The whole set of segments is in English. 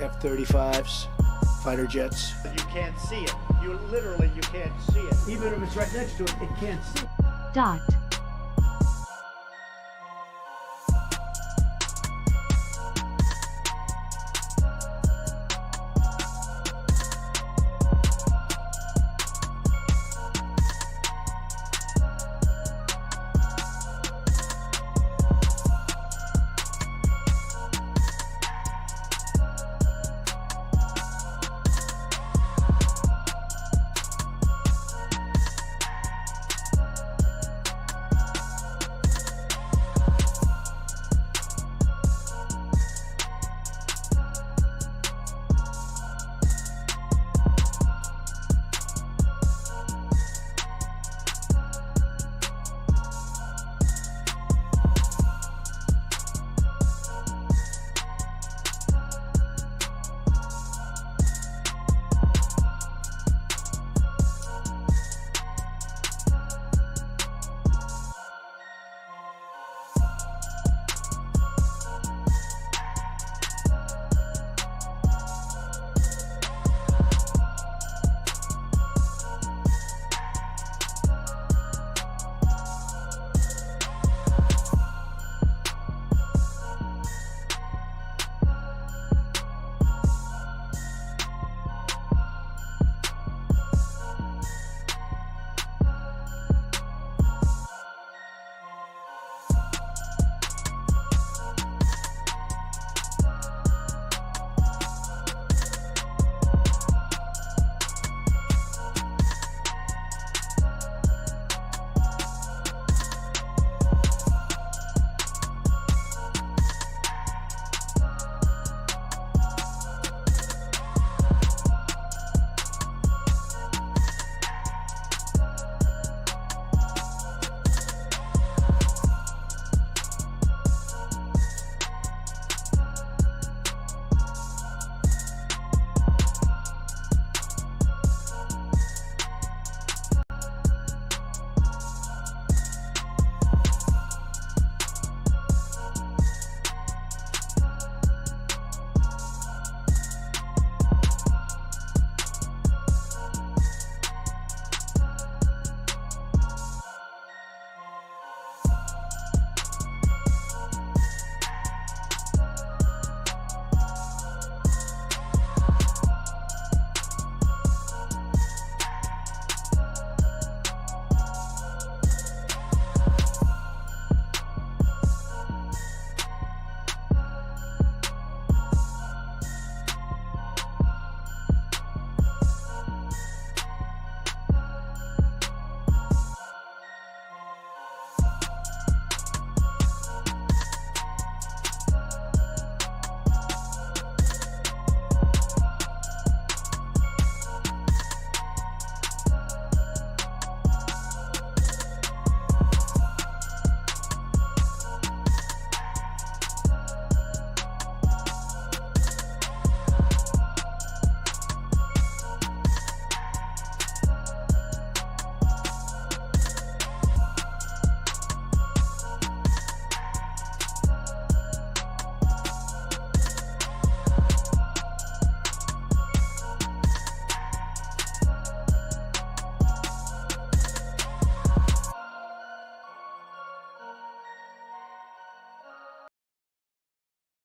F-35s, fighter jets. You can't see it. You can't see it. Even if it's right next to it, it can't see. Dot.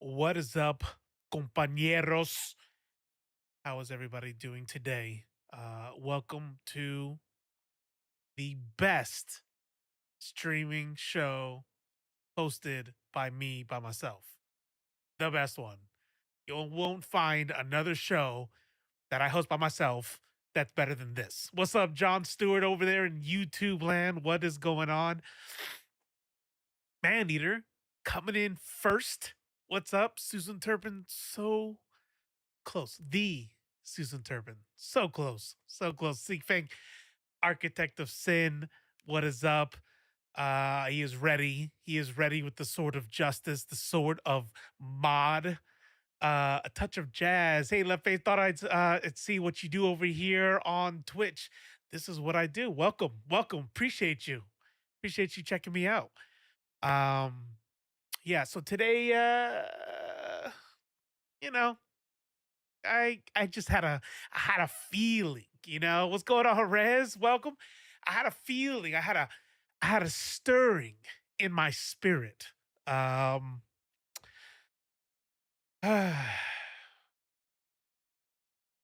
What is up, compañeros? How is everybody doing today? Welcome to the best streaming show hosted by me, by myself. The best one. You won't find another show that I host by myself that's better than this. What's up, John Stewart over there in YouTube land? What is going on? Maneater coming in first. What's up, Susan Turpin? So close. The Susan Turpin. So close. So close. Seek Fang, Architect of Sin. What is up? He is ready. He is ready with the sword of justice, the sword of mod. A touch of jazz. Hey, Left Face, thought I'd see what you do over here on Twitch. This is what I do. Welcome, welcome. Appreciate you. Appreciate you checking me out. Yeah. So today, you know, I just had a feeling, you know. What's going on, Rez? Welcome. I had a feeling. I had a stirring in my spirit. Um I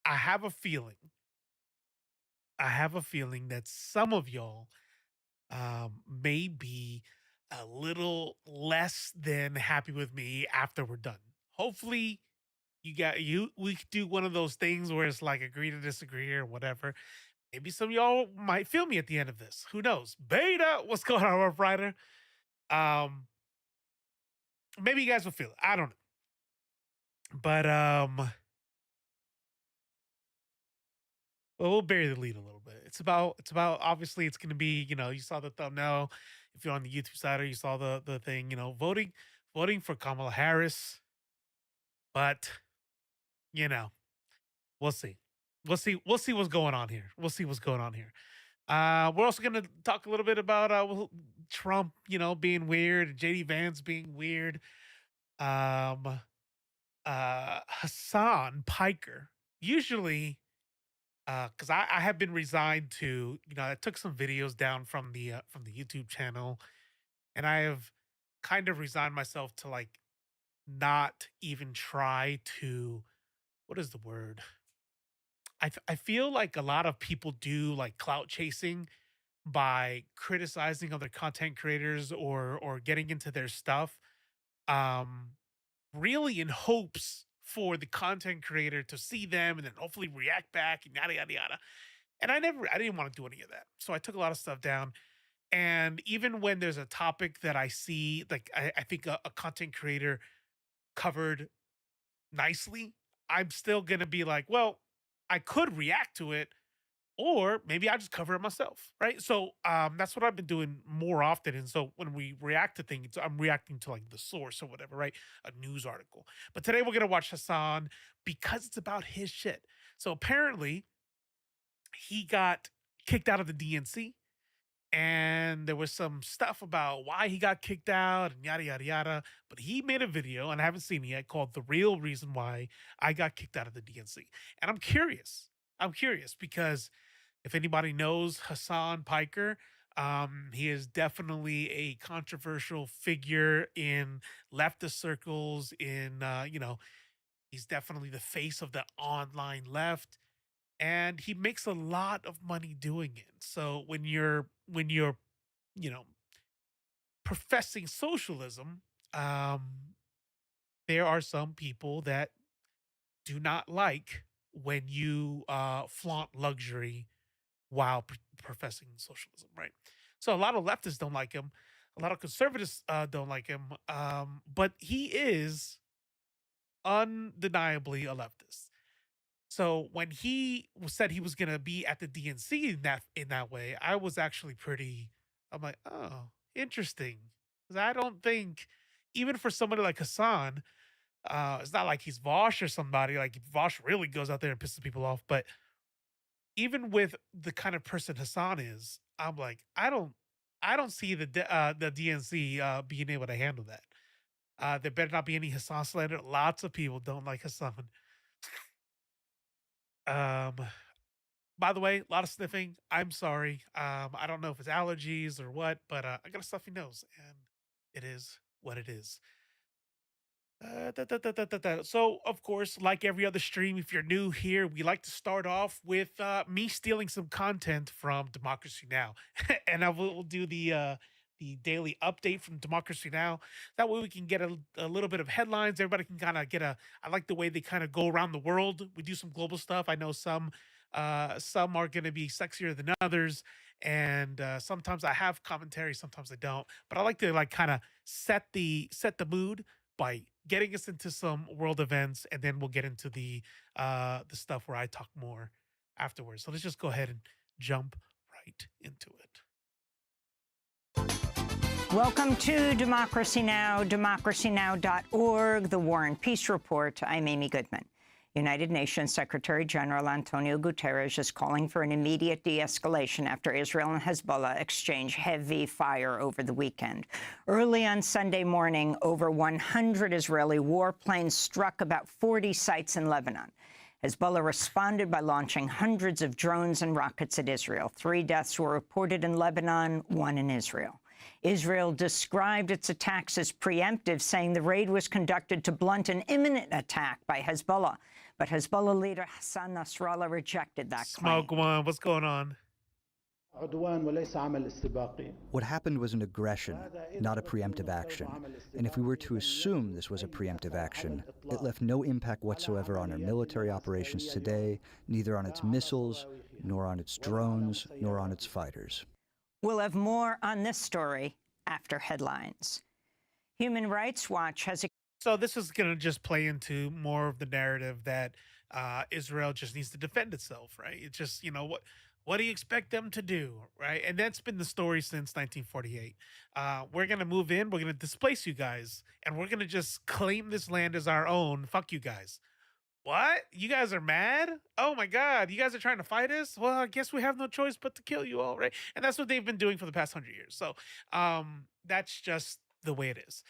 have a feeling. I have a feeling that some of y'all may be a little less than happy with me after we're done. Hopefully, we could do one of those things where it's like agree to disagree or whatever. Maybe some of y'all might feel me at the end of this. Who knows? Beta, what's going on, Rough Rider? Um, maybe you guys will feel it. I don't know. But well, we'll bury the lead a little bit. It's about obviously it's gonna be, you saw the thumbnail if you're on the YouTube side or you saw the thing, voting for Kamala Harris. But, you know, we'll see. We'll see what's going on here. We'll see what's going on here. We're also gonna talk a little bit about Trump, being weird, JD Vance being weird. Um Hassan Piker. Usually because I have been resigned to, I took some videos down from the YouTube channel, and I have kind of resigned myself to like not even try to, what is the word? I feel like a lot of people do like clout chasing by criticizing other content creators or getting into their stuff, um really in hopes for the content creator to see them and then hopefully react back and yada yada yada. And I didn't want to do any of that. So I took a lot of stuff down. And even when there's a topic that I see, like I think a content creator covered nicely, I'm still gonna be like, well, I could react to it, or maybe I just cover it myself, right? So that's what I've been doing more often. And so when we react to things, I'm reacting to like the source or whatever, right? A news article. But today we're gonna watch Hassan because it's about his shit. So apparently he got kicked out of the DNC, and there was some stuff about why he got kicked out and yada yada yada. But he made a video, and I haven't seen it yet, called "The Real Reason Why I Got Kicked Out of the DNC." And I'm curious. I'm curious because if anybody knows Hassan Piker, he is definitely a controversial figure in leftist circles. He's definitely the face of the online left, and he makes a lot of money doing it. So when you're you know professing socialism, um, there are some people that do not like when you flaunt luxury while professing socialism, right? So a lot of leftists don't like him. A lot of conservatives don't like him. But he is undeniably a leftist. So when said he was going to be at the DNC in that way, I was actually pretty. I'm like, oh, interesting, because I don't think even for somebody like Hassan, it's not like he's Vosh or somebody like Vosh really goes out there and pisses people off. But even with the kind of person Hassan is, I'm like, I don't see the DNC being able to handle that. There better not be any Hassan slander. Lots of people don't like Hassan. Um, by the way, a lot of sniffing. I'm sorry. I don't know if it's allergies or what, but I got a stuffy nose, and it is what it is. So, of course, like every other stream, if you're new here, we like to start off with me stealing some content from Democracy Now, and I will do the daily update from Democracy Now. That way, we can get a little bit of headlines. Everybody can kind of get a. I like the way they kind of go around the world. We do some global stuff. I know some are going to be sexier than others, and sometimes I have commentary, sometimes I don't. But I like to like kind of set the mood by getting us into some world events, and then we'll get into the stuff where I talk more afterwards. So let's just go ahead and jump right into it. Welcome to Democracy Now!, democracynow.org, the War and Peace Report. I'm Amy Goodman. United Nations Secretary General Antonio Guterres is calling for an immediate de-escalation after Israel and Hezbollah exchanged heavy fire over the weekend. Early on Sunday morning, over 100 Israeli warplanes struck about 40 sites in Lebanon. Hezbollah responded by launching hundreds of drones and rockets at Israel. 3 deaths were reported in Lebanon, 1 in Israel. Israel described its attacks as preemptive, saying the raid was conducted to blunt an imminent attack by Hezbollah. But Hezbollah leader Hassan Nasrallah rejected that claim. Smoke one. What's going on? What happened was an aggression, not a preemptive action. And if we were to assume this was a preemptive action, it left no impact whatsoever on our military operations today, neither on its missiles, nor on its drones, nor on its fighters. We'll have more on this story after headlines. Human Rights Watch has... So this is going to just play into more of the narrative that Israel just needs to defend itself, right? It's just, you know, what do you expect them to do, right? And that's been the story since 1948. We're going to move in, we're going to displace you guys, and we're going to just claim this land as our own. Fuck you guys. What? You guys are mad? Oh my God, you guys are trying to fight us? Well, I guess we have no choice but to kill you all, right? And that's what they've been doing for the past 100 years. So that's just the way it is.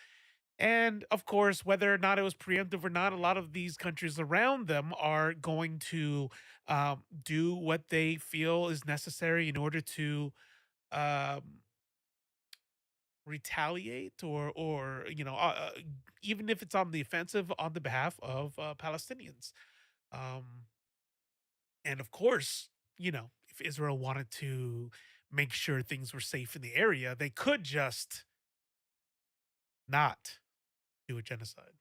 And of course, whether or not it was preemptive or not, a lot of these countries around them are going to do what they feel is necessary in order to retaliate or you know, even if it's on the offensive on the behalf of Palestinians. And of course, you know, if Israel wanted to make sure things were safe in the area, they could just not do a genocide.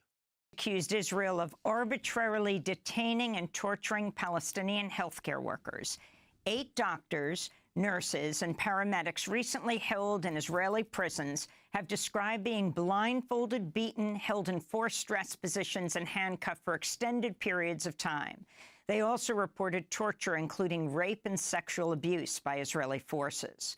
Accused Israel of arbitrarily detaining and torturing Palestinian healthcare workers. 8 doctors, nurses, and paramedics recently held in Israeli prisons have described being blindfolded, beaten, held in forced stress positions, and handcuffed for extended periods of time. They also reported torture, including rape and sexual abuse by Israeli forces.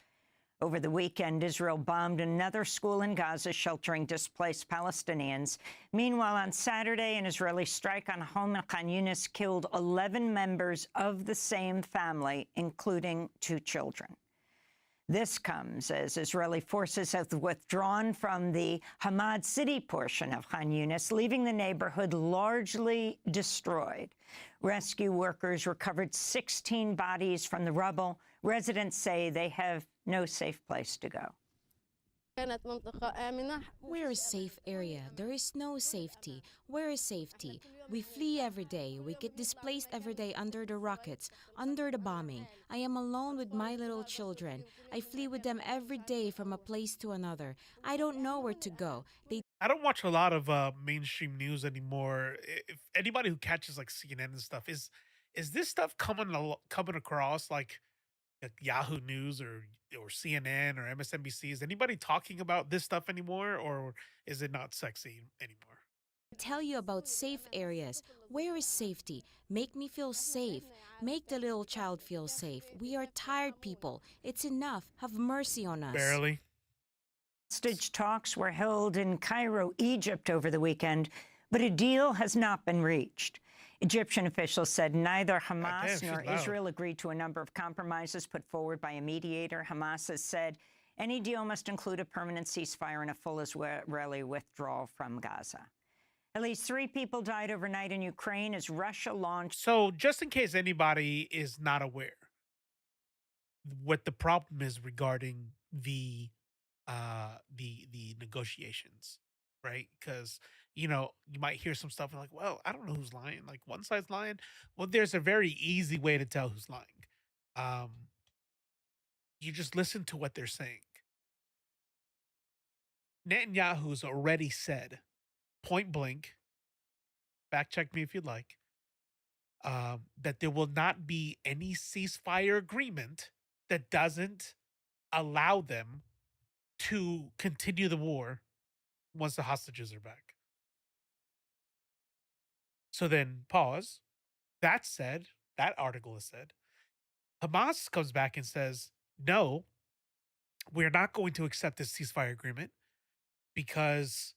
Over the weekend, Israel bombed another school in Gaza, sheltering displaced Palestinians. Meanwhile, on Saturday, an Israeli strike on a home in Khan Yunis killed 11 members of the same family, including 2 children. This comes as Israeli forces have withdrawn from the Hamad city portion of Khan Yunis, leaving the neighborhood largely destroyed. Rescue workers recovered 16 bodies from the rubble. Residents say they have no safe place to go. We're a safe area. There is no safety. Where is safety? We flee every day. We get displaced every day under the rockets, under the bombing. I am alone with my little children. I flee with them every day from a place to another. I don't know where to go. I don't watch a lot of mainstream news anymore. If anybody who catches like CNN and stuff, is this stuff coming across like Yahoo News or CNN or MSNBC? Is anybody talking about this stuff anymore, or is it not sexy anymore? Tell you about safe areas. Where is safety? Make me feel safe. Make the little child feel safe. We are tired people. It's enough. Have mercy on us. Barely. Hostage talks were held in Cairo, Egypt over the weekend, but a deal has not been reached. Egyptian officials said neither Hamas nor Israel agreed to a number of compromises put forward by a mediator. Hamas has said any deal must include a permanent ceasefire and a full Israeli withdrawal from Gaza. At least 3 people died overnight in Ukraine as Russia launched... So just in case anybody is not aware what the problem is regarding the negotiations, right? Because, you know, you might hear some stuff and like, well, I don't know who's lying. Like, one side's lying. Well, there's a very easy way to tell who's lying. You just listen to what they're saying. Netanyahu's already said, point blank, fact check me if you'd like, that there will not be any ceasefire agreement that doesn't allow them to continue the war once the hostages are back. So then, pause. That said, that article has said, Hamas comes back and says, no, we're not going to accept this ceasefire agreement because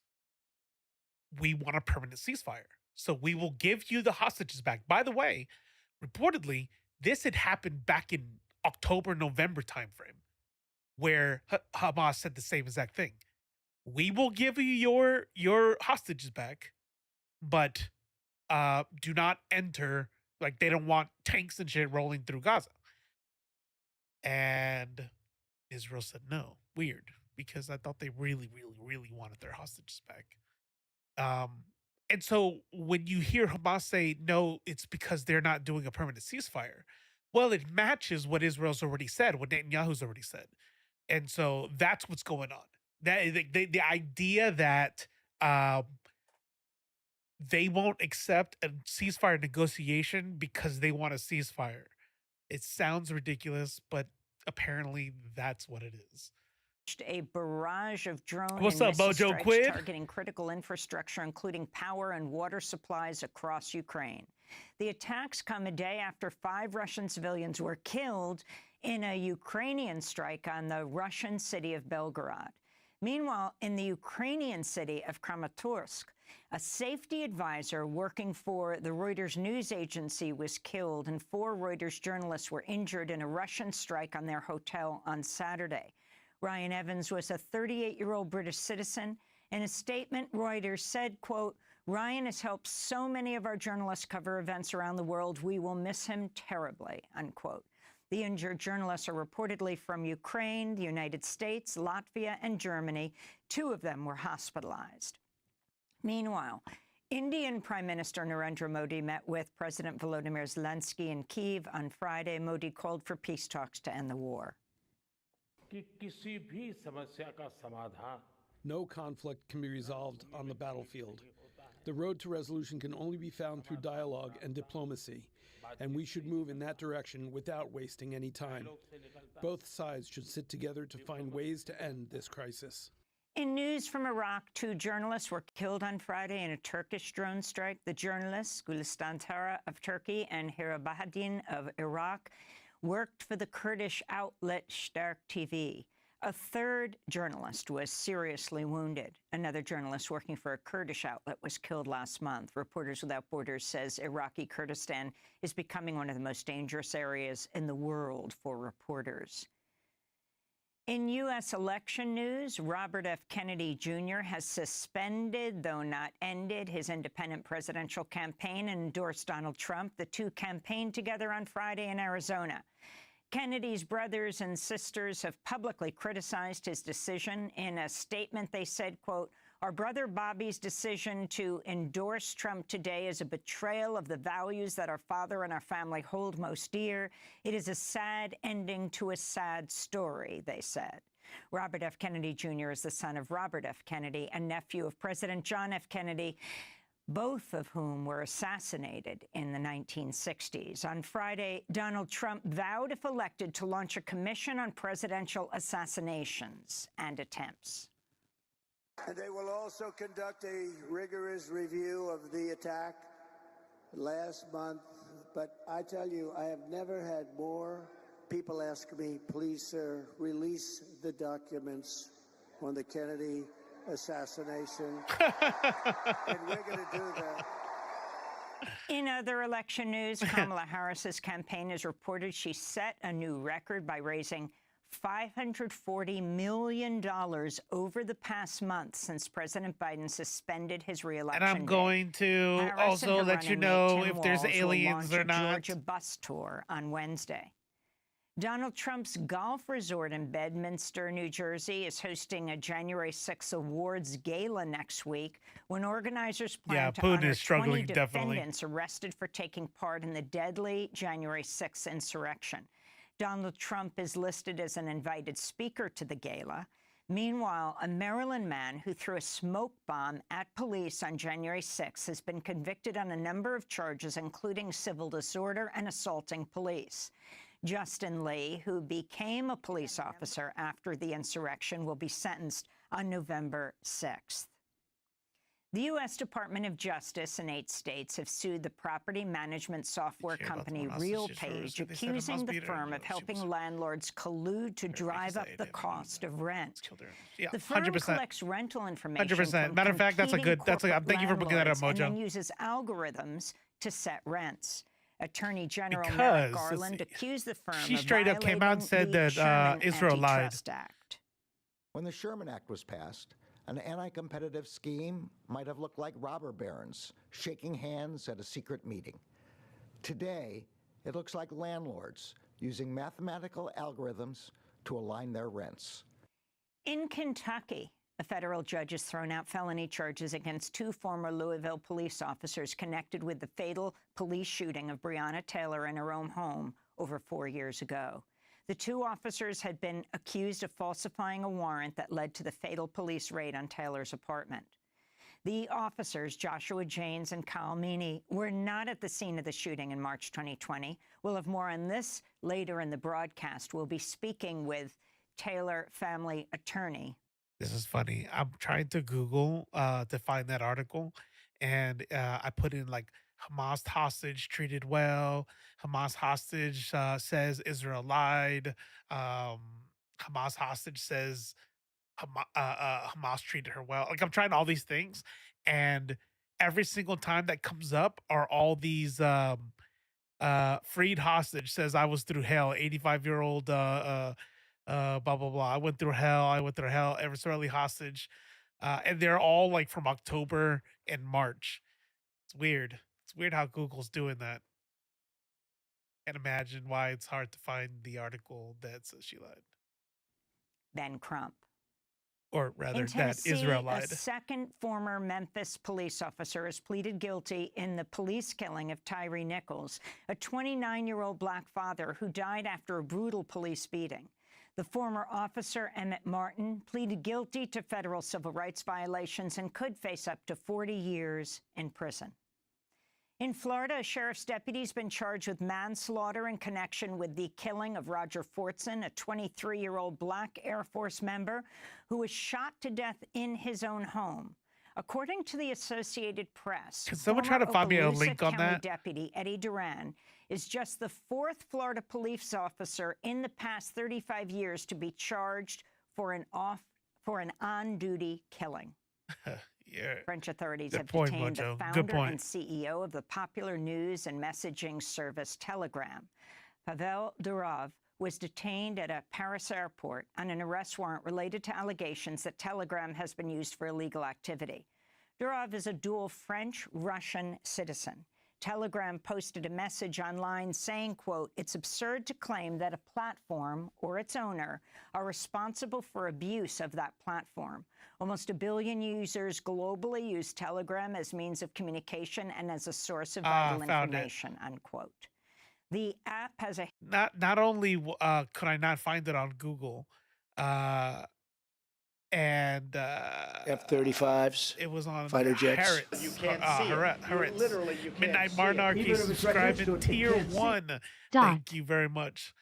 we want a permanent ceasefire. So we will give you the hostages back. By the way, reportedly, this had happened back in October, November timeframe, where Hamas said the same exact thing. We will give you your hostages back, but do not enter Like, they don't want tanks and shit rolling through Gaza. And Israel said no. Weird, because I thought they really, really, really wanted their hostages back. And so when you hear Hamas say no, it's because they're not doing a permanent ceasefire. Well, it matches what Israel's already said, what Netanyahu's already said. And so that's what's going on. That the idea that they won't accept a ceasefire negotiation because they want a ceasefire. It sounds ridiculous, but apparently that's what it is. A barrage of drone What's and up, missile Mojo strikes Quid? targeting critical infrastructure, including power and water supplies across Ukraine. The attacks come a day after 5 Russian civilians were killed in a Ukrainian strike on the Russian city of Belgorod. Meanwhile, in the Ukrainian city of Kramatorsk, a safety advisor working for the Reuters news agency was killed, and 4 Reuters journalists were injured in a Russian strike on their hotel on Saturday. Ryan Evans was a 38-year-old British citizen. In a statement, Reuters said, quote, "Ryan has helped so many of our journalists cover events around the world. We will miss him terribly," unquote. The injured journalists are reportedly from Ukraine, the United States, Latvia, and Germany. 2 of them were hospitalized. Meanwhile, Indian Prime Minister Narendra Modi met with President Volodymyr Zelensky in Kyiv on Friday. Modi called for peace talks to end the war. No conflict can be resolved on the battlefield. The road to resolution can only be found through dialogue and diplomacy, and we should move in that direction without wasting any time. Both sides should sit together to find ways to end this crisis. In news from Iraq, 2 journalists were killed on Friday in a Turkish drone strike. The journalists, Gülistan Tara of Turkey and Hira Bahadin of Iraq, worked for the Kurdish outlet Shtark TV. A 3rd journalist was seriously wounded. Another journalist working for a Kurdish outlet was killed last month. Reporters Without Borders says Iraqi Kurdistan is becoming one of the most dangerous areas in the world for reporters. In U.S. election news, Robert F. Kennedy Jr. has suspended, though not ended, his independent presidential campaign and endorsed Donald Trump. The 2 campaigned together on Friday in Arizona. Kennedy's brothers and sisters have publicly criticized his decision. In a statement, they said, quote, "Our brother Bobby's decision to endorse Trump today is a betrayal of the values that our father and our family hold most dear. It is a sad ending to a sad story," they said. Robert F. Kennedy Jr. is the son of Robert F. Kennedy, a nephew of President John F. Kennedy, both of whom were assassinated in the 1960s. On Friday, Donald Trump vowed, if elected, to launch a commission on presidential assassinations and attempts. And they will also conduct a rigorous review of the attack last month. But I tell you, I have never had more people ask me, "Please, sir, release the documents on the Kennedy assassination." And we're going to do that. In other election news, Kamala Harris's campaign has reported she set a new record by raising $540 million over the past month since President Biden suspended his re-election. And I'm going to Harris and also her let you running mate, know Tim if there's Walz, will aliens launch or a not. Georgia bus tour on Wednesday. Donald Trump's golf resort in Bedminster, New Jersey, is hosting a January 6th awards gala next week when organizers plan to Putin honor is struggling, 20 definitely. defendants arrested for taking part in the deadly January 6th insurrection. Donald Trump is listed as an invited speaker to the gala. Meanwhile, a Maryland man who threw a smoke bomb at police on January 6th has been convicted on a number of charges, including civil disorder and assaulting police. Justin Lee, who became a police officer after the insurrection, will be sentenced on November 6th. The U.S. Department of Justice and 8 states have sued the property management software company RealPage, accusing the firm of helping landlords collude to drive up the cost of rent. The firm 100%. collects rental information 100%. from Matter of fact, that's a competing good. That's a. corporate Thank you for bringing that up, landlords, and then Mojo. uses algorithms to set rents. Attorney General Because Merrick Garland accused the firm she of straight up came out and said violating the that Sherman Israel lied. Antitrust Act. When the Sherman Act was passed, an anti-competitive scheme might have looked like robber barons shaking hands at a secret meeting. Today, it looks like landlords using mathematical algorithms to align their rents. In Kentucky, a federal judge has thrown out felony charges against 2 former Louisville police officers connected with the fatal police shooting of Breonna Taylor in her own home over 4 years ago. The 2 officers had been accused of falsifying a warrant that led to the fatal police raid on Taylor's apartment. The officers, Joshua Janes and Kyle Meany, were not at the scene of the shooting in March 2020. We'll have more on this later in the broadcast. We'll be speaking with Taylor family attorney. This is funny. I'm trying to Google to find that article, and I put in like Hamas hostage treated well. Hamas hostage says Israel lied. Hamas hostage says Hamas treated her well. Like I'm trying all these things, and every single time that comes up are all these freed hostage says I was through hell. 85-year-old blah blah blah. I went through hell. Israeli hostage, and they're all like from October and March. It's weird. It's weird how Google's doing that. Can't imagine why it's hard to find the article that says she lied. Ben Crump. Or rather, In Tennessee, that Israel lied. A second former Memphis police officer has pleaded guilty in the police killing of Tyree Nichols, a 29-year-old black father who died after a brutal police beating. The former officer, Emmett Martin, pleaded guilty to federal civil rights violations and could face up to 40 years in prison. In Florida, a sheriff's deputy has been charged with manslaughter in connection with the killing of Roger Fortson, a 23-year-old black Air Force member who was shot to death in his own home. According to the Associated Press, can someone try to find me a link on County that? Deputy Eddie Duran is just the 4th Florida police officer in the past 35 years to be charged for an on-duty killing. Yeah. French authorities Good have point, detained the Mojo. Good founder point. and CEO of the popular news and messaging service Telegram. Pavel Durov was detained at a Paris airport on an arrest warrant related to allegations that Telegram has been used for illegal activity. Durov is a dual French-Russian citizen. Telegram posted a message online saying, quote, "It's absurd to claim that a platform or its owner are responsible for abuse of that platform. Almost 1 billion users globally use Telegram as means of communication and as a source of vital information," unquote. The app has a... Not only could I not find it on Google, and F-35s, it was on fighter jets. Harrods. You can't see it. Harrods. Literally, you can't Midnight see Monarchy it. Even if it's right next subscribing to it, you tier can't see it. 1. Thank you very much.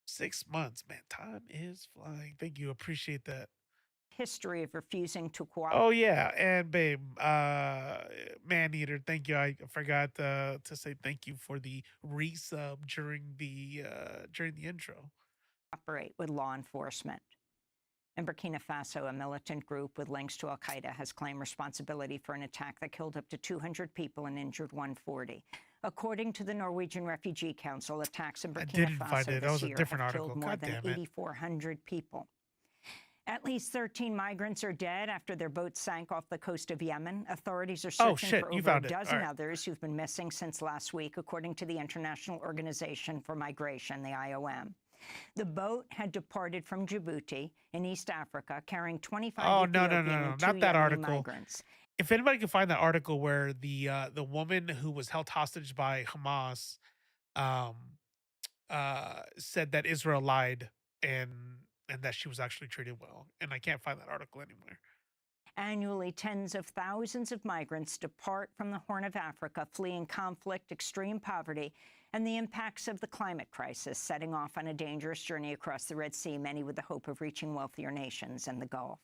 6 months, man. Time is flying. Thank you. Appreciate that. history of refusing to cooperate. Oh yeah, and babe, Maneater, thank you. I forgot to say thank you for the resub during the intro. Cooperate with law enforcement. In Burkina Faso, a militant group with links to al-Qaeda has claimed responsibility for an attack that killed up to 200 people and injured 140. According to the Norwegian Refugee Council, attacks in Burkina Faso this year have killed more than 8,400 people. At least 13 migrants are dead after their boat sank off the coast of Yemen. Authorities are searching for over a dozen others who've been missing since last week, according to the International Organization for Migration, the IOM. The boat had departed from Djibouti in East Africa, carrying 25 Ethiopian and 2 not that Yemeni article. migrants. If anybody can find that article where the woman who was held hostage by Hamas said that Israel lied and that she was actually treated well, and I can't find that article anywhere. Annually, tens of thousands of migrants depart from the Horn of Africa, fleeing conflict, extreme poverty, and the impacts of the climate crisis, setting off on a dangerous journey across the Red Sea, many with the hope of reaching wealthier nations and the Gulf.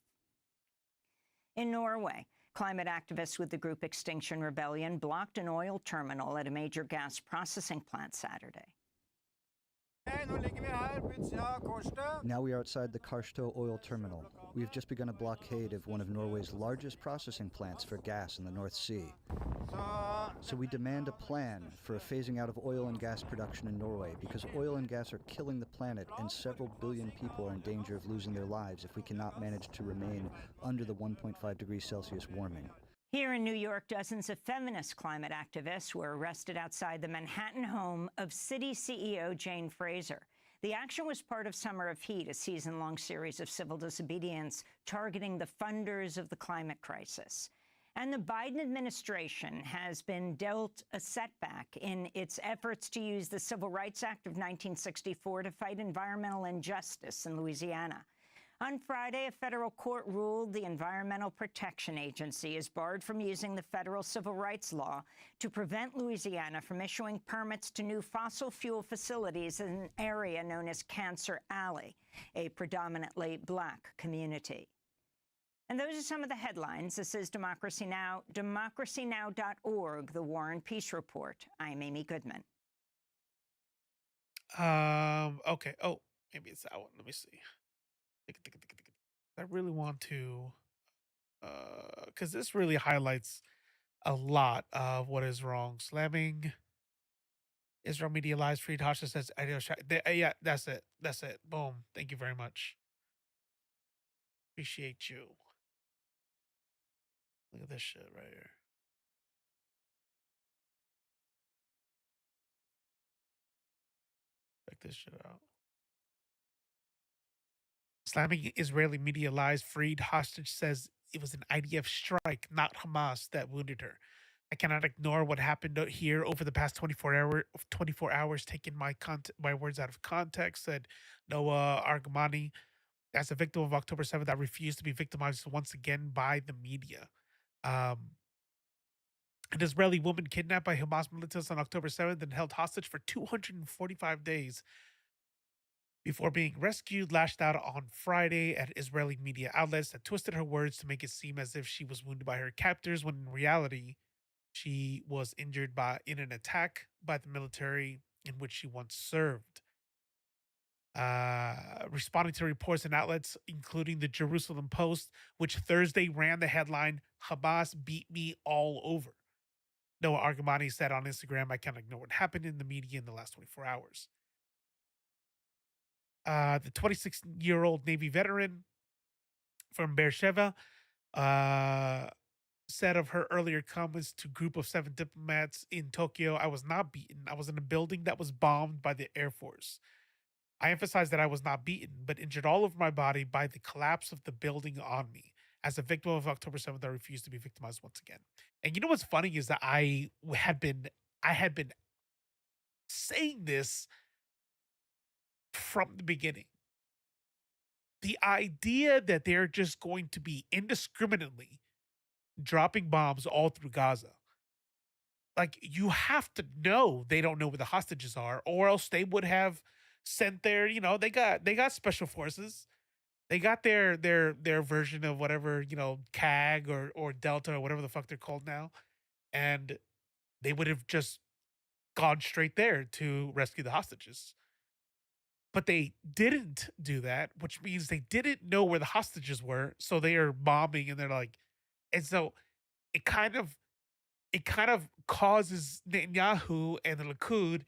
In Norway, climate activists with the group Extinction Rebellion blocked an oil terminal at a major gas processing plant Saturday. Now we are outside the Karsto oil terminal. We have just begun a blockade of one of Norway's largest processing plants for gas in the North Sea. So we demand a plan for a phasing out of oil and gas production in Norway, because oil and gas are killing the planet and several billion people are in danger of losing their lives if we cannot manage to remain under the 1.5 degrees Celsius warming. Here in New York, dozens of feminist climate activists were arrested outside the Manhattan home of city CEO Jane Fraser. The action was part of Summer of Heat, a season-long series of civil disobedience targeting the funders of the climate crisis. And the Biden administration has been dealt a setback in its efforts to use the Civil Rights Act of 1964 to fight environmental injustice in Louisiana. On Friday, a federal court ruled the Environmental Protection Agency is barred from using the federal civil rights law to prevent Louisiana from issuing permits to new fossil fuel facilities in an area known as Cancer Alley, a predominantly Black community. And those are some of the headlines. This is Democracy Now!, democracynow.org, the War and Peace Report. I'm Amy Goodman. Okay. Oh, maybe it's that one. Let me see. I really want to, because this really highlights a lot of what is wrong. Slamming Israel media lies. Freed hostage says, yeah, that's it. That's it. Boom. Thank you very much. Appreciate you. Look at this shit right here. Check this shit out. Slamming Israeli media lies. Freed hostage says it was an IDF strike, not Hamas, that wounded her. I cannot ignore what happened here over the past 24 hours, taking my words out of context, said Noah Argamani. As a victim of October 7th, I refuse to be victimized once again by the media. An Israeli woman kidnapped by Hamas militants on October 7th and held hostage for 245 days before being rescued, lashed out on Friday at Israeli media outlets that twisted her words to make it seem as if she was wounded by her captors, when in reality, she was injured in an attack by the military in which she once served. Responding to reports and outlets, including the Jerusalem Post, which Thursday ran the headline, "Hamas beat me all over." Noah Argamani said on Instagram, "I can't ignore what happened in the media in the last 24 hours. The 26-year-old Navy veteran from Beersheba said of her earlier comments to a group of 7 diplomats in Tokyo, "I was not beaten. I was in a building that was bombed by the Air Force. I emphasize that I was not beaten, but injured all over my body by the collapse of the building on me. As a victim of October 7th, I refuse to be victimized once again." And you know what's funny is that I had been saying this from the beginning. The idea that they're just going to be indiscriminately dropping bombs all through Gaza. Like, you have to know they don't know where the hostages are, or else they would have sent their, they got special forces. They got their version of whatever, CAG or Delta or whatever the fuck they're called now. And they would have just gone straight there to rescue the hostages. But they didn't do that, which means they didn't know where the hostages were. So they are bombing, and they're like, and so it kind of causes Netanyahu and the Likud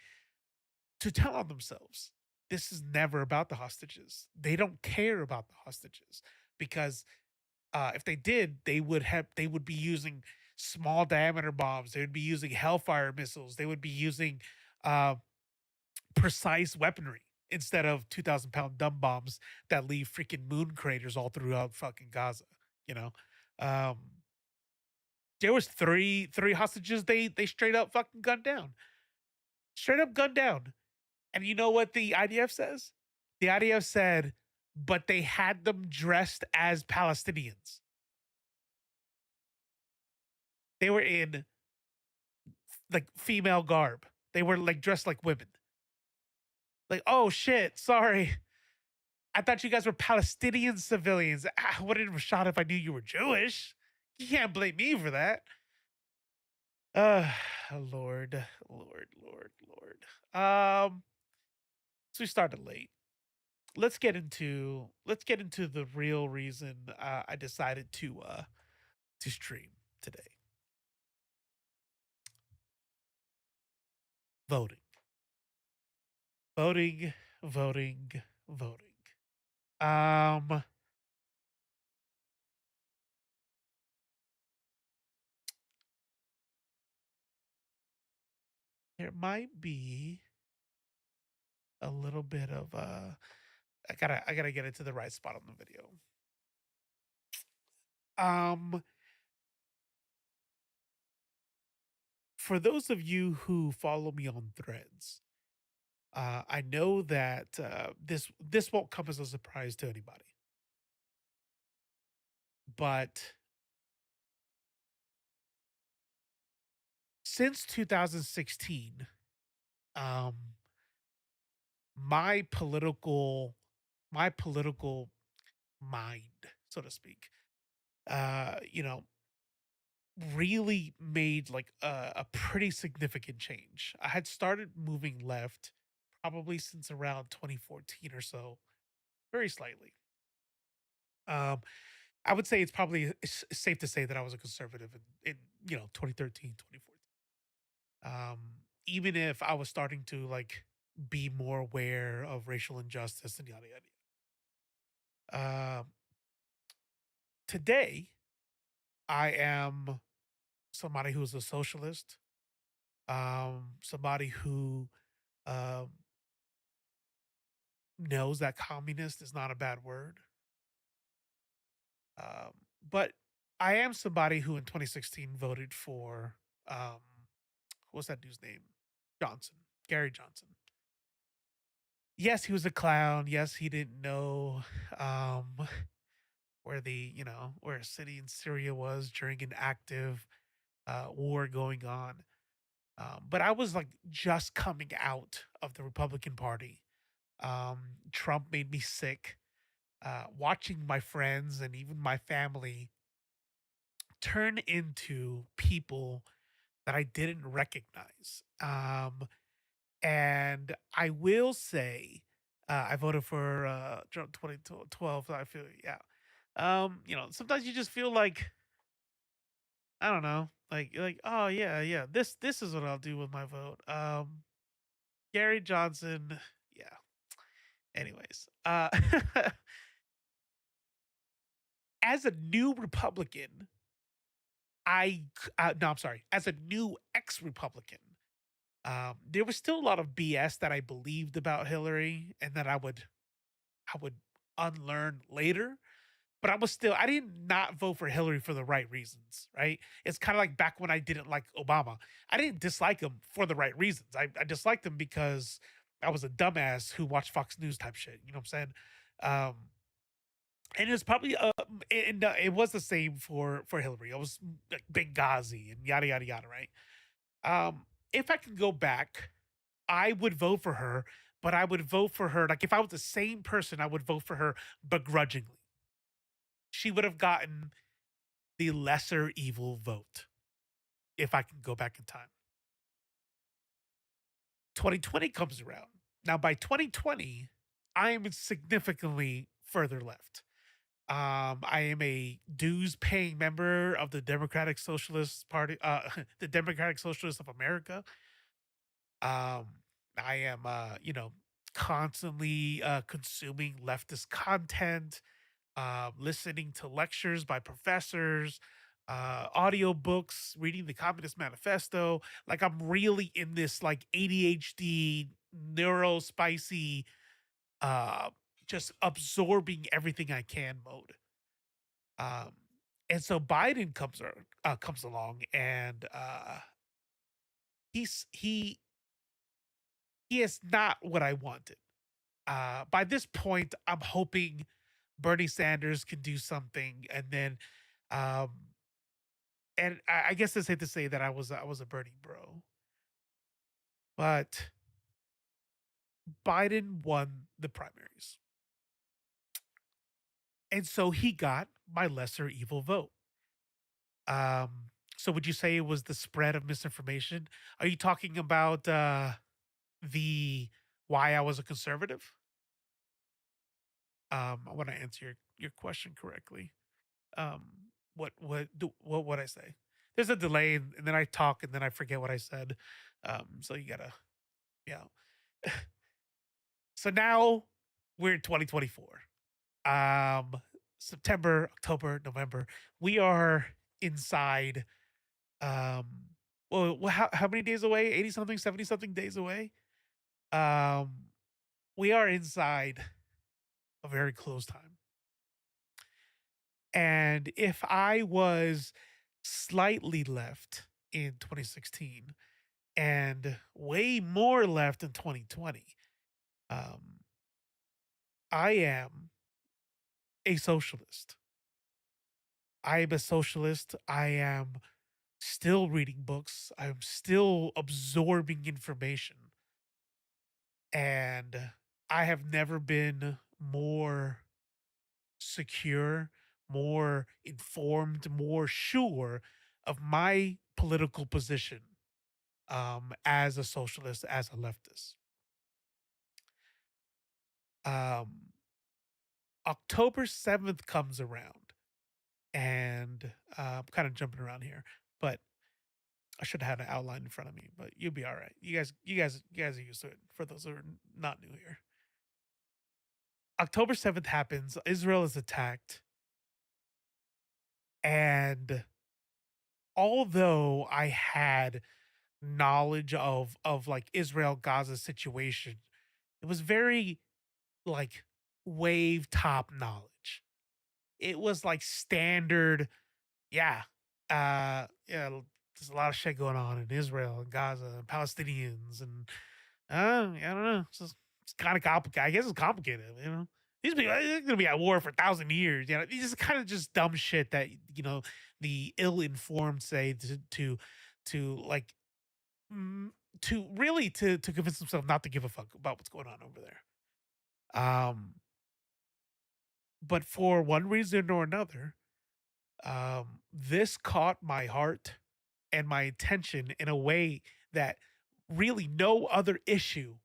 to tell on themselves. This is never about the hostages. They don't care about the hostages, because if they did, they would be using small diameter bombs. They would be using Hellfire missiles. They would be using precise weaponry instead of 2,000-pound dumb bombs that leave freaking moon craters all throughout fucking Gaza. There was three hostages they straight up fucking gunned down. Straight up gunned down. And you know what the IDF says? The IDF said, but they had them dressed as Palestinians. They were in like female garb. They were like dressed like women. Like, oh shit, sorry. I thought you guys were Palestinian civilians. I wouldn't have shot if I knew you were Jewish. You can't blame me for that. Lord. So we started late. Let's get into the real reason I decided to stream today. Voting. there might be a little bit of I gotta get it to the right spot on the video. For those of you who follow me on Threads, I know that this won't come as a surprise to anybody, but since 2016, um, my political my political mind, so to speak, you know, really made like a pretty significant change. I had started moving left probably since around 2014 or so, very slightly. Um, I would say it's safe to say that I was a conservative in 2013, 2014. Um, Even if I was starting to like be more aware of racial injustice and yada yada. Today, I am somebody who's a socialist, somebody who um, knows that communist is not a bad word. Um, but I am somebody who in 2016 voted for um, what's that dude's name? Johnson, Gary Johnson. Yes, he was a clown. Yes, he didn't know um, where where a city in Syria was during an active war going on. But I was like just coming out of the Republican Party. Trump made me sick. Watching my friends and even my family turn into people that I didn't recognize. And I will say, I voted for Trump 2012. I feel, yeah. Sometimes you just feel like, I don't know, like, oh yeah, yeah, this is what I'll do with my vote. Gary Johnson, yeah. Anyways, as a new Republican, no, I'm sorry, as a new ex-Republican, there was still a lot of BS that I believed about Hillary and that I would unlearn later. But I did not vote for Hillary for the right reasons, right? It's kind of like back when I didn't like Obama. I didn't dislike him for the right reasons. I disliked him because I was a dumbass who watched Fox News type shit. You know what I'm saying? Um, and it's probably it was the same for Hillary. It was like Benghazi and yada yada yada, right? If I could go back, I would vote for her, but I would vote for her like if I was the same person, I would vote for her begrudgingly. She would have gotten the lesser evil vote if I can go back in time. 2020 comes around. Now, by 2020, I am significantly further left. I am a dues paying member of the Democratic Socialist Party, the Democratic Socialists of America. Um, I am, constantly consuming leftist content, listening to lectures by professors, audiobooks, reading the Communist Manifesto. Like I'm really in this like ADHD, neuro spicy, uh, just absorbing everything I can mode. Um, and so Biden comes along, and he's he is not what I wanted. By this point, I'm hoping Bernie Sanders can do something, and then, um, and I guess it's safe to say that I was a Bernie bro, but Biden won the primaries, and so he got my lesser evil vote. So would you say it was the spread of misinformation? Are you talking about the why I was a conservative? I want to answer your question correctly. Um, what would I say? There's a delay, and then I talk, and then I forget what I said. So you gotta, yeah. So now we're in 2024. Um, September, October, November. We are inside. Um, well, how many days away? 80 something, 70 something days away. Um, we are inside a very close time. And if I was slightly left in 2016 and way more left in 2020, um, I am a socialist. I am a socialist. I am still reading books. I'm still absorbing information. And I have never been more secure, more informed, more sure of my political position as a socialist, as a leftist. Um, October 7th comes around, and I'm kind of jumping around here, but I should have had an outline in front of me, but you'll be all right. You guys are used to it. For those who are not new here, October 7th happens. Israel is attacked, and although I had knowledge of like Israel Gaza situation, it was very like wave top knowledge. It was like standard, yeah. Yeah, there's a lot of shit going on in Israel and Gaza and Palestinians and I don't know. It's kind of complicated. I guess it's complicated, you know. These people are gonna be at war for 1,000 years. You know, it's just kind of just dumb shit that the ill-informed say to like mm, to really to convince themselves not to give a fuck about what's going on over there. But for one reason or another, this caught my heart and my attention in a way that really no other issue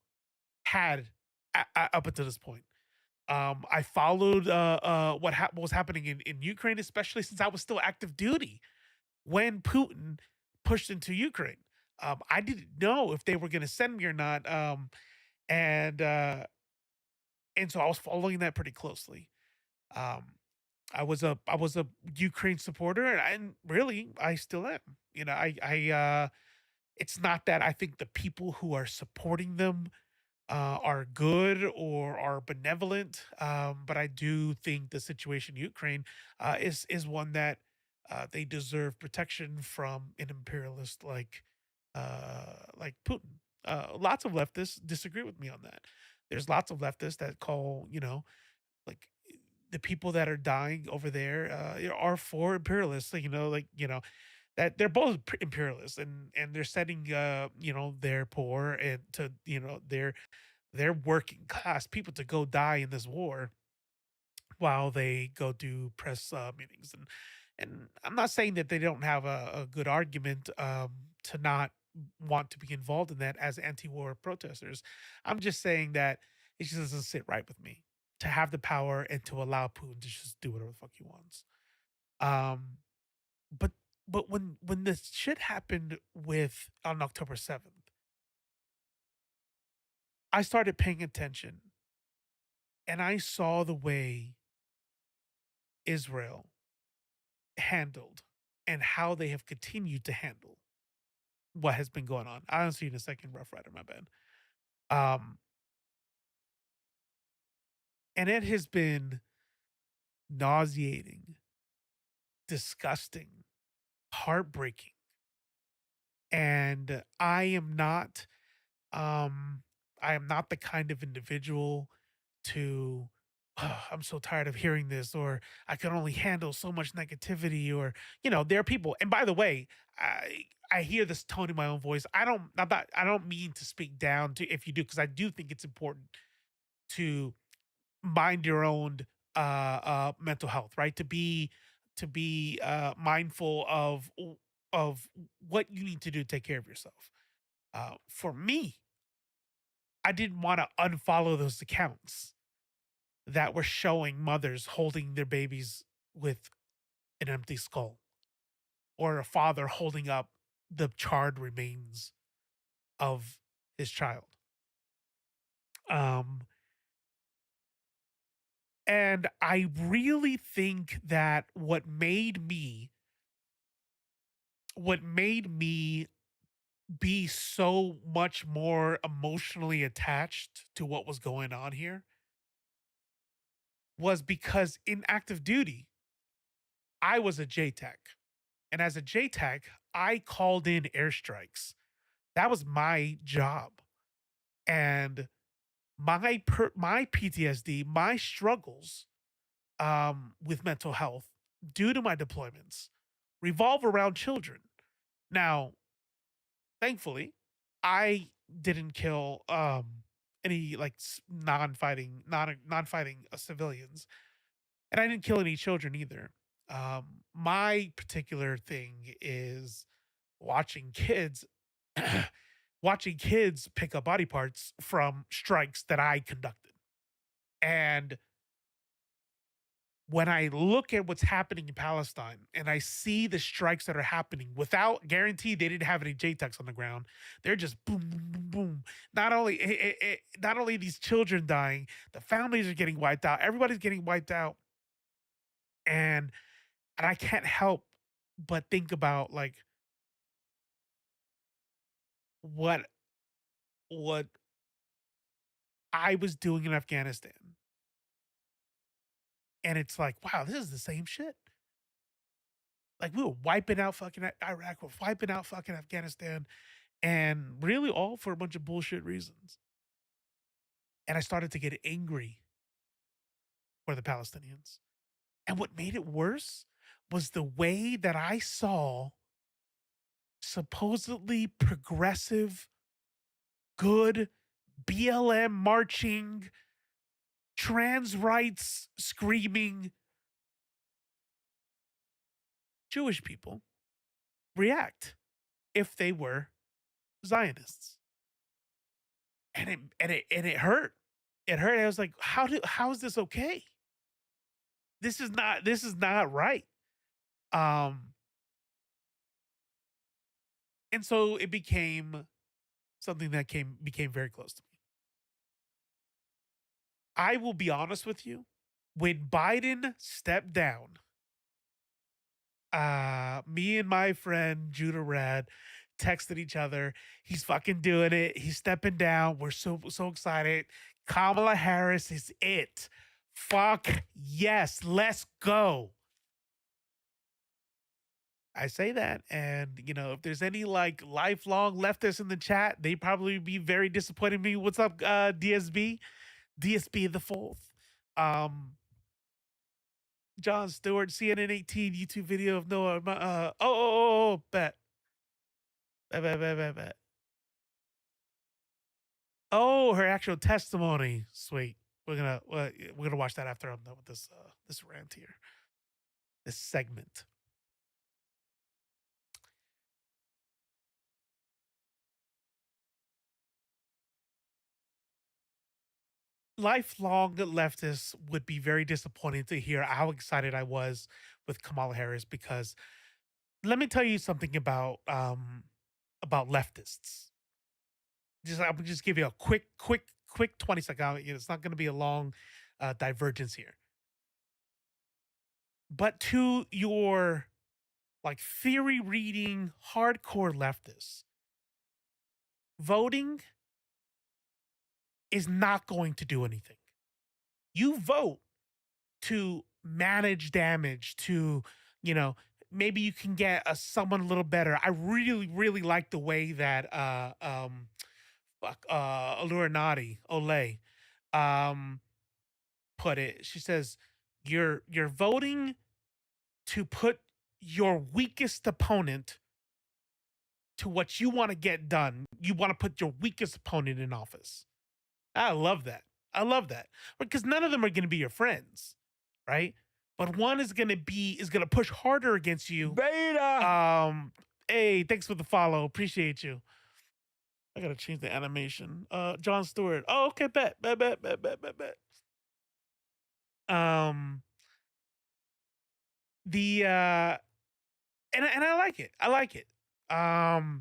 had up until this point. I followed what was happening in Ukraine, especially since I was still active duty when Putin pushed into Ukraine. I didn't know if they were going to send me or not, and uh, and so I was following that pretty closely. Um, I was a Ukraine supporter, and really I still am. It's not that I think the people who are supporting them are good or are benevolent, but I do think the situation in Ukraine is one that they deserve protection from an imperialist like Putin. Lots of leftists disagree with me on that. There's lots of leftists that call like the people that are dying over there are for imperialists. That they're both imperialists and they're sending their poor and to their working class people to go die in this war while they go do press meetings. And I'm not saying that they don't have a good argument to not want to be involved in that as anti-war protesters. I'm just saying that it just doesn't sit right with me to have the power and to allow Putin to just do whatever the fuck he wants. Um, but when this shit happened with on October 7th, I started paying attention and I saw the way Israel handled and how they have continued to handle what has been going on. I'll see you in a second, Rough Rider, my bad. Um, and it has been nauseating, disgusting, heartbreaking. And um I am not the kind of individual to I'm so tired of hearing this, or I can only handle so much negativity, or there are people. And by the way, I hear this tone in my own voice. I don't mean to speak down to if you do, because I do think it's important to mind your own mental health, right? To be mindful of what you need to do to take care of yourself. For me, I didn't want to unfollow those accounts that were showing mothers holding their babies with an empty skull, or a father holding up the charred remains of his child. Um, and I really think that what made me be so much more emotionally attached to what was going on here was because in active duty, I was a JTAC. And as a JTAC, I called in airstrikes. That was my job. And my PTSD, my struggles with mental health due to my deployments revolve around children. Now, thankfully, I didn't kill any like non-fighting non-fighting civilians, and I didn't kill any children either. My particular thing is watching kids watching kids pick up body parts from strikes that I conducted. And when I look at what's happening in Palestine and I see the strikes that are happening without guarantee they didn't have any JTACs on the ground, they're just boom, boom, boom, boom. Not only these children dying, the families are getting wiped out. Everybody's getting wiped out, and I can't help but think about like what what I was doing in Afghanistan, and it's like, wow, this is the same shit. Like we were wiping out fucking Iraq, we're wiping out fucking Afghanistan, and really all for a bunch of bullshit reasons. And I started to get angry for the Palestinians. And what made it worse was the way that I saw supposedly progressive, good BLM marching, trans rights screaming Jewish people react if they were Zionists. And it hurt. It hurt. I was like, how is this okay? This is not right. Um and so it became something that became very close to me. I will be honest with you. When Biden stepped down, me and my friend Judah Rad texted each other. He's fucking doing it. He's stepping down. We're so excited. Kamala Harris is it. Fuck yes, let's go. I say that, and if there's any like lifelong leftists in the chat, they probably be very disappointed in me. What's up, DSB? DSB the fourth. John Stewart, CNN 18 YouTube video of Noah. Bet. Bet. Oh, her actual testimony. Sweet. We're gonna watch that after I'm done with this rant here. This segment. Lifelong leftists would be very disappointed to hear how excited I was with Kamala Harris, because let me tell you something about leftists. I'm gonna just give you a quick 20-second. It's not going to be a long divergence here. But to your like theory reading hardcore leftists, voting is not going to do anything. You vote to manage damage, to, maybe you can get someone a little better. I really like the way that Alurinati Ole put it. She says, you're voting to put your weakest opponent to what you want to get done. You want to put your weakest opponent in office. I love that. I love that. Because none of them are going to be your friends, right? But one is going to push harder against you. Beta. Hey, thanks for the follow. Appreciate you. I gotta change the animation. John Stewart. Oh, okay, bet. The and I like it. I like it. I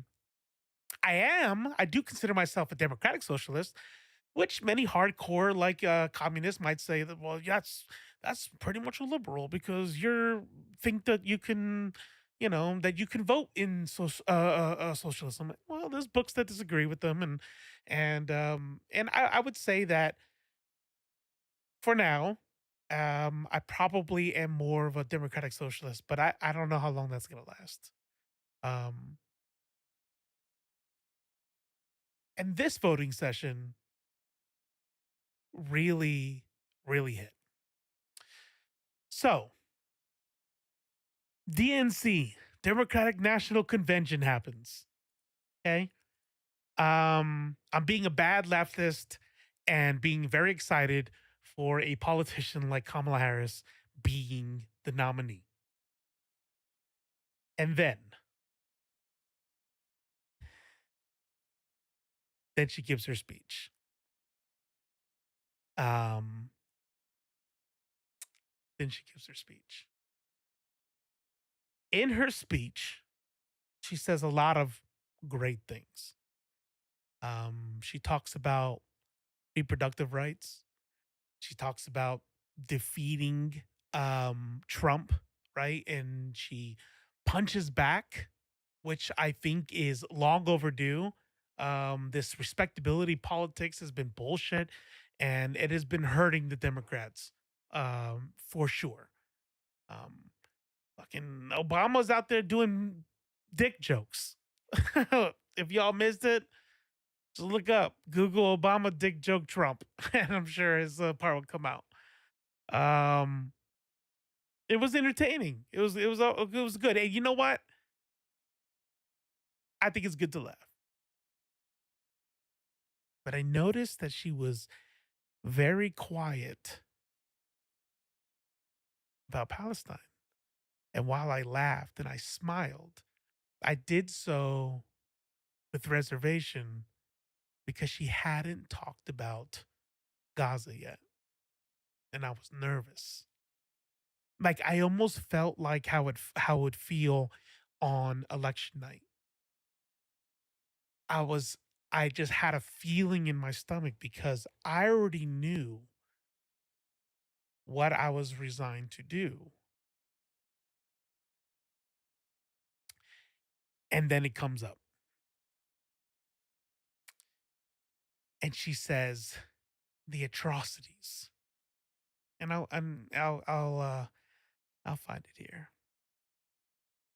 do consider myself a democratic socialist, which many hardcore like communists might say that, well, that's pretty much a liberal because you think that you can, that you can vote in socialism. Well, there's books that disagree with them, and I would say that for now, I probably am more of a democratic socialist, but I don't know how long that's gonna last. Um, and this voting session really, really hit. So, DNC, Democratic National Convention happens. Okay. I'm being a bad leftist and being very excited for a politician like Kamala Harris being the nominee. And then she gives her speech. Um, then she gives her speech. In her speech, she says a lot of great things. She talks about reproductive rights. She talks about defeating Trump, right? And she punches back, which I think is long overdue. This respectability politics has been bullshit, and it has been hurting the Democrats for sure. Um, Fucking Obama's out there doing dick jokes. If y'all missed it, just look up Google Obama dick joke Trump, and I'm sure his part will come out. Um, it was entertaining. It was good. Hey, you know what? I think it's good to laugh. But I noticed that she was very quiet about Palestine. And while I laughed and I smiled, I did so with reservation because she hadn't talked about Gaza yet. And I was nervous. Like I almost felt like how it would feel on election night. I was I just had a feeling in my stomach because I already knew what I was resigned to do. And then it comes up. And she says the atrocities. And I'll find it here.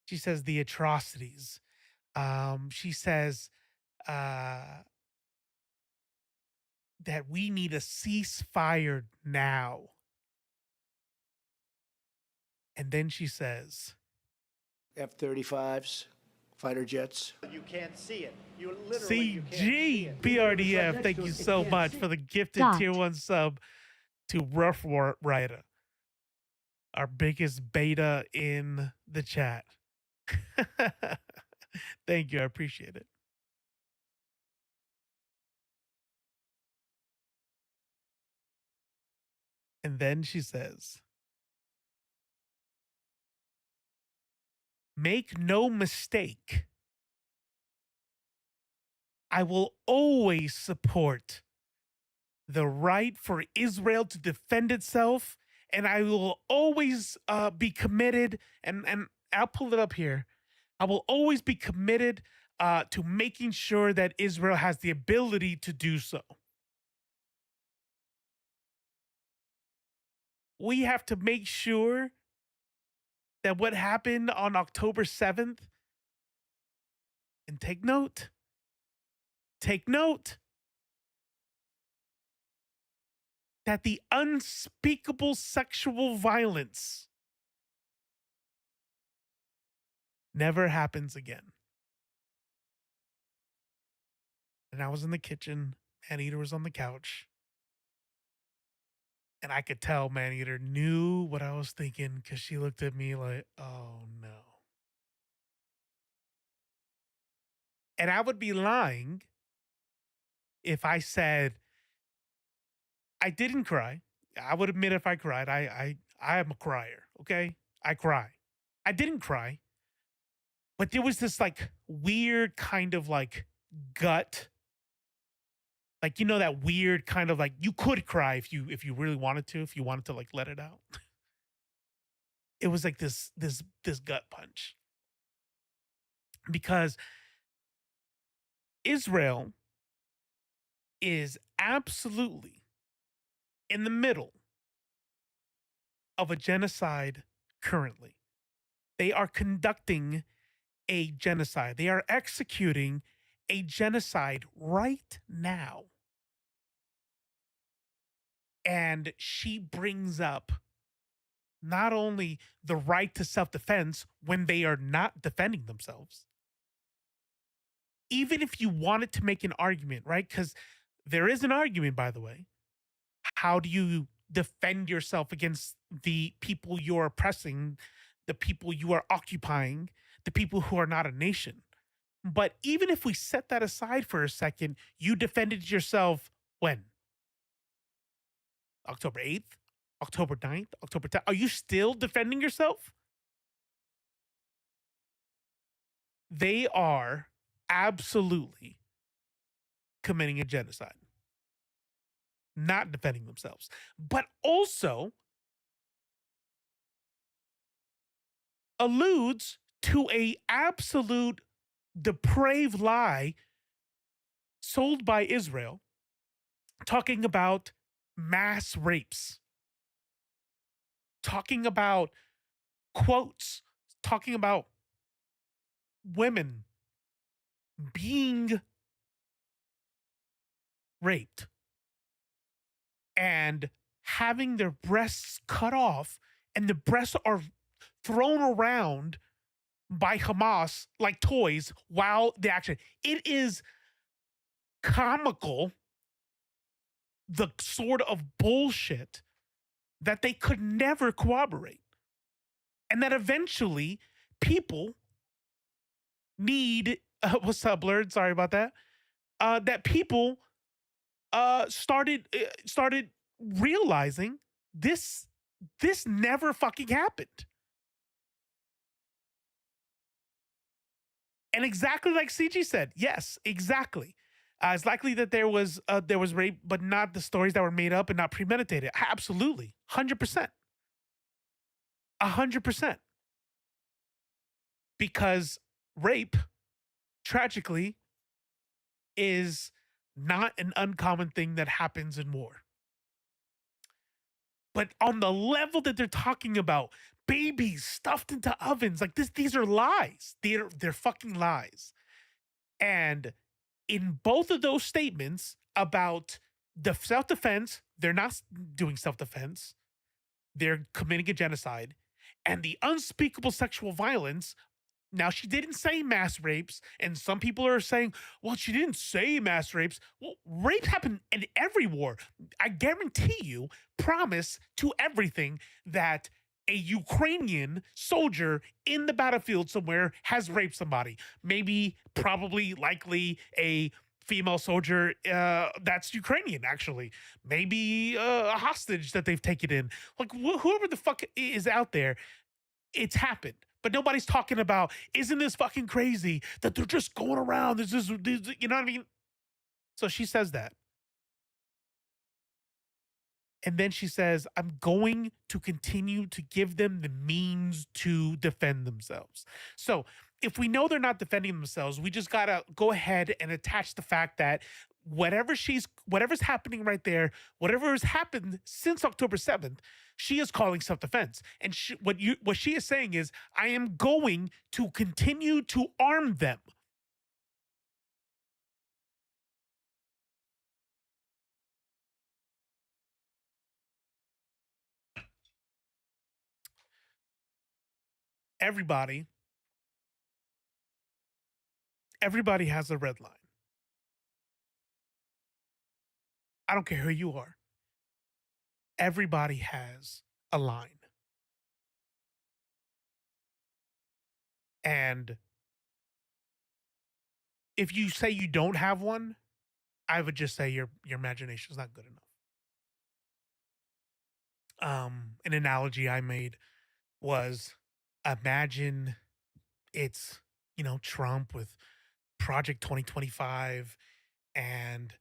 She says the atrocities. She says uh that we need a ceasefire now. And then she says, F-35s, fighter jets. You can't see it. You literally you can't see CG it. BRDF, thank you so much for the gifted tier 1 sub to Rough Rider, our biggest beta in the chat. Thank you. I appreciate it. And then she says, make no mistake, I will always support the right for Israel to defend itself, and I will always be committed, and I'll pull it up here. I will always be committed to making sure that Israel has the ability to do so. We have to make sure that what happened on October 7th, and take note, that the unspeakable sexual violence never happens again. And I was in the kitchen, Maneater was on the couch, and I could tell Maneater knew what I was thinking because she looked at me like, oh no. And I would be lying if I said I didn't cry. I would admit if I cried. I am a crier, okay? I cry. I didn't cry. But there was this like weird kind of like gut, like that weird kind of like you could cry if you really wanted to, if you wanted to like let it out. It was like this gut punch. because Israel is absolutely in the middle of a genocide currently. They are conducting a genocide. They are executing a genocide right now. And she brings up not only the right to self-defense when they are not defending themselves, even if you wanted to make an argument, right? Because there is an argument, by the way. How do you defend yourself against the people you're oppressing, the people you are occupying, the people who are not a nation? But even if we set that aside for a second, you defended yourself when? October 8th, October 9th, October 10th. Are you still defending yourself? They are absolutely committing a genocide, not defending themselves, but also alludes to a absolute depraved lie sold by Israel, talking about mass rapes, talking about quotes, talking about women being raped and having their breasts cut off, and the breasts are thrown around by Hamas like toys while the action. It is comical, the sort of bullshit that they could never corroborate. And that eventually people need, what's up, Blurred? Sorry about that. That people started realizing this never fucking happened. And exactly like CG said, yes, exactly. It's likely that there was rape, but not the stories that were made up and not premeditated. Absolutely, 100%, 100%. Because rape, tragically, is not an uncommon thing that happens in war. But on the level that they're talking about, babies stuffed into ovens, like this, these are lies. They're fucking lies. And in both of those statements about the self-defense, they're not doing self-defense. They're committing a genocide. And the unspeakable sexual violence. Now, she didn't say mass rapes, and some people are saying, well, she didn't say mass rapes. Well, rape happened in every war. I guarantee you, promise to everything that a Ukrainian soldier in the battlefield somewhere has raped somebody. Maybe, probably, likely a female soldier that's Ukrainian, actually. Maybe a hostage that they've taken in. Like, whoever the fuck is out there, it's happened. But nobody's talking about, isn't this fucking crazy that they're just going around? This is, you know what I mean? So she says that. And then she says, I'm going to continue to give them the means to defend themselves. So if we know they're not defending themselves, we just got to go ahead and attach the fact that whatever's happening right there, whatever has happened since October 7th, she is calling self-defense. And what she is saying is, I am going to continue to arm them. Everybody has a red line. I don't care who you are. Everybody has a line. And if you say you don't have one, I would just say your imagination is not good enough. An analogy I made was, imagine it's, Trump with Project 2025 and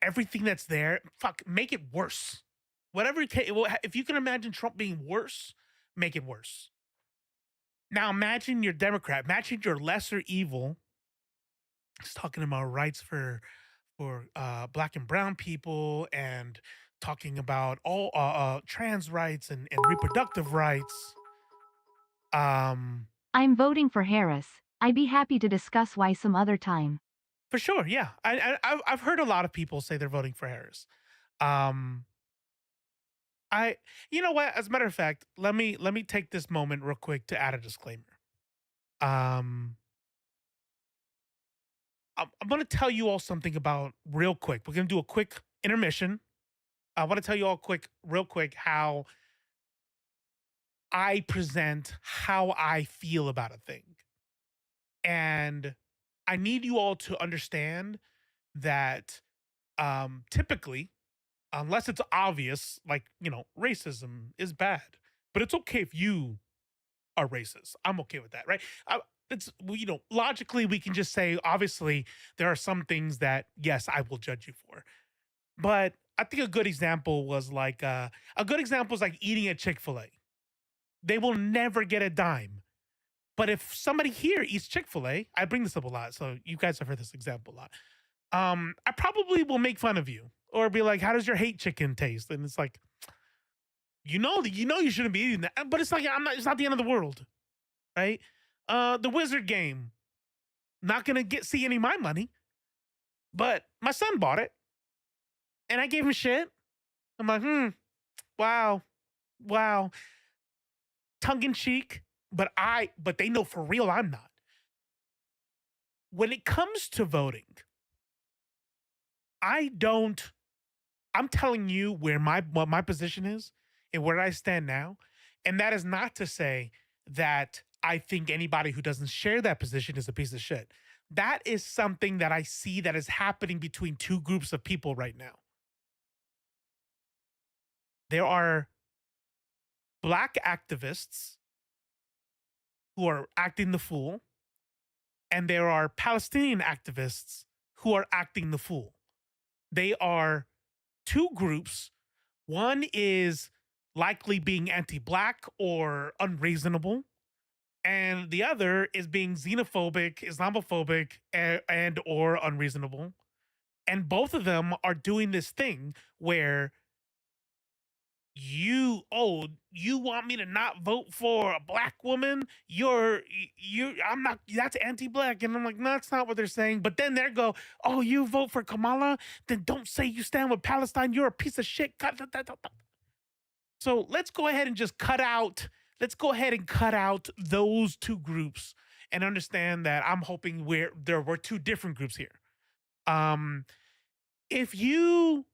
everything that's there, fuck, make it worse. Whatever if you can imagine Trump being worse, make it worse. Now imagine you're Democrat. Imagine you're lesser evil. It's talking about rights for black and brown people, and talking about all trans rights and reproductive rights. I'm voting for Harris. I'd be happy to discuss why some other time. For sure, yeah. I've heard a lot of people say they're voting for Harris. Um, I You know what? As a matter of fact, let me take this moment real quick to add a disclaimer. Um, I'm going to tell you all something about real quick. We're going to do a quick intermission. I want to tell you all real quick, how I present how I feel about a thing. And I need you all to understand that typically, unless it's obvious, like, racism is bad, but it's okay if you are racist. I'm okay with that, right? Logically, we can just say, obviously, there are some things that, yes, I will judge you for. But I think a good example was like eating at Chick-fil-A. They will never get a dime. But if somebody here eats Chick-fil-A, I bring this up a lot, so you guys have heard this example a lot. I probably will make fun of you or be like, "How does your hate chicken taste?" And it's like, you shouldn't be eating that, but it's like, it's not the end of the world, right? The Wizard game, not gonna see any of my money, but my son bought it, and I gave him shit. I'm like, wow, tongue in cheek, but they know for real I'm not. When it comes to voting, I'm telling you what my position is and where I stand now. And that is not to say that I think anybody who doesn't share that position is a piece of shit. That is something that I see that is happening between two groups of people right now. There are black activists who are acting the fool, and there are Palestinian activists who are acting the fool. They are two groups. One is likely being anti-black or unreasonable, and the other is being xenophobic, Islamophobic, and or unreasonable. And both of them are doing this thing where you want me to not vote for a black woman? I'm not, that's anti-black. And I'm like, no, that's not what they're saying. But then they go, oh, you vote for Kamala? Then don't say you stand with Palestine. You're a piece of shit. So let's go ahead and just cut out those two groups and understand that I'm hoping there were two different groups here. If you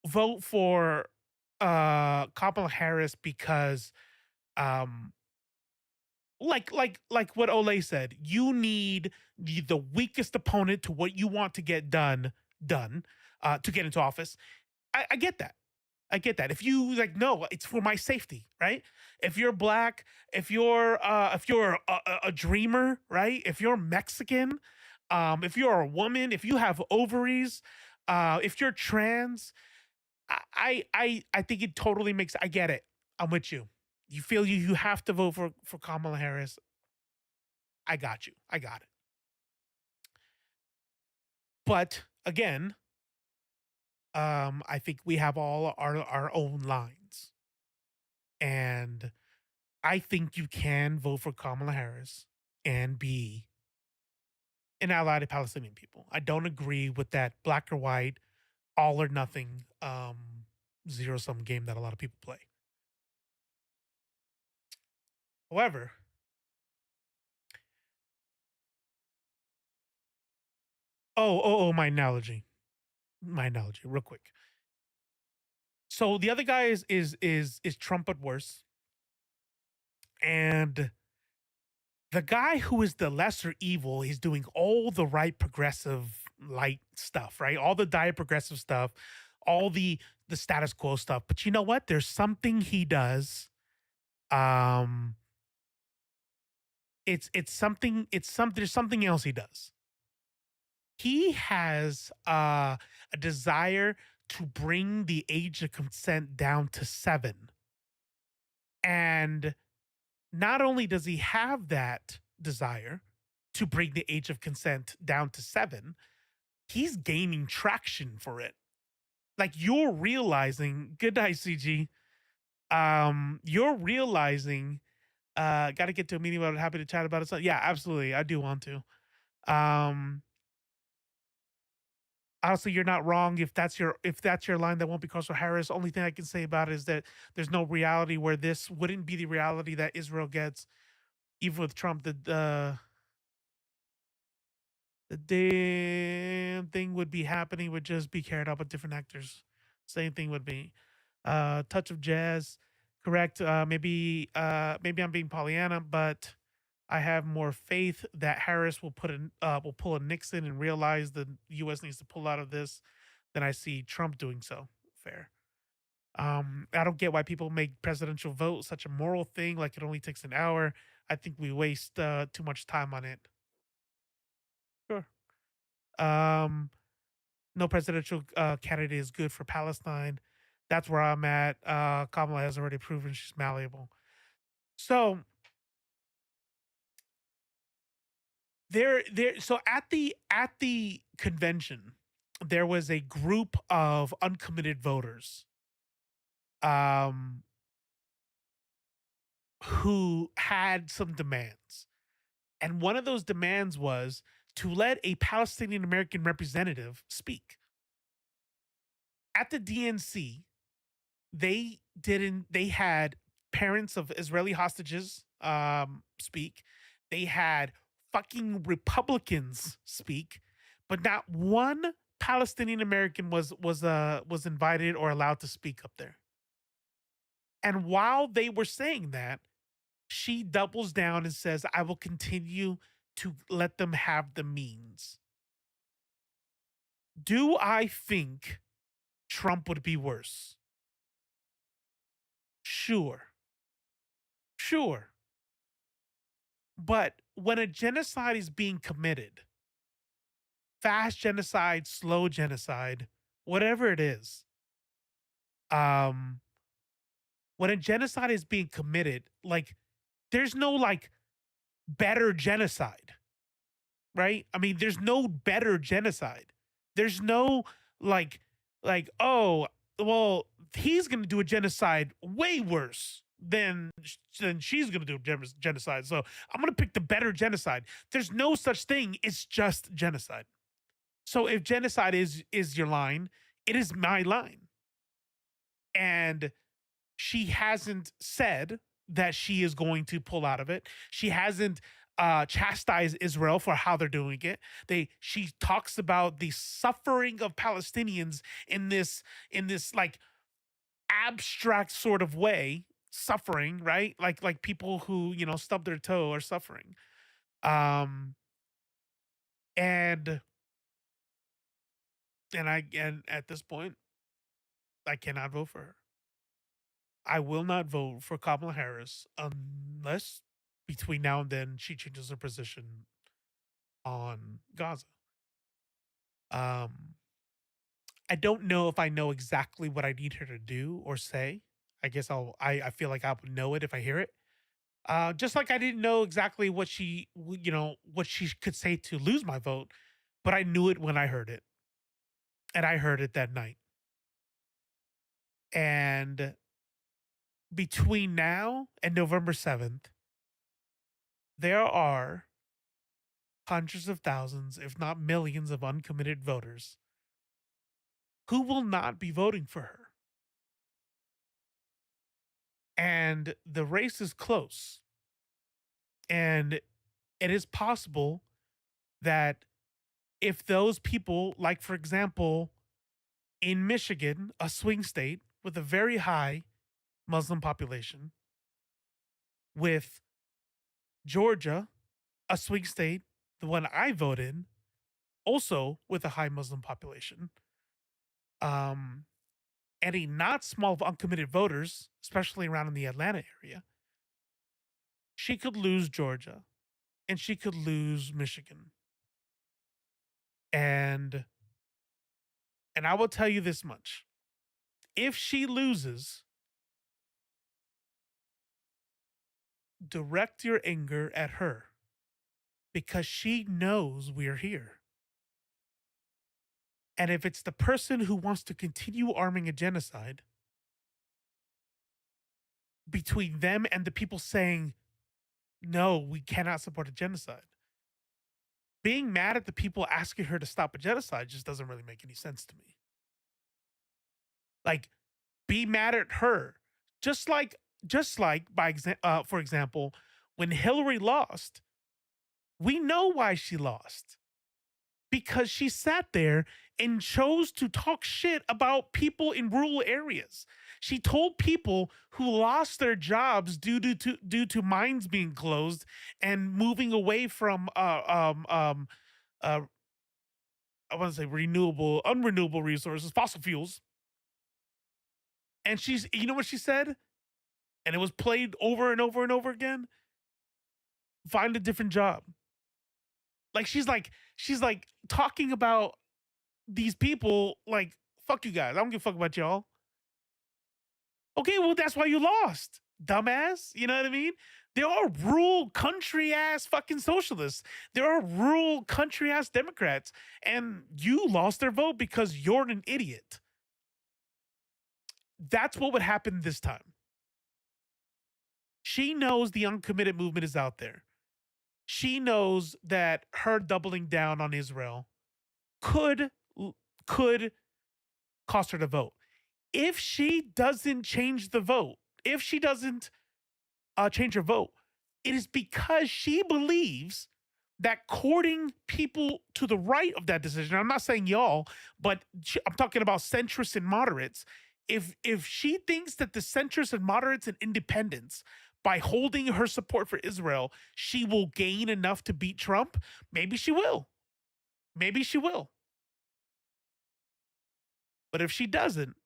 vote for Kamala Harris because like what Ole said, you need the weakest opponent to what you want to get done to get into office. I get that. I get that. If you no, it's for my safety, right? If you're black, if you're a dreamer, right? If you're Mexican, if you're a woman, if you have ovaries, if you're trans, I think it totally makes. I get it. I'm with you. You feel you have to vote for Kamala Harris. I got you. I got it. But again, I think we have all our own lines, and I think you can vote for Kamala Harris and be an ally to Palestinian people. I don't agree with that black or white, all or nothing, zero sum game that a lot of people play. However, my analogy, real quick. So the other guy is Trump at worse, and the guy who is the lesser evil, he's doing all the right progressive light stuff, right? All the diet progressive stuff, all the status quo stuff. But you know what? There's something he does. There's something else he does. He has a desire to bring the age of consent down to 7. And not only does he have that desire to bring the age of consent down to 7, he's gaining traction for it. Like, you're realizing, good night, CG. You're realizing, got to get to a meeting about it. Happy to chat about it. So, yeah, absolutely. I do want to. Honestly, you're not wrong. If that's your line, that won't be crossed for Harris. Only thing I can say about it is that there's no reality where this wouldn't be the reality that Israel gets, even with Trump. The damn thing would be happening, would just be carried out by different actors. Same thing would be. Touch of jazz, correct. Maybe I'm being Pollyanna, but I have more faith that Harris will pull a Nixon and realize the U.S. needs to pull out of this than I see Trump doing so. Fair. I don't get why people make presidential vote such a moral thing, like it only takes an hour. I think we waste too much time on it. Sure. No presidential candidate is good for Palestine. That's where I'm at. Kamala has already proven she's malleable. So so at the convention, there was a group of uncommitted voters who had some demands. And one of those demands was to let a Palestinian American representative speak. At the DNC, they had parents of Israeli hostages speak. They had fucking Republicans speak, but not one Palestinian American was invited or allowed to speak up there. And while they were saying that, she doubles down and says, I will continue to let them have the means. Do I think Trump would be worse? Sure. But when a genocide is being committed, fast genocide, slow genocide, whatever it is, when a genocide is being committed, like, there's no like better genocide, right? I mean, there's no better genocide. There's no like, oh, well, he's going to do a genocide way worse than she's going to do a genocide. So I'm going to pick the better genocide. There's no such thing. It's just genocide. So if genocide is your line, it is my line. And she hasn't said that she is going to pull out of it. She hasn't chastised Israel for how they're doing it. She talks about the suffering of Palestinians in this like abstract sort of way, suffering, right? Like people who, stub their toe are suffering. And at this point, I cannot vote for her. I will not vote for Kamala Harris unless between now and then she changes her position on Gaza. I don't know if I know exactly what I need her to do or say. I guess I feel like I would know it if I hear it. Just like I didn't know exactly what she could say to lose my vote, but I knew it when I heard it. And I heard it that night. And between now and November 7th, there are hundreds of thousands, if not millions, of uncommitted voters who will not be voting for her. And the race is close. And it is possible that if those people, like, for example, in Michigan, a swing state with a very high Muslim population, with Georgia, a swing state, the one I vote in, also with a high Muslim population, and a not small of uncommitted voters, especially around in the Atlanta area, she could lose Georgia and she could lose Michigan. And I will tell you this much. If she loses, direct your anger at her because she knows we're here. And if it's the person who wants to continue arming a genocide between them and the people saying, no, we cannot support a genocide, being mad at the people asking her to stop a genocide just doesn't really make any sense to me. Like, be mad at her. Just like, for example, when Hillary lost, we know why she lost. Because she sat there and chose to talk shit about people in rural areas. She told people who lost their jobs due to mines being closed and moving away from I want to say unrenewable resources, fossil fuels. And you know what she said? And it was played over and over and over again. Find a different job. Like she's like talking about these people like, fuck you guys. I don't give a fuck about y'all. Okay, well, that's why you lost, dumbass. You know what I mean? There are rural country ass fucking socialists. There are rural country ass Democrats. And you lost their vote because you're an idiot. That's what would happen this time. She knows the uncommitted movement is out there. She knows that her doubling down on Israel could cost her the vote. If she doesn't change the vote, if she doesn't change her vote, it is because she believes that courting people to the right of that decision, I'm not saying y'all, but I'm talking about centrists and moderates. If she thinks that the centrists and moderates and independents, by holding her support for Israel, she will gain enough to beat Trump, maybe she will. Maybe she will. But if she doesn't,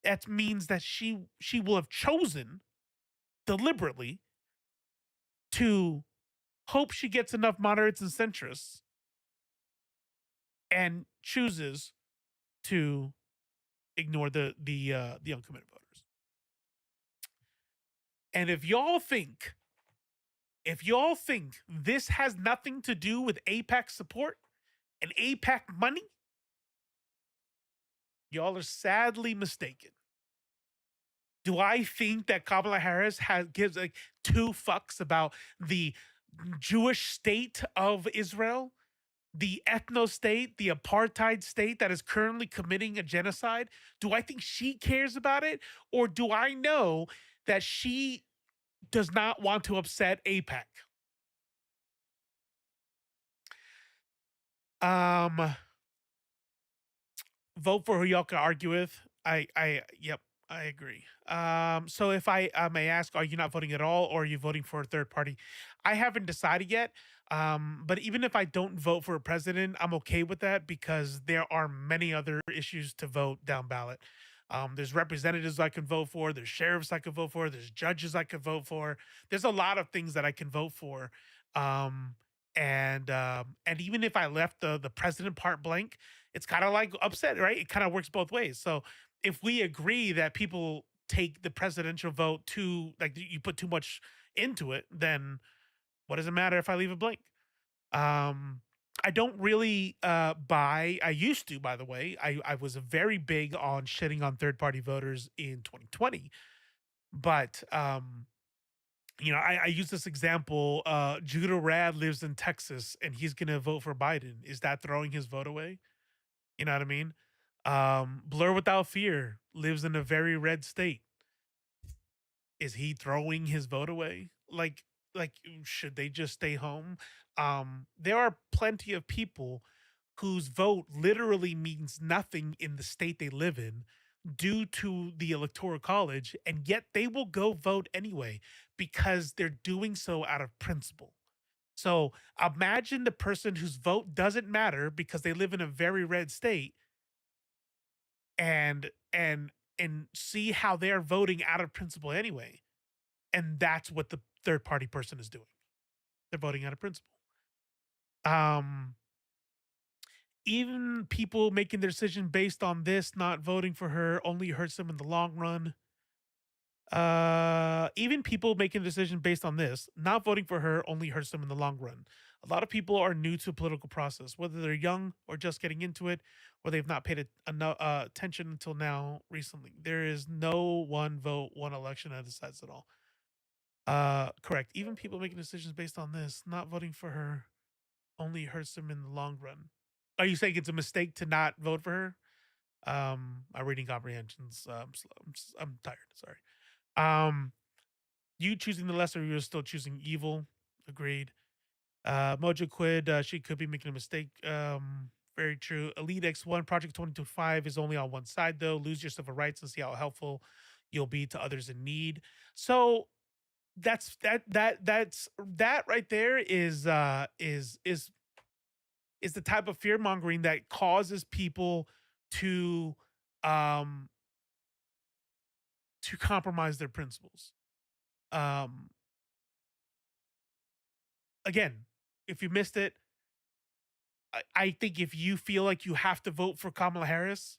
that means that she will have chosen deliberately to hope she gets enough moderates and centrists and chooses to ignore the uncommitted voters. And if y'all think this has nothing to do with AIPAC support and AIPAC money, y'all are sadly mistaken. Do I think that Kamala Harris gives like two fucks about the Jewish state of Israel, the ethno state, the apartheid state that is currently committing a genocide? Do I think she cares about it? Or do I know that she does not want to upset AIPAC? Vote for who y'all can argue with. Yep, I agree. So if I may ask, are you not voting at all, or are you voting for a third party? I haven't decided yet. But even if I don't vote for a president, I'm okay with that because there are many other issues to vote down ballot. There's representatives I can vote for. There's sheriffs I can vote for. There's judges I can vote for. There's a lot of things that I can vote for. And even if I left the president part blank, it's kind of like upset, right? It kind of works both ways. So if we agree that people take the presidential vote too, like you put too much into it, then what does it matter if I leave it blank? I don't really buy. I used to, by the way. I was very big on shitting on third party voters in 2020, but I use this example. Judah Rad lives in Texas and he's going to vote for Biden. Is that throwing his vote away? You know what I mean? Blur Without Fear lives in a very red state. Is he throwing his vote away? Like should they just stay home? There are plenty of people whose vote literally means nothing in the state they live in due to the electoral college, and yet they will go vote anyway because they're doing so out of principle. So imagine the person whose vote doesn't matter because they live in a very red state, and see how they're voting out of principle anyway. And that's what the third party person is doing. They're voting out of principle. Um, Even people making their decision based on this, not voting for her, only hurts them in the long run. Even people making a decision based on this, not voting for her only hurts them in the long run. A lot of people are new to the political process, whether they're young or just getting into it, or they've not paid enough attention until now recently. There is no one vote, one election that decides it all. Correct. Even people making decisions based on this, not voting for her only hurts them in the long run. Are you saying it's a mistake to not vote for her? My reading comprehensions. I'm tired. Sorry. You choosing the lesser, you're still choosing evil. Agreed. Mojo Quid, she could be making a mistake. Very true. Elite X1 Project 2025 is only on one side though. Lose your civil rights and see how helpful you'll be to others in need. So that's that right there is the type of fear mongering that causes people to compromise their principles. Again, if you missed it, I think if you feel like you have to vote for Kamala Harris,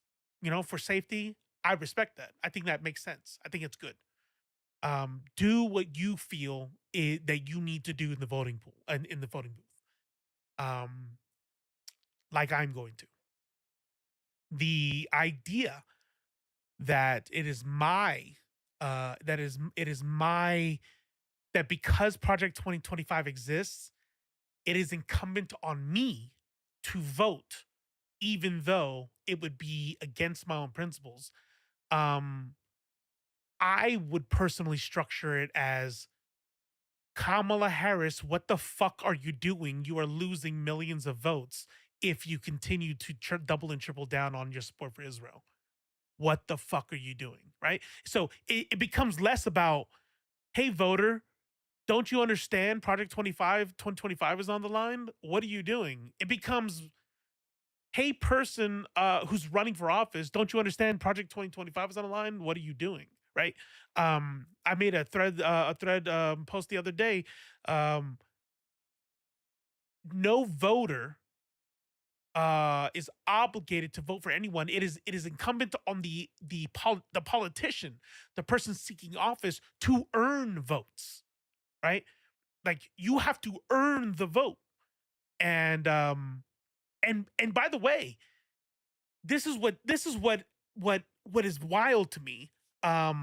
for safety, I respect that. I think that makes sense. I think it's good. Do what you feel that you need to do in the voting pool and in the voting booth. Like I'm going to. The idea that it is that because Project 2025 exists, it is incumbent on me to vote, even though it would be against my own principles. I would personally structure it as Kamala Harris, what the fuck are you doing? You are losing millions of votes if you continue to double and triple down on your support for Israel. What the fuck are you doing? Right? So it becomes less about, hey, voter, don't you understand Project 2025 is on the line? What are you doing? It becomes, hey, person who's running for office, don't you understand Project 2025 is on the line? What are you doing? Right? I made a thread post the other day. No voter is obligated to vote for anyone. It is incumbent on the politician, the person seeking office, to earn votes. Right? Like you have to earn the vote. And by the way, this is what is wild to me. I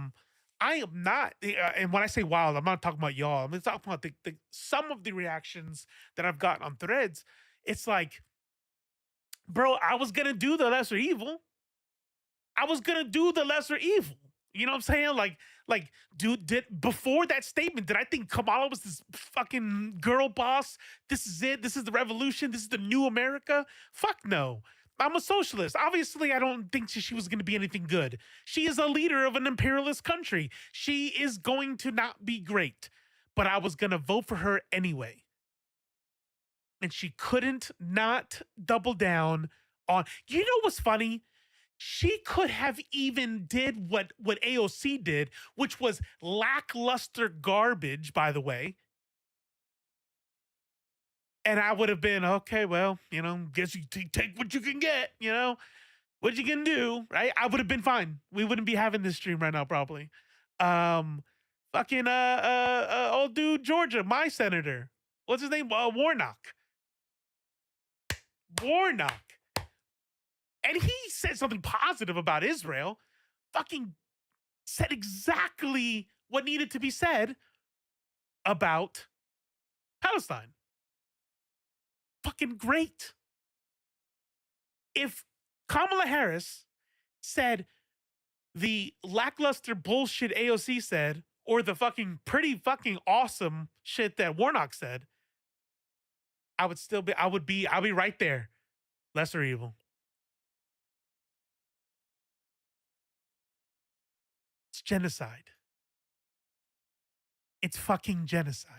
am not, and when I say wild, I'm not talking about y'all. I'm talking about the some of the reactions that I've gotten on threads. It's like, bro, I was gonna do the lesser evil. I was gonna do the lesser evil. You know what I'm saying? Like, dude, before that statement, did I think Kamala was this fucking girl boss? This is it. This is the revolution. This is the new America. Fuck no. I'm a socialist. Obviously, I don't think she was going to be anything good. She is a leader of an imperialist country. She is going to not be great. But I was going to vote for her anyway. And she couldn't not double down on. You know what's funny? She could have even did what AOC did, which was lackluster garbage, by the way. And I would have been, okay, well, guess you take what you can get, what you can do, right? I would have been fine. We wouldn't be having this stream right now, probably. Fucking old dude, Georgia, my senator. What's his name? Warnock. And he said something positive about Israel. Fucking said exactly what needed to be said about Palestine. Fucking great. If Kamala Harris said the lackluster bullshit AOC said, or the fucking pretty fucking awesome shit that Warnock said, I'll be right there. Lesser evil. It's genocide. It's fucking genocide.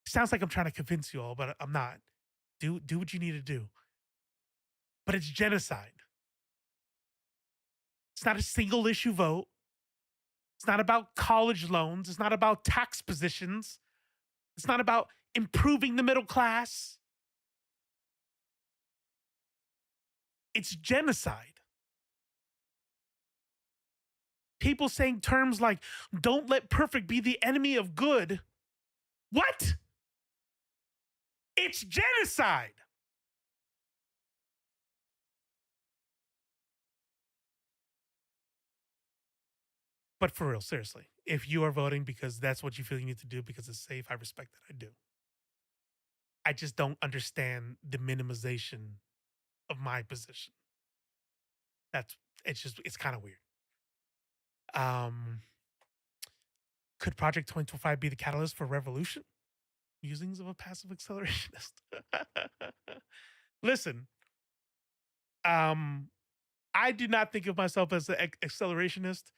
Sounds like I'm trying to convince you all, but I'm not. Do what you need to do. But it's genocide. It's not a single issue vote. It's not about college loans. It's not about tax positions. It's not about improving the middle class. It's genocide. people saying terms like, don't let perfect be the enemy of good. What? It's genocide. But for real, seriously, if you are voting because that's what you feel you need to do because it's safe, I respect that. I do. I just don't understand the minimization of my position. It's kind of weird. Could Project 2025 be the catalyst for revolution? Musings of a passive accelerationist. Listen, I do not think of myself as an accelerationist.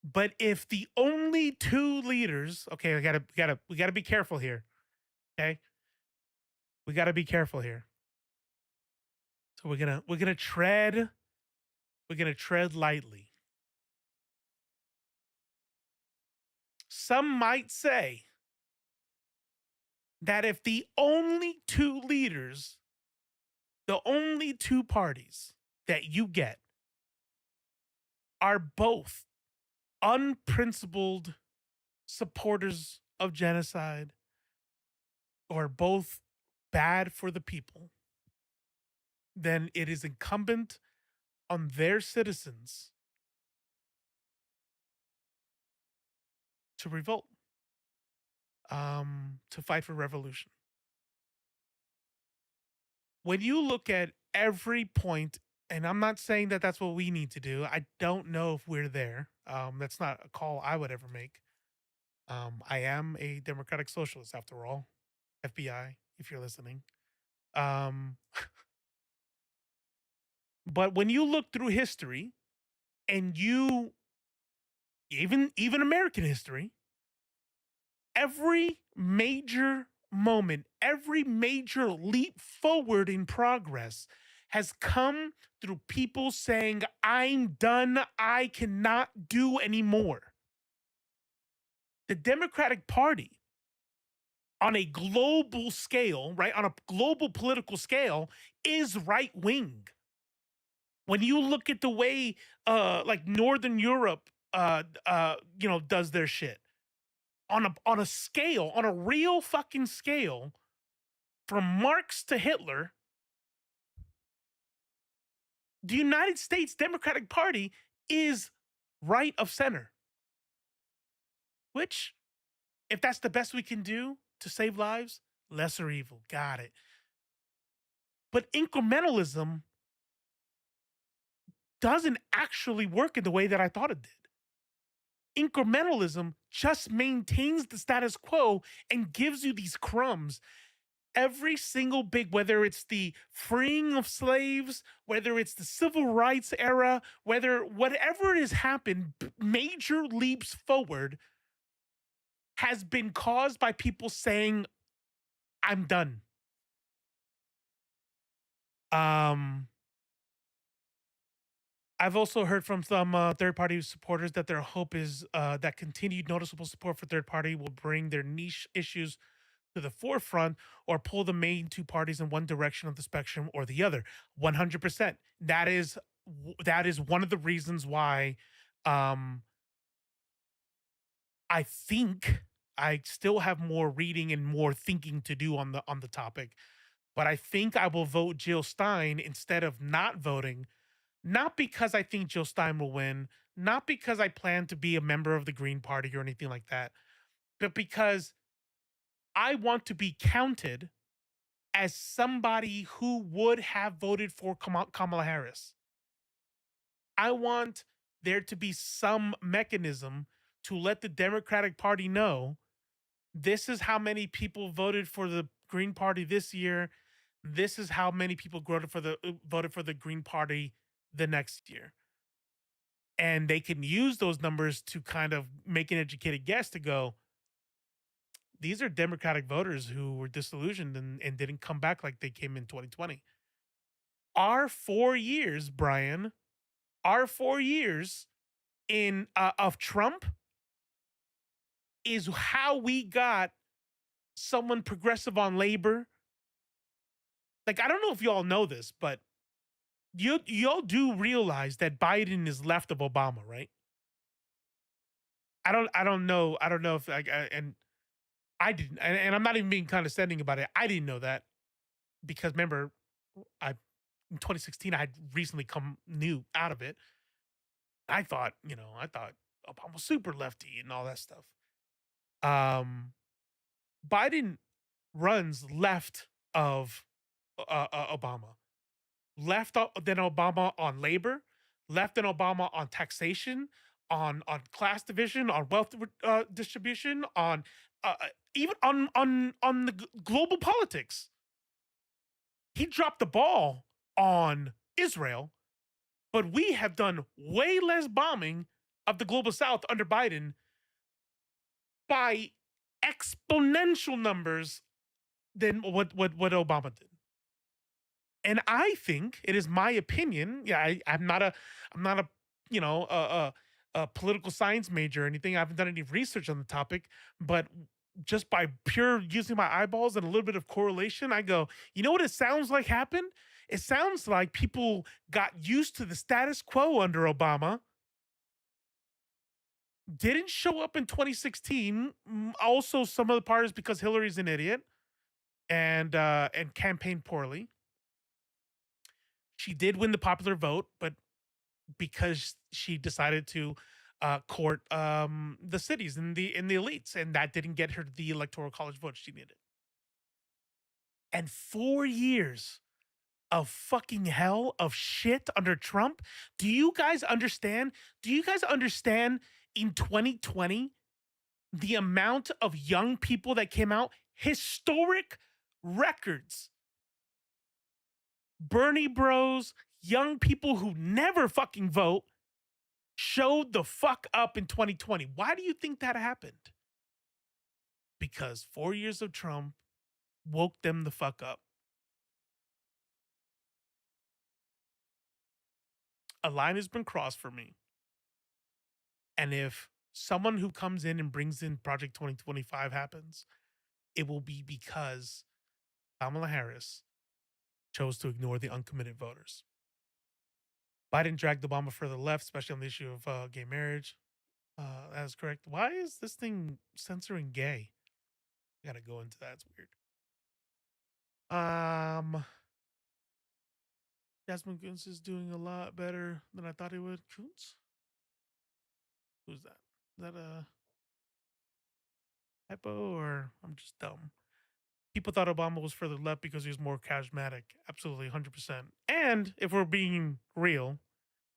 But if the only two leaders, okay, we gotta be careful here. Okay, we gotta be careful here. So we're gonna tread lightly. Some might say that if the only two leaders, the only two parties that you get are both unprincipled supporters of genocide or both bad for the people, then it is incumbent on their citizens to revolt, to fight for revolution. When you look at every point, and I'm not saying that that's what we need to do. I don't know if we're there. That's not a call I would ever make. I am a democratic socialist, after all. FBI, if you're listening. But when you look through history, and you even American history, every major moment, every major leap forward in progress has come through people saying, I'm done, I cannot do anymore. The Democratic Party, on a global scale, right, on a global political scale, is right wing. When you look at the way like Northern Europe does their shit on a scale, on a real fucking scale, from Marx to Hitler, the United States Democratic Party is right of center. Which, if that's the best we can do to save lives, lesser evil. Got it. But incrementalism doesn't actually work in the way that I thought it did. Incrementalism just maintains the status quo and gives you these crumbs. Every single whether it's the freeing of slaves, whether it's the civil rights era, whatever has happened, major leaps forward has been caused by people saying, I'm done. I've also heard from some third-party supporters that their hope is that continued noticeable support for third-party will bring their niche issues to the forefront or pull the main two parties in one direction of the spectrum or the other. 100%. That is one of the reasons why I think I still have more reading and more thinking to do on the topic. But I think I will vote Jill Stein instead of not voting. Not because I think Jill Stein will win, not because I plan to be a member of the Green Party or anything like that, but because I want to be counted as somebody who would have voted for Kamala Harris. I want there to be some mechanism to let the Democratic Party know this is how many people voted for the Green Party this year. This is how many people voted for the Green Party the next year. And they can use those numbers to kind of make an educated guess to go, these are Democratic voters who were disillusioned and didn't come back like they came in 2020. Our 4 years, Brian, our 4 years of Trump is how we got someone progressive on labor. Like, I don't know if you all know this, but y'all do realize that Biden is left of Obama, right? I don't know if and I didn't, and I'm not even being condescending about it. I didn't know that because remember, I in 2016 I had recently come new out of it. I thought Obama was super lefty and all that stuff. Um, Biden runs left of Obama, than Obama on labor, left than Obama on taxation, on class division, on wealth distribution, on even on the global politics. He dropped the ball on Israel, but we have done way less bombing of the global south under Biden by exponential numbers than what Obama did. And I think it is my opinion. Yeah, I'm not a you know a political science major or anything. I haven't done any research on the topic, but just by pure using my eyeballs and a little bit of correlation, I go, you know what it sounds like happened? It sounds like people got used to the status quo under Obama, didn't show up in 2016. Also, some of the part is because Hillary's an idiot and campaigned poorly. She did win the popular vote, but because she decided to court the cities and the elites, and that didn't get her the electoral college vote she needed. And 4 years of fucking hell of shit under Trump. Do you guys understand? Do you guys understand in 2020 the amount of young people that came out? Historic records. Bernie bros, young people who never fucking vote showed the fuck up in 2020. Why do you think that happened? Because 4 years of Trump woke them the fuck up. A line has been crossed for me. And if someone who comes in and brings in Project 2025 happens, it will be because Kamala Harris chose to ignore the uncommitted voters. Biden dragged Obama further left, especially on the issue of gay marriage. That is correct. Why is this thing censoring gay? I gotta go into that. It's weird. Jasmine Kuntz is doing a lot better than I thought he would. Kuntz? Who's that? Is that a typo or I'm just dumb? People thought Obama was further left because he was more charismatic. Absolutely, 100%. And if we're being real,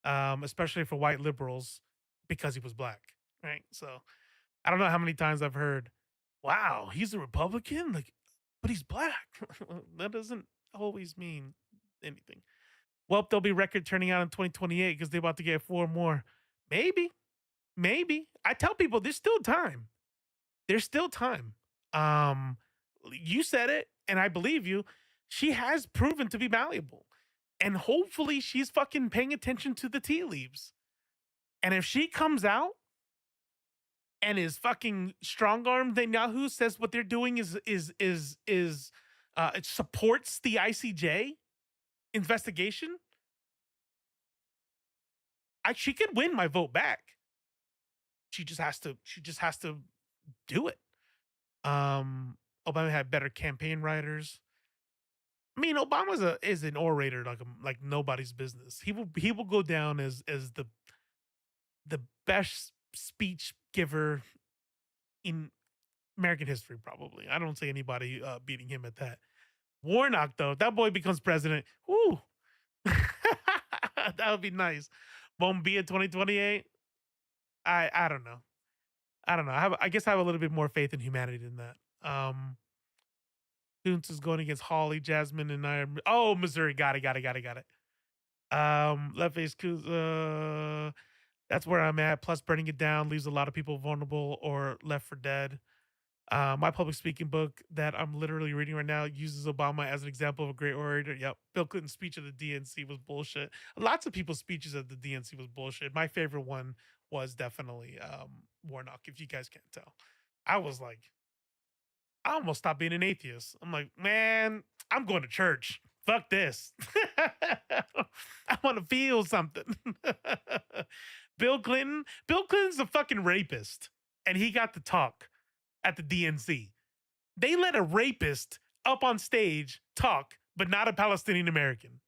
especially for white liberals, because he was black, right? So I don't know how many times I've heard, wow, he's a Republican? Like, but he's black. That doesn't always mean anything. Well, there'll be record turning out in 2028 because they're about to get 4 more. Maybe. I tell people there's still time. There's still time. You said it, and I believe you. She has proven to be malleable. And hopefully she's fucking paying attention to the tea leaves. And if she comes out and is fucking strong-armed Netanyahu, says what they're doing is it supports the ICJ investigation, she could win my vote back. She just has to do it. Obama had better campaign writers. I mean, Obama is an orator like nobody's business. He will go down as the best speech giver in American history, probably. I don't see anybody beating him at that. Warnock, though, if that boy becomes president, whoo, that would be nice. Won't be in 2028. I don't know. I guess I have a little bit more faith in humanity than that. Kuntz is going against Holly, Jasmine, and I. Oh, Missouri, got it. Left face Kuntz. That's where I'm at. Plus, burning it down leaves a lot of people vulnerable or left for dead. My public speaking book that I'm literally reading right now uses Obama as an example of a great orator. Yep. Bill Clinton's speech at the DNC was bullshit. Lots of people's speeches at the DNC was bullshit. My favorite one was definitely Warnock, if you guys can't tell. I was like, I almost stopped being an atheist. I'm like, man, I'm going to church. fuck this. I want to feel something. Bill Clinton's a fucking rapist, and he got to talk at the DNC. They let a rapist up on stage talk, but not a Palestinian American.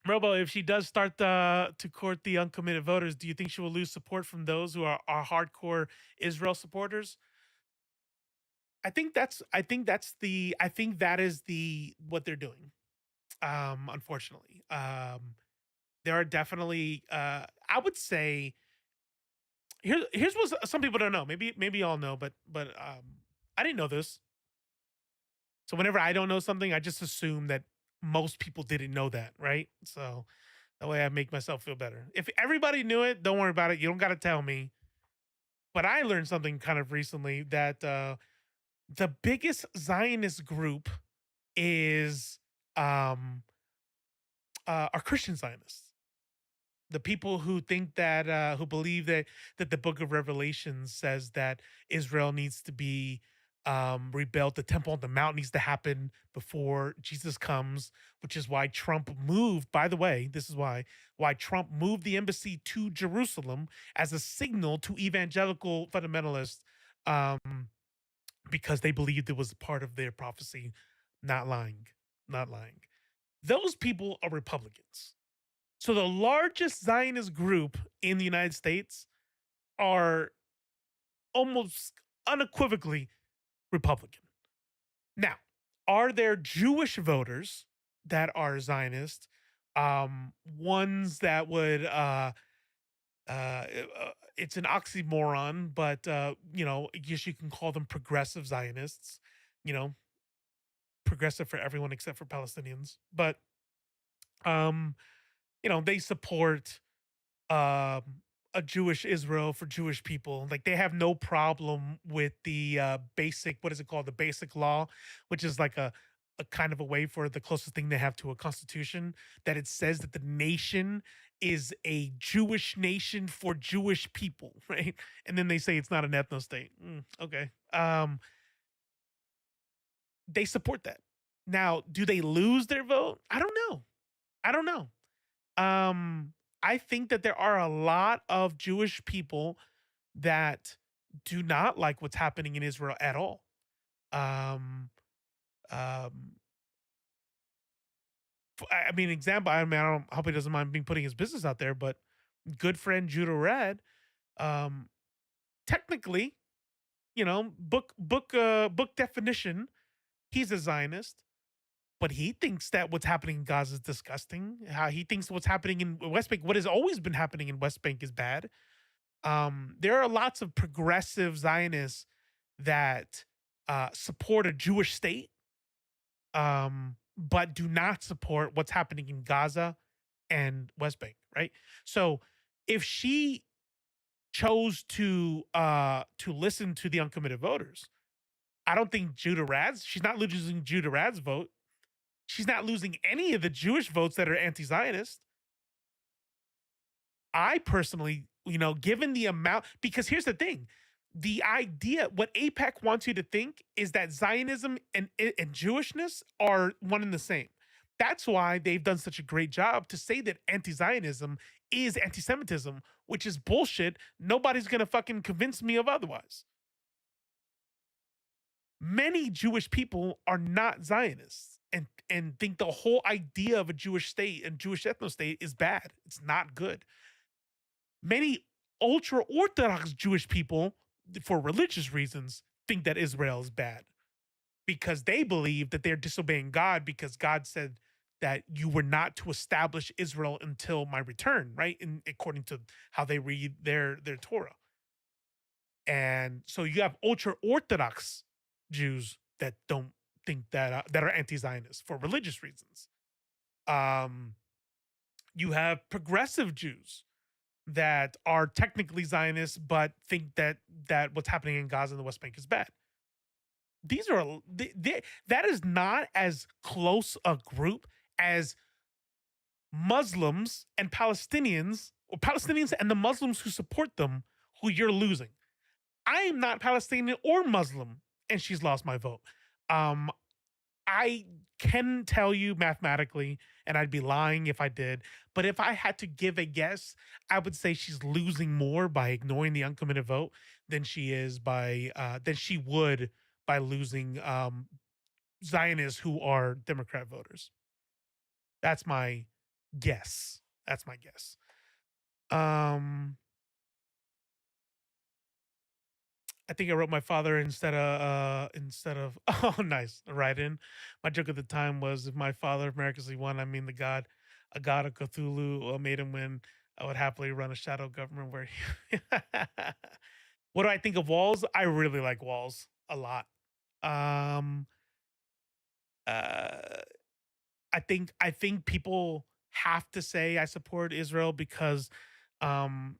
Robo, if she does start to court the uncommitted voters, do you think she will lose support from those who are hardcore Israel supporters? I think that is what they're doing. Unfortunately, there are definitely I would say here's what some people don't know. Maybe y'all know, but I didn't know this. So whenever I don't know something, I just assume that most people didn't know that, right? So that way I make myself feel better. If everybody knew it, don't worry about it. You don't got to tell me. But I learned something kind of recently that the biggest Zionist group is are Christian Zionists. The people who think that who believe that the book of Revelation says that Israel needs to be rebuilt, the temple on the mount needs to happen before Jesus comes, which is why Trump moved, by the way, this is why Trump moved the embassy to Jerusalem as a signal to evangelical fundamentalists, because they believed it was part of their prophecy. Not lying. Those people are Republicans. So the largest Zionist group in the United States are almost unequivocally Republican. Now, are there Jewish voters that are Zionist? Ones that would it's an oxymoron, but I guess you can call them progressive Zionists. Progressive for everyone except for Palestinians. But they support a Jewish Israel for Jewish people. Like, they have no problem with the basic, what is it called? The basic law, which is like a kind of a way for the closest thing they have to a constitution, that it says that the nation is a Jewish nation for Jewish people, right? And then they say it's not an ethno state. Okay. They support that. Now, do they lose their vote? I don't know. I think that there are a lot of Jewish people that do not like what's happening in Israel at all. Example. I don't hope he doesn't mind me putting his business out there, but good friend Judah Rad, technically, book definition, he's a Zionist. But he thinks that what's happening in Gaza is disgusting. He thinks what's happening in West Bank, what has always been happening in West Bank, is bad. There are lots of progressive Zionists that support a Jewish state, but do not support what's happening in Gaza and West Bank, right? So if she chose to listen to the uncommitted voters, I don't think she's not losing Judah Rad's vote. She's not losing any of the Jewish votes that are anti-Zionist. I personally, given the amount, because here's the thing, the idea, what AIPAC wants you to think is that Zionism and Jewishness are one and the same. That's why they've done such a great job to say that anti-Zionism is anti-Semitism, which is bullshit. Nobody's going to fucking convince me of otherwise. Many Jewish people are not Zionists and think the whole idea of a Jewish state and Jewish ethno state is bad. It's not good. Many ultra-Orthodox Jewish people, for religious reasons, think that Israel is bad because they believe that they're disobeying God because God said that you were not to establish Israel until my return, right? According to how they read their Torah. And so you have ultra-Orthodox Jews that don't think that are anti-Zionist for religious reasons. You have progressive Jews that are technically Zionists but think that what's happening in Gaza and the West Bank is bad. That is not as close a group as Muslims and Palestinians, or Palestinians and the Muslims who support them, who you're losing. I am not Palestinian or Muslim, and she's lost my vote. I can tell you mathematically, and I'd be lying if I did, but if I had to give a guess, I would say she's losing more by ignoring the uncommitted vote than she would by losing Zionists who are Democrat voters. That's my guess. That's my guess. I think I wrote my father instead of oh nice right in. My joke at the time was if my father miraculously won, I mean a god of Cthulhu made him win, I would happily run a shadow government where he What do I think of Walls? I really like Walls a lot. Um uh I think people have to say I support Israel because um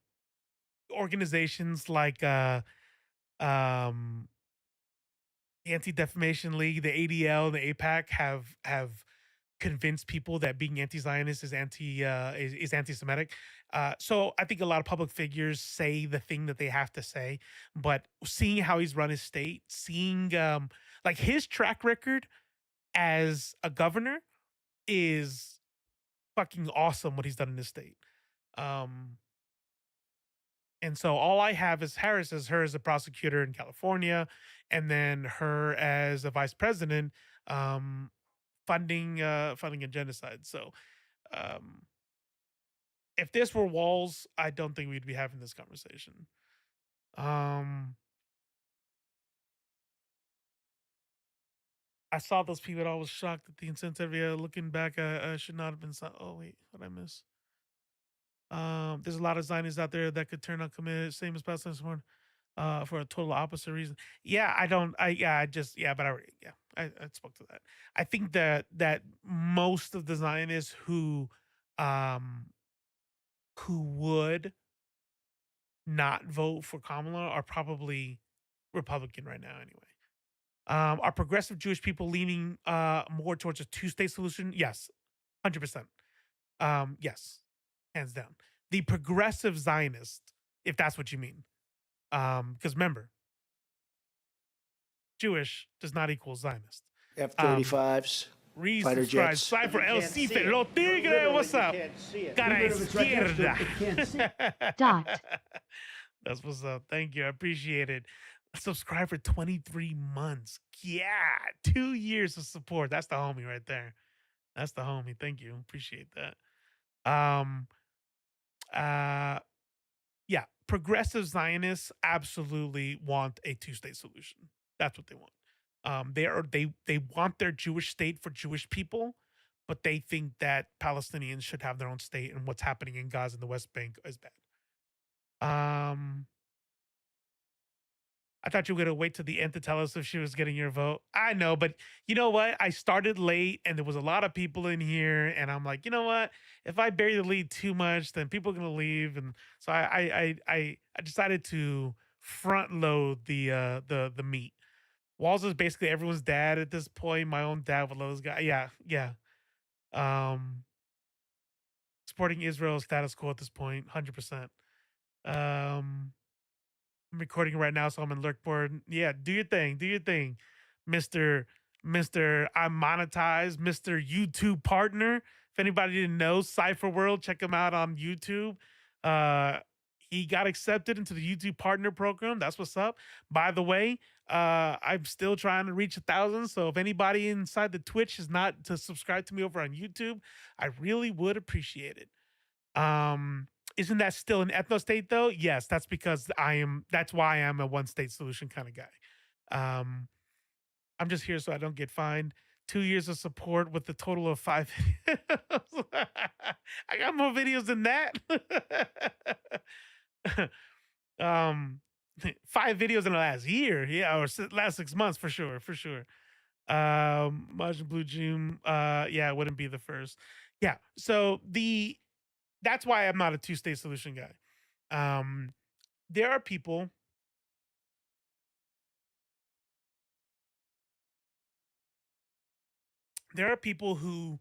organizations like um the Anti-Defamation League, the ADL, the APAC have convinced people that being anti-Zionist is anti-Semitic. So I think a lot of public figures say the thing that they have to say, but seeing how he's run his state, seeing like his track record as a governor is fucking awesome. What he's done in his state. Um, And so all I have is Harris as her as a prosecutor in California, and then her as a vice president, um, funding a genocide. So um, if this were Walls, I don't think we'd be having this conversation. Um, I saw those people. I was shocked at the incentive. Yeah, looking back, I should not have been. Oh wait, what I miss? There's a lot of Zionists out there that could turn out committed, same as Palestinians for a total opposite reason. Yeah, I don't. I just but I spoke to that. I think that most of the Zionists um who would not vote for Kamala are probably Republican right now anyway. Are progressive Jewish people leaning more towards a two-state solution? Yes, 100%. Yes, hands down. The progressive Zionist, if that's what you mean. Because remember, Jewish does not equal Zionist. F-35s, Read, fighter subscribe, jets. Cypher, You El can't see Cife, it. Lo You Tigre, literally what's up? can't see it. Cara izquierda. Dot. That's what's up. Thank you. I appreciate it. Subscribe for 23 months. Yeah. 2 years of support. That's the homie right there. That's the homie. Thank you. Appreciate that. Um, uh, yeah. Progressive Zionists absolutely want a two-state solution. That's what they want. They want their Jewish state for Jewish people, but they think that Palestinians should have their own state, and what's happening in Gaza and the West Bank is bad. I thought you were gonna wait to the end to tell us if she was getting your vote. I know, but you know what? I started late, and there was a lot of people in here, and I'm like, you know what? If I bury the lead too much, then people are gonna leave, and so I decided to front load the meat. Walls is basically everyone's dad at this point. My own dad with those guys. Yeah, yeah. Um, Supporting Israel status quo at this point, 100%. Um, I'm recording right now, so I'm in lurk board. Yeah, do your thing. Do your thing, Mister I'm monetized, Mister YouTube partner. If anybody didn't know, Cypher World, check him out on YouTube. Uh, he got accepted into the YouTube partner program. That's what's up. By the way, I'm still trying to reach 1,000. So if anybody inside the Twitch is not to subscribe to me over on YouTube, I really would appreciate it. Isn't that still an ethno state though? Yes, that's because that's why I'm a one state solution kind of guy. I'm just here so I don't get fined. 2 years of support with a total of 5 videos. I got more videos than that. um 5 videos in the last year. Yeah, or last 6 months for sure, for sure. Majin Blue June, yeah, it wouldn't be the first. Yeah, so that's why I'm not a two-state solution guy. There are people who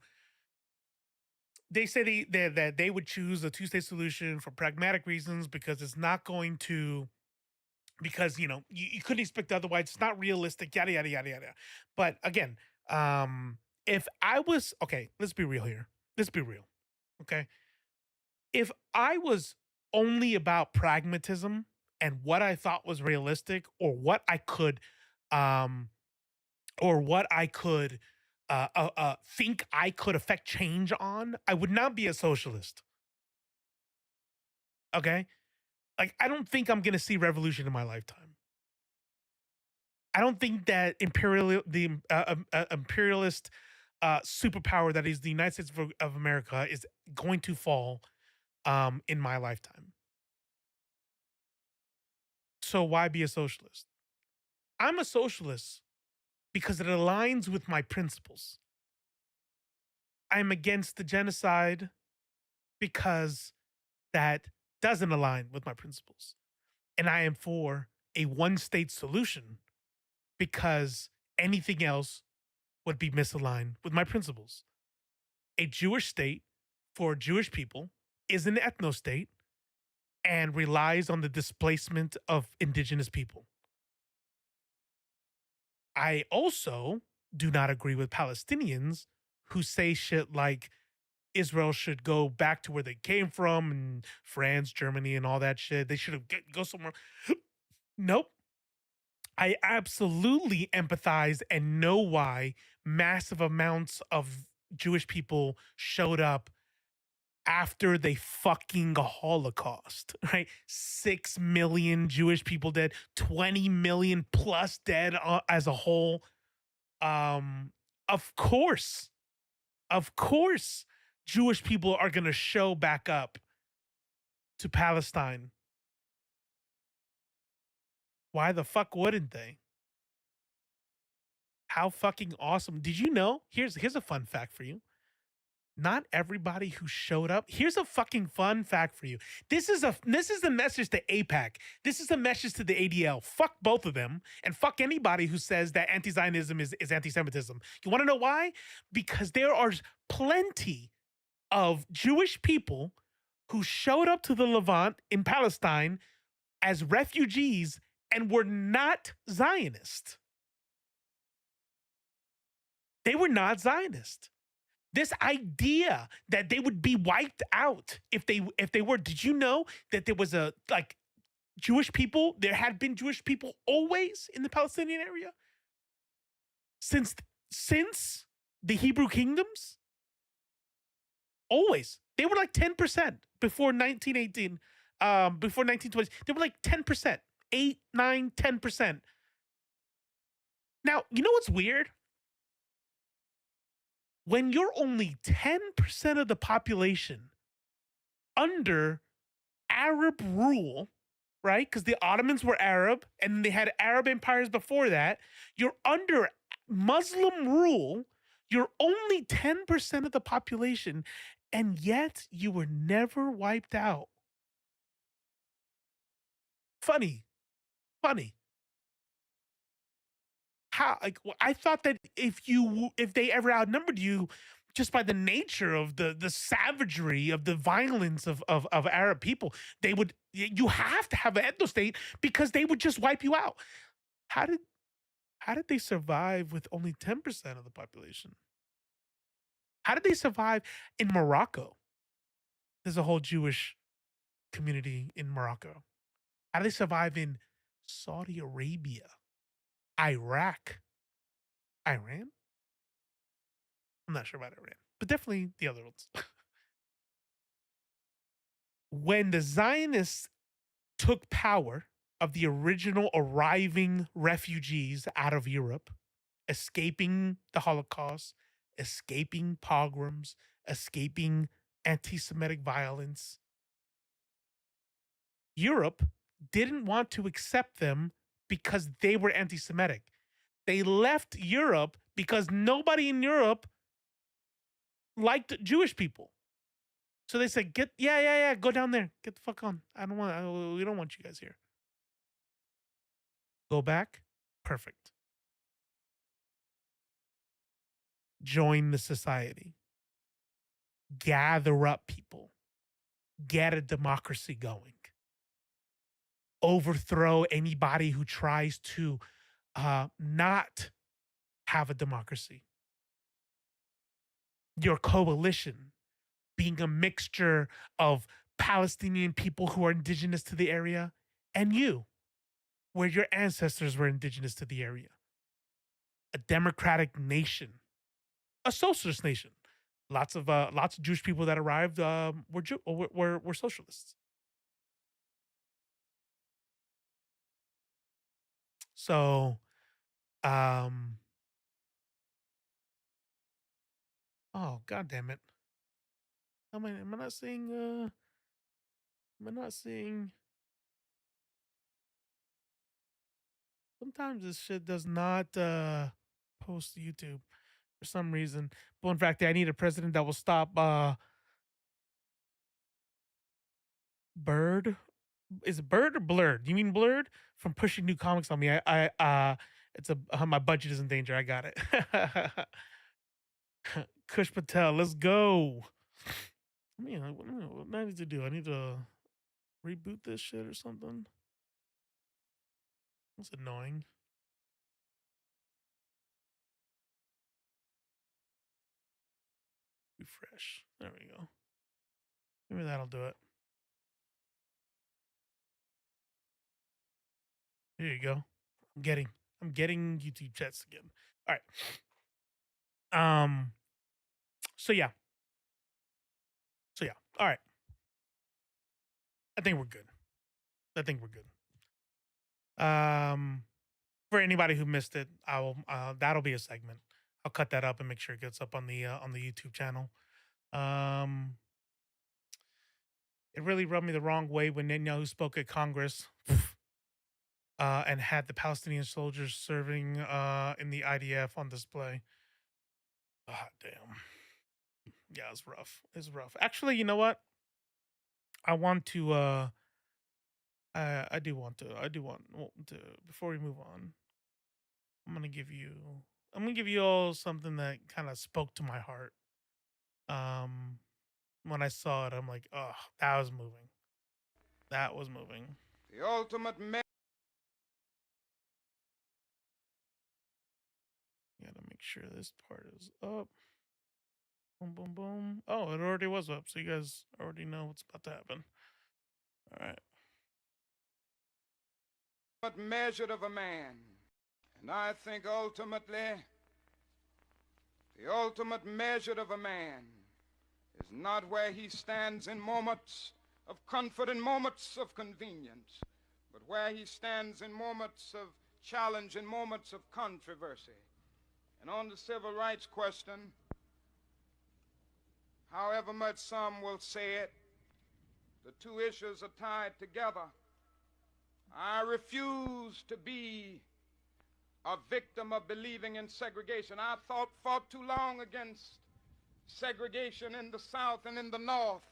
they say that they would choose a two-state solution for pragmatic reasons because it's not going to because you couldn't expect otherwise. It's not realistic. Yada yada yada yada. But again, If I was okay, let's be real here. Let's be real. Okay. If I was only about pragmatism and what I thought was realistic um or what I could think I could affect change on, I would not be a socialist. Okay. Like, I don't think I'm going to see revolution in my lifetime. I don't think that imperialist superpower that is the United States of America is going to fall in my lifetime. So why be a socialist? I'm a socialist because it aligns with my principles. I'm against the genocide because that doesn't align with my principles. And I am for a one state solution because anything else would be misaligned with my principles. A Jewish state for Jewish people is an ethno state and relies on the displacement of indigenous people. I also do not agree with Palestinians who say shit like Israel should go back to where they came from and France, Germany, and all that shit. They should have go somewhere. Nope. I absolutely empathize and know why massive amounts of Jewish people showed up after the fucking Holocaust, right? 6 million Jewish people dead, 20 million plus dead as a whole. Um, of course, of course, Jewish people are going to show back up to Palestine. Why the fuck wouldn't they? How fucking awesome. Did you know? Here's a fun fact for you. Not everybody who showed up. Here's a fucking fun fact for you. This is the message to AIPAC. This is a message to the ADL. Fuck both of them and fuck anybody who says that anti-Zionism is anti-Semitism. You want to know why? Because there are plenty of Jewish people who showed up to the Levant in Palestine as refugees and were not Zionist. They were not Zionist. This idea that they would be wiped out if they were. Did you know that there was Jewish people? There had been Jewish people always in the Palestinian area since the Hebrew kingdoms. Always, they were like 10% before 1918, before 1920. They were like 10%, 8, 9, 10%. Now you know what's weird? When you're only 10% of the population under Arab rule, right? Because the Ottomans were Arab and they had Arab empires before that. You're under Muslim rule. You're only 10% of the population, and yet you were never wiped out. Funny. How, like, I thought that if they ever outnumbered you just by the nature of the savagery of the violence of Arab people, you have to have an ethno state because they would just wipe you out. How did they survive with only 10% of the population? How did they survive in Morocco? There's a whole Jewish community in Morocco. How do they survive in Saudi Arabia? Iraq, Iran? I'm not sure about Iran, but definitely the other ones. When the Zionists took power of the original arriving refugees out of Europe, escaping the Holocaust, escaping pogroms, escaping anti-Semitic violence, Europe didn't want to accept them because they were anti-Semitic. They left Europe because nobody in Europe liked Jewish people. So they said, go down there. Get the fuck on. We don't want you guys here. Go back. Perfect. Join the society. Gather up people. Get a democracy going. Overthrow anybody who tries to not have a democracy. your coalition being a mixture of Palestinian people who are indigenous to the area and you, where your ancestors were indigenous to the area. A democratic nation, a socialist nation. Lots of Jewish people that arrived were socialists. So, um, oh god damn it! Am I not seeing? Am I not seeing? Sometimes this shit does not post to YouTube for some reason. But in fact, I need a president that will stop Bird. Is it Bird or Blurred? You mean Blurred from pushing new comics on me? It's my budget is in danger. I got it. Kush Patel, let's go. I mean, what I need to do? I need to reboot this shit or something. That's annoying. Refresh. There we go. Maybe that'll do it. Here you go. I'm getting YouTube chats again. All right. So yeah. All right. I think we're good. For anybody who missed it, I will that'll be a segment. I'll cut that up and make sure it gets up on the YouTube channel. It really rubbed me the wrong way when Netanyahu spoke at Congress and had the Palestinian soldiers serving in the IDF on display. Ah, damn. Yeah, it's rough. It's rough. Actually, you know what? I want to. I do want to. Before we move on, I'm gonna give you all something that kind of spoke to my heart. When I saw it, I'm like, oh, that was moving. That was moving. The ultimate Gotta make sure this part is up. Boom, boom, boom. Oh, it already was up, so you guys already know what's about to happen. All right. measure of a man. And I think ultimately, the ultimate measure of a man is not where he stands in moments of comfort and moments of convenience, but where he stands in moments of challenge and moments of controversy. And on the civil rights question, however much some will say it, the two issues are tied together. I refuse to be a victim of believing in segregation. I fought too long against segregation in the South and in the North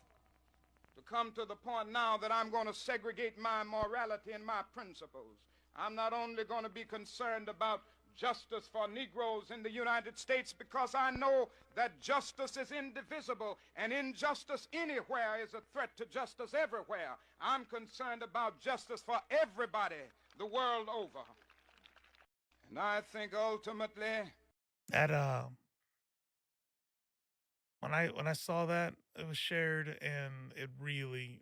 to come to the point now that I'm going to segregate my morality and my principles. I'm not only going to be concerned about justice for Negroes in the United States because I know that justice is indivisible and injustice anywhere is a threat to justice everywhere. I'm concerned about justice for everybody the world over. And I think ultimately that when I saw that it was shared and it really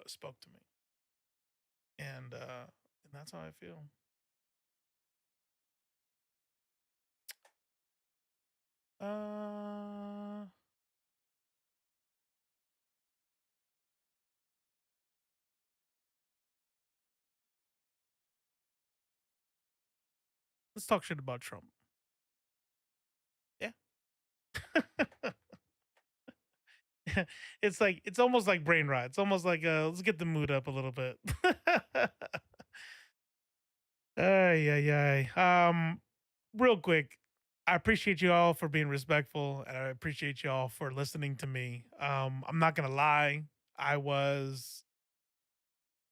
spoke to me. And that's how I feel. Let's talk shit about Trump. Yeah. It's almost like brain rot. It's almost like let's get the mood up a little bit. Ay. Real quick, I appreciate you all for being respectful, and I appreciate you all for listening to me. I'm not gonna lie, I was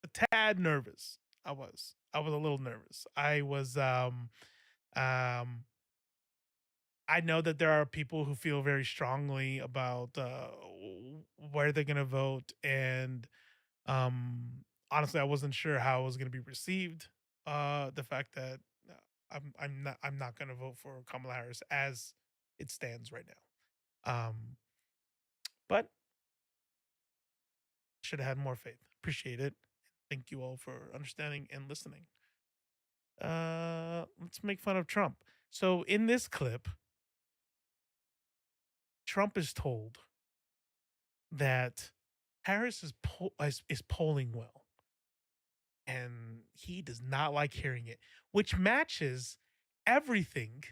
a tad nervous. I was a little nervous. Um, I know that there are people who feel very strongly about where they're gonna vote, and honestly, I wasn't sure how it was gonna be received. The fact that I'm not gonna vote for Kamala Harris as it stands right now. But should have had more faith. Appreciate it. Thank you all for understanding and listening. Let's make fun of Trump. So in this clip, Trump is told that Harris is polling well, and he does not like hearing it, which matches everything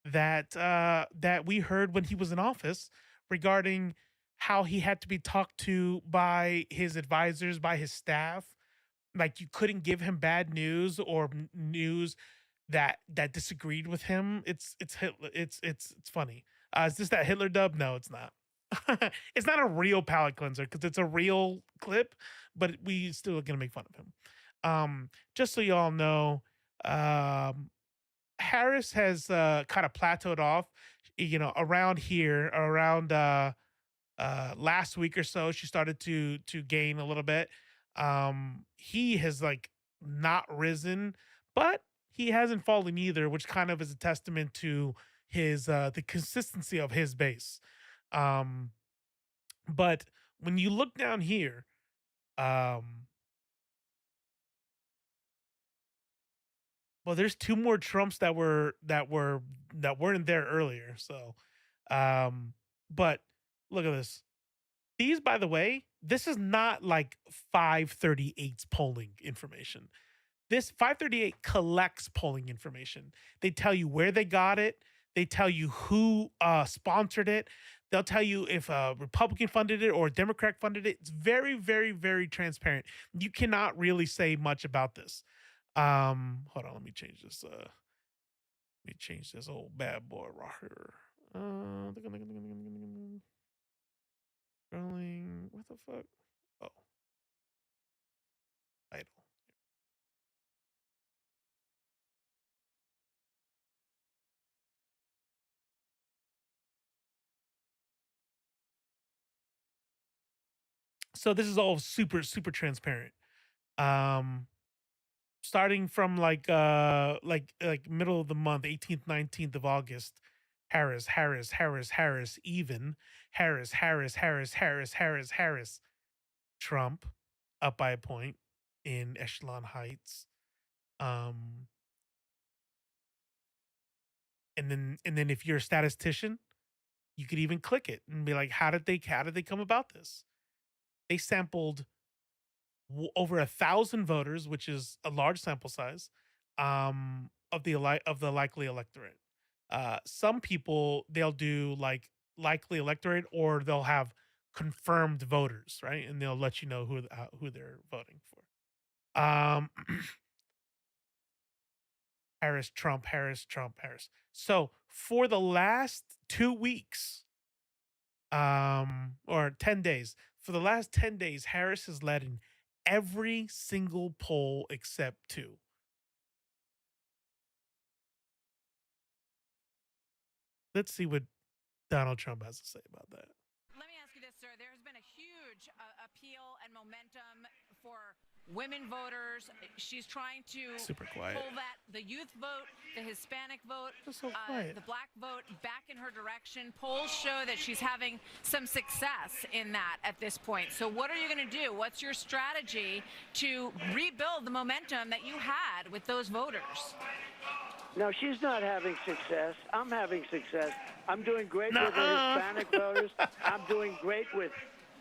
that we heard when he was in office regarding how he had to be talked to by his advisors, by his staff. Like you couldn't give him bad news or news that disagreed with him. It's Hitler. It's funny. Is this that Hitler dub? No, it's not. It's not a real palate cleanser because it's a real clip, but we still are gonna make fun of him. Just so y'all know, Harris has kind of plateaued off. Around here, around last week or so, she started to gain a little bit. He has like not risen, but he hasn't fallen either, which kind of is a testament to his the consistency of his base. But when you look down here, well, there's two more Trumps that weren't there earlier. So, but look at this. These, by the way, this is not like 538's polling information. This 538 collects polling information. They tell you where they got it. They tell you who sponsored it. They'll tell you if a Republican funded it or a Democrat funded it. It's very, very, very transparent. You cannot really say much about this. Hold on, let me change this. Let me change this old bad boy right here. Scrolling. What the fuck? Oh, idle. So this is all super, super transparent. Starting from like middle of the month, 18th, 19th of August, Harris, even Harris, Trump up by a point in Echelon Heights. And then if you're a statistician, you could even click it and be like, how did they come about this? They sampled over 1,000 voters, which is a large sample size, of the likely electorate. Some people, they'll do like likely electorate, or they'll have confirmed voters, right? And they'll let you know who they're voting for. Harris, Trump, Harris, Trump, Harris. So for the last 2 weeks, or 10 days, for the last 10 days, Harris has led in every single poll except 2. Let's see what Donald Trump has to say about that. Let me ask you this, sir. There's been a huge appeal and momentum for women voters. She's trying to Super quiet. pull the youth vote, the Hispanic vote, So quiet. the black vote back in her direction. Polls show that she's having some success in that at this point. So what are you going to do? What's your strategy to rebuild the momentum that you had with those voters? No, she's not having success. I'm having success. I'm doing great with the Hispanic voters. I'm doing great with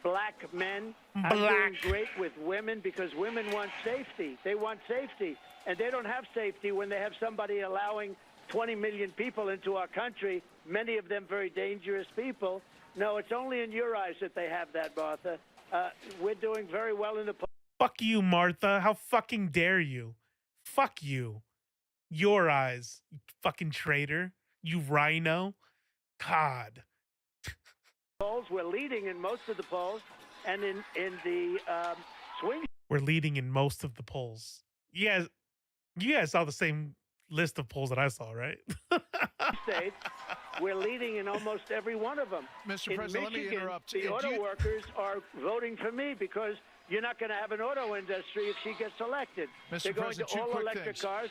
black men. I'm doing great with women because women want safety. They want safety. And they don't have safety when they have somebody allowing 20 million people into our country, many of them very dangerous people. No, it's only in your eyes that they have that, Martha. We're doing very well in the... Fuck you, Martha. How fucking dare you? Fuck you. Your eyes, you fucking traitor. You rhino. God. polls. We're leading in most of the polls. And in the swing... We're leading in most of the polls. You guys saw the same list of polls that I saw, right? States, we're leading in almost every one of them. Mr. President, Michigan, let me interrupt. The auto workers are voting for me because you're not going to have an auto industry if she gets elected. Mr. They're going President, to two all quick electric things. cars.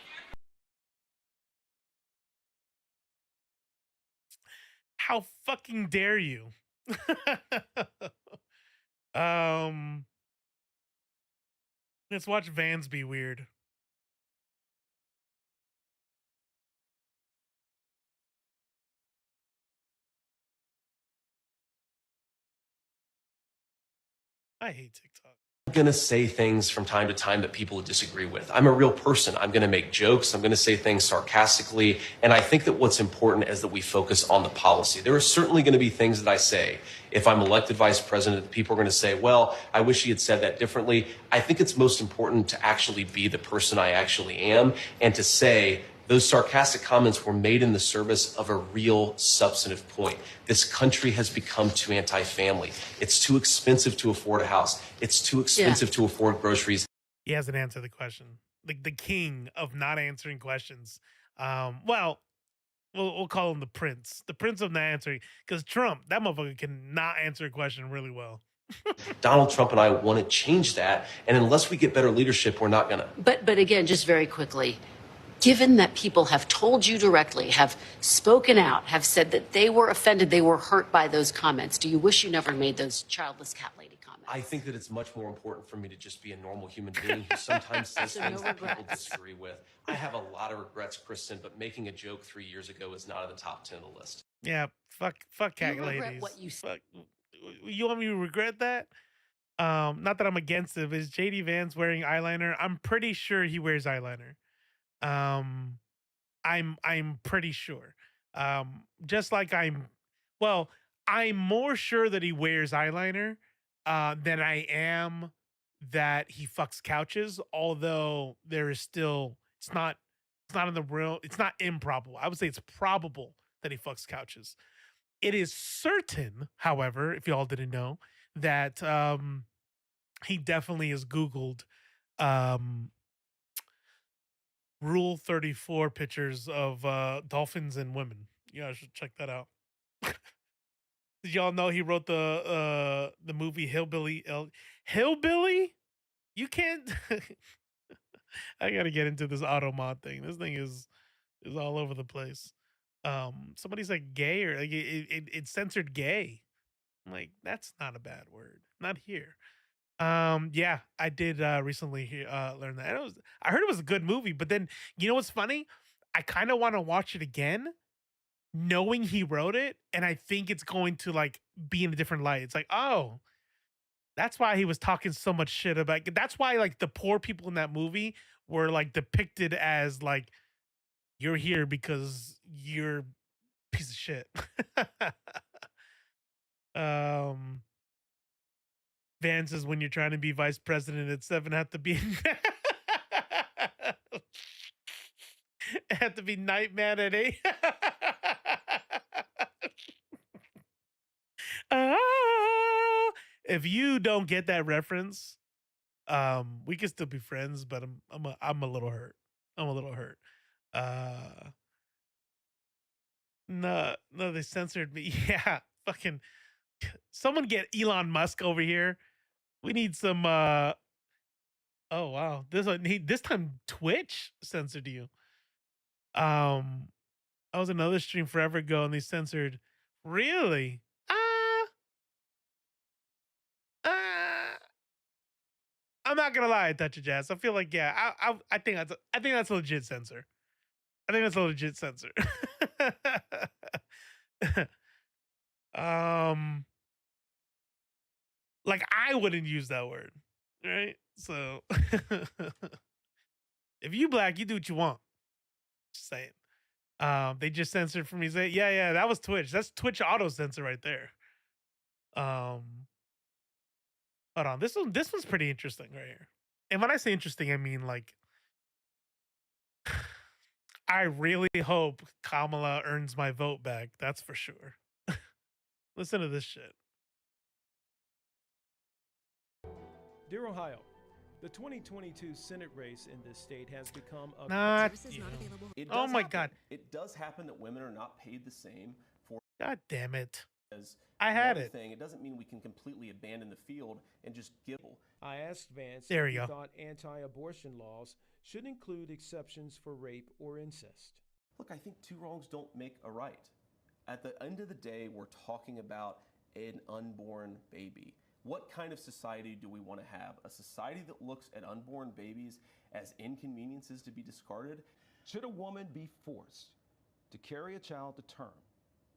How fucking dare you? um, let's watch Vance be weird. I hate TikTok. I'm going to say things from time to time that people would disagree with. I'm a real person. I'm going to make jokes. I'm going to say things sarcastically. And I think that what's important is that we focus on the policy. There are certainly going to be things that I say. If I'm elected vice president, people are going to say, well, I wish he had said that differently. I think it's most important to actually be the person I actually am and to say, those sarcastic comments were made in the service of a real substantive point. This country has become too anti-family. It's too expensive to afford a house. It's too expensive to afford groceries. He hasn't answered the question. Like the king of not answering questions. Well, we'll call him the prince of not answering. Because Trump, that motherfucker can not answer a question really well. Donald Trump and I want to change that. And unless we get better leadership, we're not going to. But again, just very quickly, given that people have told you directly, have spoken out, have said that they were offended, they were hurt by those comments, do you wish you never made those childless cat lady comments? I think that it's much more important for me to just be a normal human being who sometimes says things that people disagree with. I have a lot of regrets, Kristen, but making a joke 3 years ago is not in the top 10 of the list. Yeah, fuck cat You regret ladies. what you said. You want me to regret that? Not that I'm against it. Is JD Vance wearing eyeliner? I'm pretty sure he wears eyeliner. I'm pretty sure. Just like I'm more sure that he wears eyeliner than I am that he fucks couches, although there is still it's not in the real, it's not improbable. I would say it's probable that he fucks couches. It is certain, however, if y'all didn't know, that he definitely has Googled Rule 34 pictures of dolphins and women. Yeah, I should check that out. Did y'all know he wrote the movie Hillbilly? Hillbilly? You can't. I gotta get into this auto mod thing. This thing is all over the place. Somebody said gay, or like it censored gay. I'm like, that's not a bad word. Not here. Yeah, I did recently learn that. And I heard it was a good movie, but then you know what's funny? I kind of want to watch it again, knowing he wrote it, and I think it's going to like be in a different light. It's like, oh, that's why he was talking so much shit about. That's why like the poor people in that movie were like depicted as like, you're here because you're a piece of shit. Vance is when you're trying to be vice president at 7 have to be have to be Nightman at 8. If you don't get that reference, we can still be friends, but I'm a little hurt. I'm a little hurt. No, they censored me. Yeah, fucking someone get Elon Musk over here. We need some oh wow. This time Twitch censored you. I was another stream forever ago and they censored. Really? I'm not gonna lie, Touch of Jazz. I feel like I think that's a legit censor. I think that's a legit censor. Like I wouldn't use that word, right? So if you black, you do what you want. Just saying. They just censored for me. Say, yeah, that was Twitch. That's Twitch auto censor right there. Hold on. This one's pretty interesting right here. And when I say interesting, I mean like I really hope Kamala earns my vote back. That's for sure. Listen to this shit. Dear Ohio, the 2022 Senate race in this state has become a... Not oh my happen. God. It does happen that women are not paid the same for... God damn it. As I had one it. Thing. It doesn't mean we can completely abandon the field and just give... I asked Vance there if he you go. thought anti-abortion laws should include exceptions for rape or incest. Look, I think two wrongs don't make a right. At the end of the day, we're talking about an unborn baby. What kind of society do we want to have? A society that looks at unborn babies as inconveniences to be discarded? Should a woman be forced to carry a child to term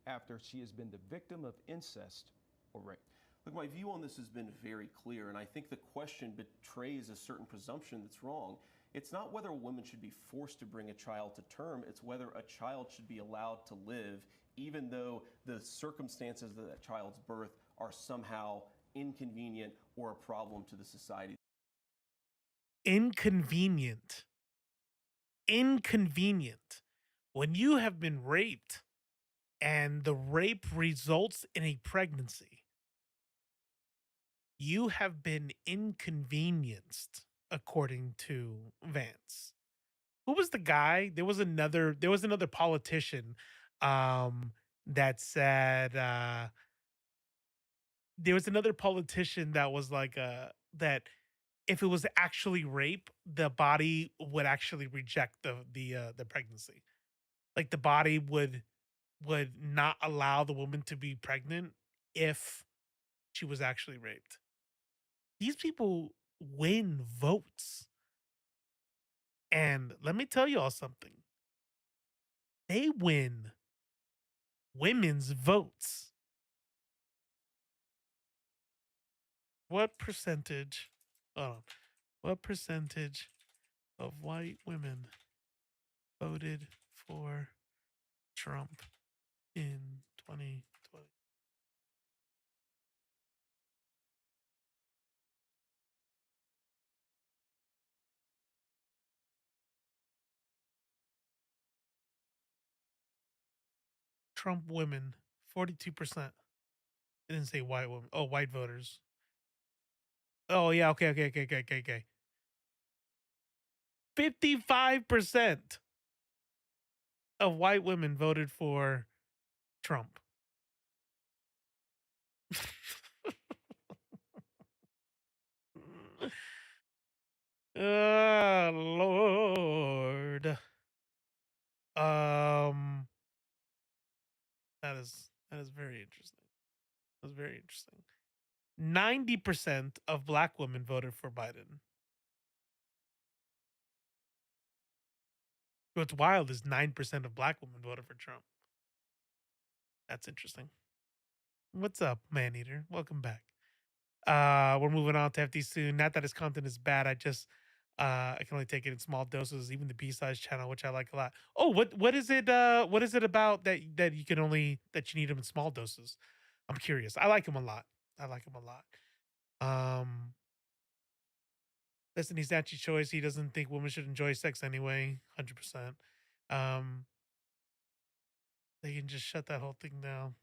after she has been the victim of incest or rape? Look, my view on this has been very clear, and I think the question betrays a certain presumption that's wrong. It's not whether a woman should be forced to bring a child to term, it's whether a child should be allowed to live, even though the circumstances of that child's birth are somehow inconvenient or a problem to the society. Inconvenient. Inconvenient. When you have been raped and the rape results in a pregnancy, you have been inconvenienced, according to Vance. Who was the guy? There was another politician that said there was another politician that was like that if it was actually rape, the body would actually reject the pregnancy. Like the body would not allow the woman to be pregnant if she was actually raped. These people win votes. And let me tell y'all something. They win women's votes. What percentage of white women voted for Trump in 2020? Trump women, 42%. It didn't say white women. Oh, white voters. Oh, yeah. Okay. 55% of white women voted for Trump. Lord. That is very interesting. That's very interesting. 90% of black women voted for Biden. What's wild is 9% of black women voted for Trump. That's interesting. What's up, Maneater? Welcome back. We're moving on to FD soon. Not that his content is bad. I can only take it in small doses, even the B-size channel, which I like a lot. Oh, what is it about that you need him in small doses? I'm curious. I like him a lot. Listen, he's anti-choice. He doesn't think women should enjoy sex anyway. 100%. They can just shut that whole thing down.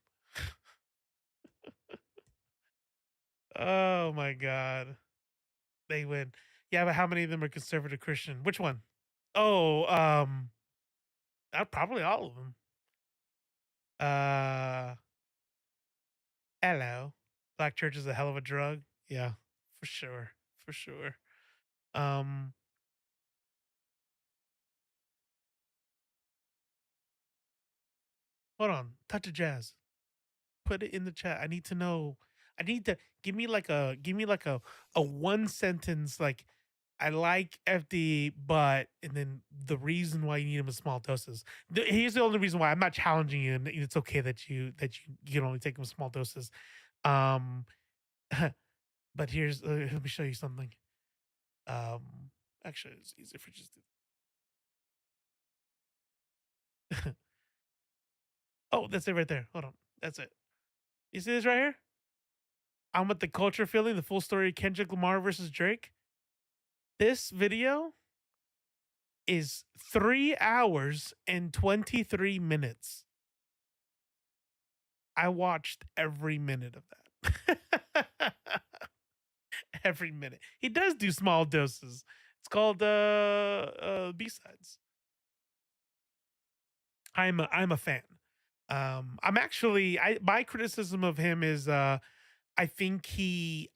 Oh my God. They win. Yeah, but how many of them are conservative Christian? Which one? Oh, probably all of them. Hello. Black church is a hell of a drug. Yeah, for sure. Um, Hold on. Touch of jazz. Put it in the chat. I need to know. I need to give me like a one sentence like I like FD, but and then the reason why you need them in small doses. Here's the only reason why I'm not challenging you, and it's okay that you can only take them in small doses. But here's let me show you something. Actually, it's easier for just. Oh, that's it right there. Hold on, that's it. You see this right here? I'm with the culture feeling, the full story of Kendrick Lamar versus Drake. This video is 3 hours and 23 minutes. I watched every minute of that. Every minute. He does do small doses. It's called B-sides. I'm a fan. I'm actually my criticism of him is I think he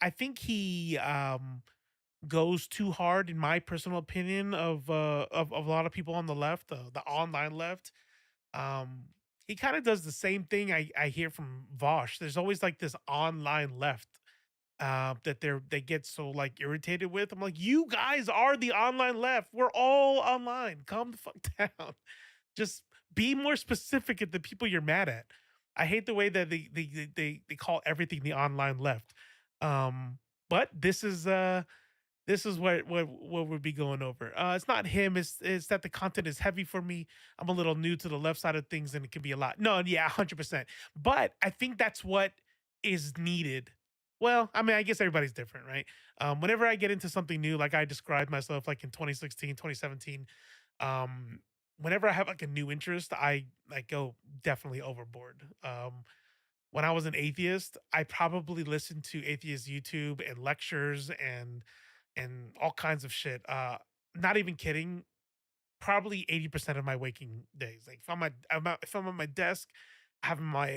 goes too hard, in my personal opinion, of a lot of people on the left, the online left. he kind of does the same thing I hear from Vosh. There's always like this online left that they get so like irritated with. I'm like, you guys are the online left. We're all online. Calm the fuck down. Just be more specific at the people you're mad at. I hate the way that they call everything the online left. But this is what we'll be going over. It's not him. It's that the content is heavy for me. I'm a little new to the left side of things, and it can be a lot. No, yeah, 100%. But I think that's what is needed. Well, I mean, I guess everybody's different, right? Whenever I get into something new, like I described myself, like in 2016, 2017, whenever I have like a new interest, I like go definitely overboard. When I was an atheist, I probably listened to atheist YouTube and lectures and all kinds of shit. Not even kidding. Probably 80% of my waking days. Like if I'm at my desk, having my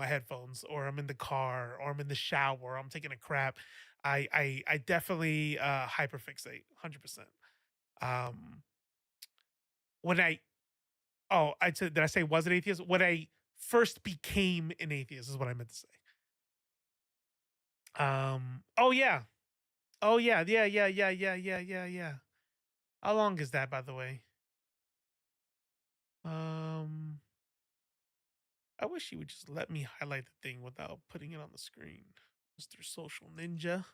headphones, or I'm in the car, or I'm in the shower, or I'm taking a crap. I definitely hyperfixate 100%. Um, when I said, did I say was an atheist? When I first became an atheist is what I meant to say. Oh yeah. Oh yeah. How long is that, by the way? I wish you would just let me highlight the thing without putting it on the screen, Mr. Social Ninja.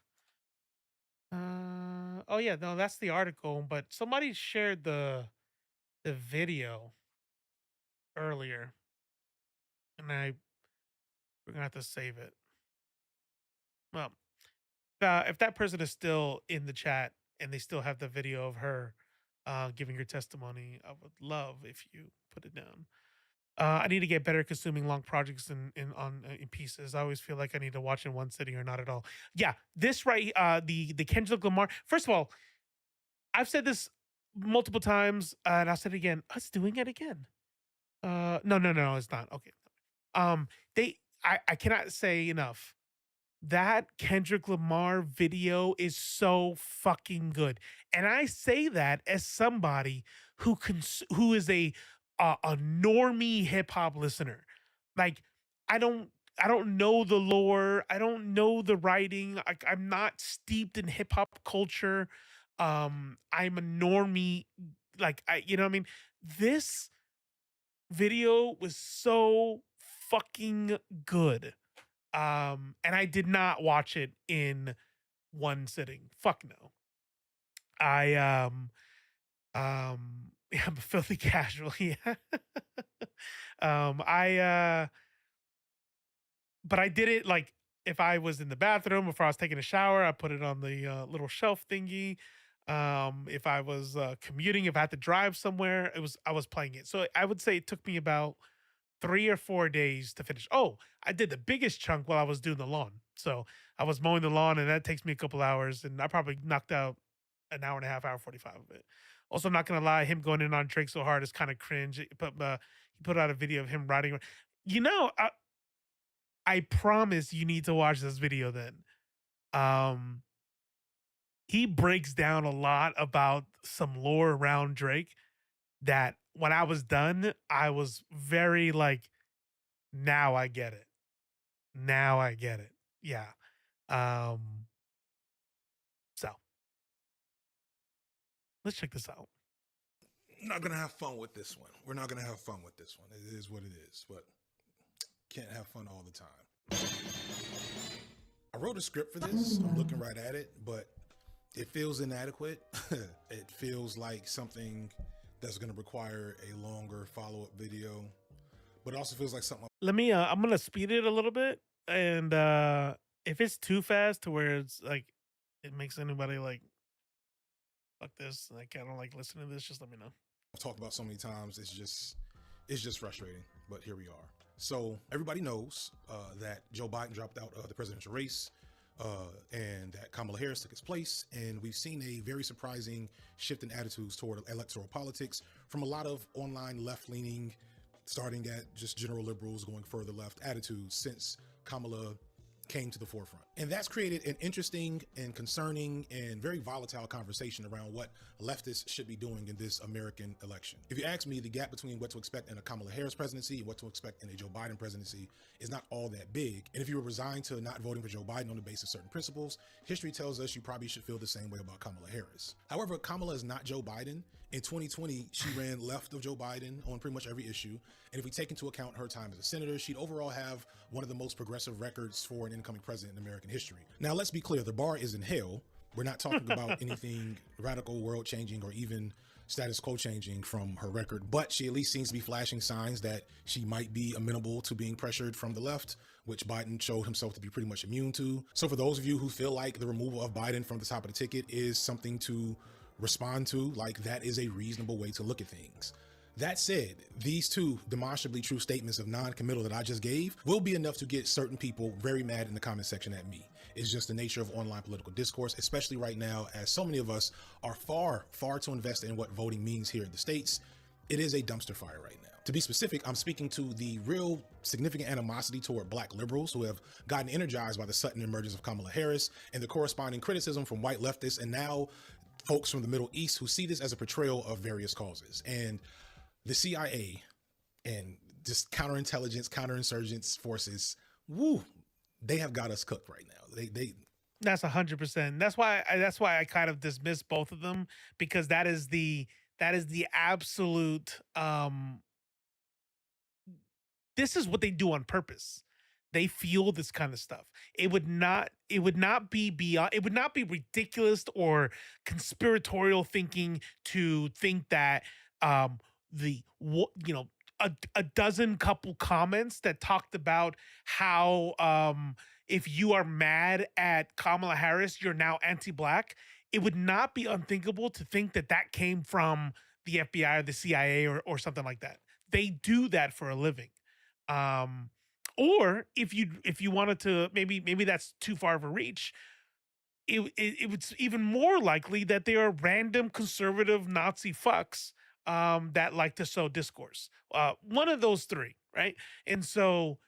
Oh yeah, no, that's the article, but somebody shared the video earlier, and we're gonna have to save it. Well, if that person is still in the chat and they still have the video of her giving her testimony, I would love if you put it down. I need to get better at consuming long projects in pieces. I always feel like I need to watch in one sitting or not at all. Yeah, this right, the Kendrick Lamar. First of all, I've said this multiple times, and I'll say it again. Us doing it again. No, it's not. Okay. I cannot say enough. That Kendrick Lamar video is so fucking good. And I say that as somebody who is a normie hip hop listener. Like I don't know the lore. I don't know the writing. I'm not steeped in hip hop culture. I'm a normie, like you know what I mean? This video was so fucking good. And I did not watch it in one sitting. Fuck no. Yeah, I'm a filthy casual. Yeah. But I did it like if I was in the bathroom, if I was taking a shower, I put it on the little shelf thingy. If I was commuting, if I had to drive somewhere, I was playing it. So I would say it took me about 3 or 4 days to finish. Oh, I did the biggest chunk while I was doing the lawn. So I was mowing the lawn, and that takes me a couple hours, and I probably knocked out an hour and a half, hour 45 of it. Also, I'm not gonna lie, him going in on Drake so hard is kind of cringe. But he put out a video of him riding. You know, I promise you need to watch this video then. He breaks down a lot about some lore around Drake that when I was done, I was very like, now I get it. Now I get it. Yeah. So let's check this out. Not gonna have fun with this one. We're not gonna have fun with this one. It is what it is, but can't have fun all the time. I wrote a script for this. I'm looking right at it, but it feels inadequate. It feels like something that's gonna require a longer follow-up video, but it also feels like something. Let me I'm gonna speed it a little bit, and if it's too fast to where it's like it makes anybody like fuck this, like I don't like listening to this, just let me know. I've talked about so many times, it's just frustrating, but here we are. So everybody knows that Joe Biden dropped out of the presidential race, and that Kamala Harris took his place, and we've seen a very surprising shift in attitudes toward electoral politics from a lot of online left-leaning, starting at just general liberals going further left attitudes since Kamala came to the forefront. And that's created an interesting and concerning and very volatile conversation around what leftists should be doing in this American election. If you ask me, the gap between what to expect in a Kamala Harris presidency and what to expect in a Joe Biden presidency is not all that big. And if you were resigned to not voting for Joe Biden on the basis of certain principles, history tells us you probably should feel the same way about Kamala Harris. However, Kamala is not Joe Biden. In 2020, she ran left of Joe Biden on pretty much every issue. And if we take into account her time as a senator, she'd overall have one of the most progressive records for an incoming president in American history. Now, let's be clear, the bar is in hell. We're not talking about anything radical, world-changing, or even status quo changing from her record, but she at least seems to be flashing signs that she might be amenable to being pressured from the left, which Biden showed himself to be pretty much immune to. So for those of you who feel like the removal of Biden from the top of the ticket is something to respond to, like, that is a reasonable way to look at things. That said, these two demonstrably true statements of non-committal that I just gave will be enough to get certain people very mad in the comment section at me. It's just the nature of online political discourse, especially right now, as so many of us are far too invested in what voting means here in the States. It is a dumpster fire right now. To be specific, I'm speaking to the real significant animosity toward black liberals who have gotten energized by the sudden emergence of Kamala Harris and the corresponding criticism from white leftists and now folks from the Middle East who see this as a portrayal of various causes. And the CIA and just counterintelligence, counterinsurgents forces, they have got us cooked right now. That's 100%. That's why I kind of dismiss both of them, because that is the absolute. This is what they do on purpose. They fuel this kind of stuff. It would not be ridiculous or conspiratorial thinking to think that a dozen couple comments that talked about how if you are mad at Kamala Harris, you're now anti-black. It would not be unthinkable to think that that came from the FBI or the CIA or something like that. They do that for a living. Or if you wanted to, maybe that's too far of a reach. It was even more likely that they are random conservative Nazi fucks that like to sow discourse. One of those three, right? And so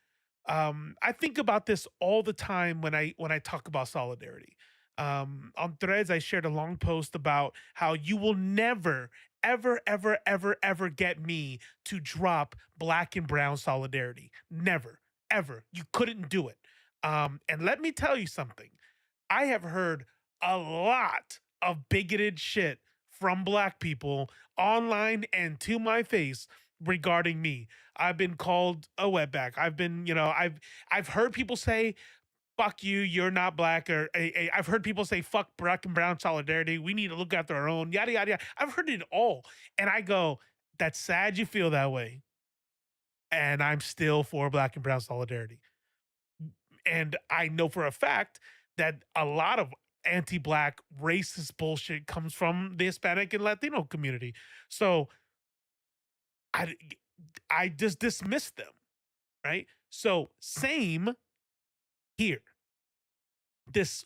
I think about this all the time when I talk about solidarity. On Threads, I shared a long post about how you will never, ever, ever, ever, ever get me to drop black and brown solidarity. Never, ever. You couldn't do it. And let me tell you something. I have heard a lot of bigoted shit from black people online and to my face regarding me. I've been called a wetback. I've been, I've heard people say, fuck you, you're not black, or I've heard people say, fuck black and brown solidarity, we need to look after our own, yada, yada, yada. I've heard it all. And I go, that's sad you feel that way. And I'm still for black and brown solidarity. And I know for a fact that a lot of anti-black racist bullshit comes from the Hispanic and Latino community. So I just dismiss them, right? So same here. This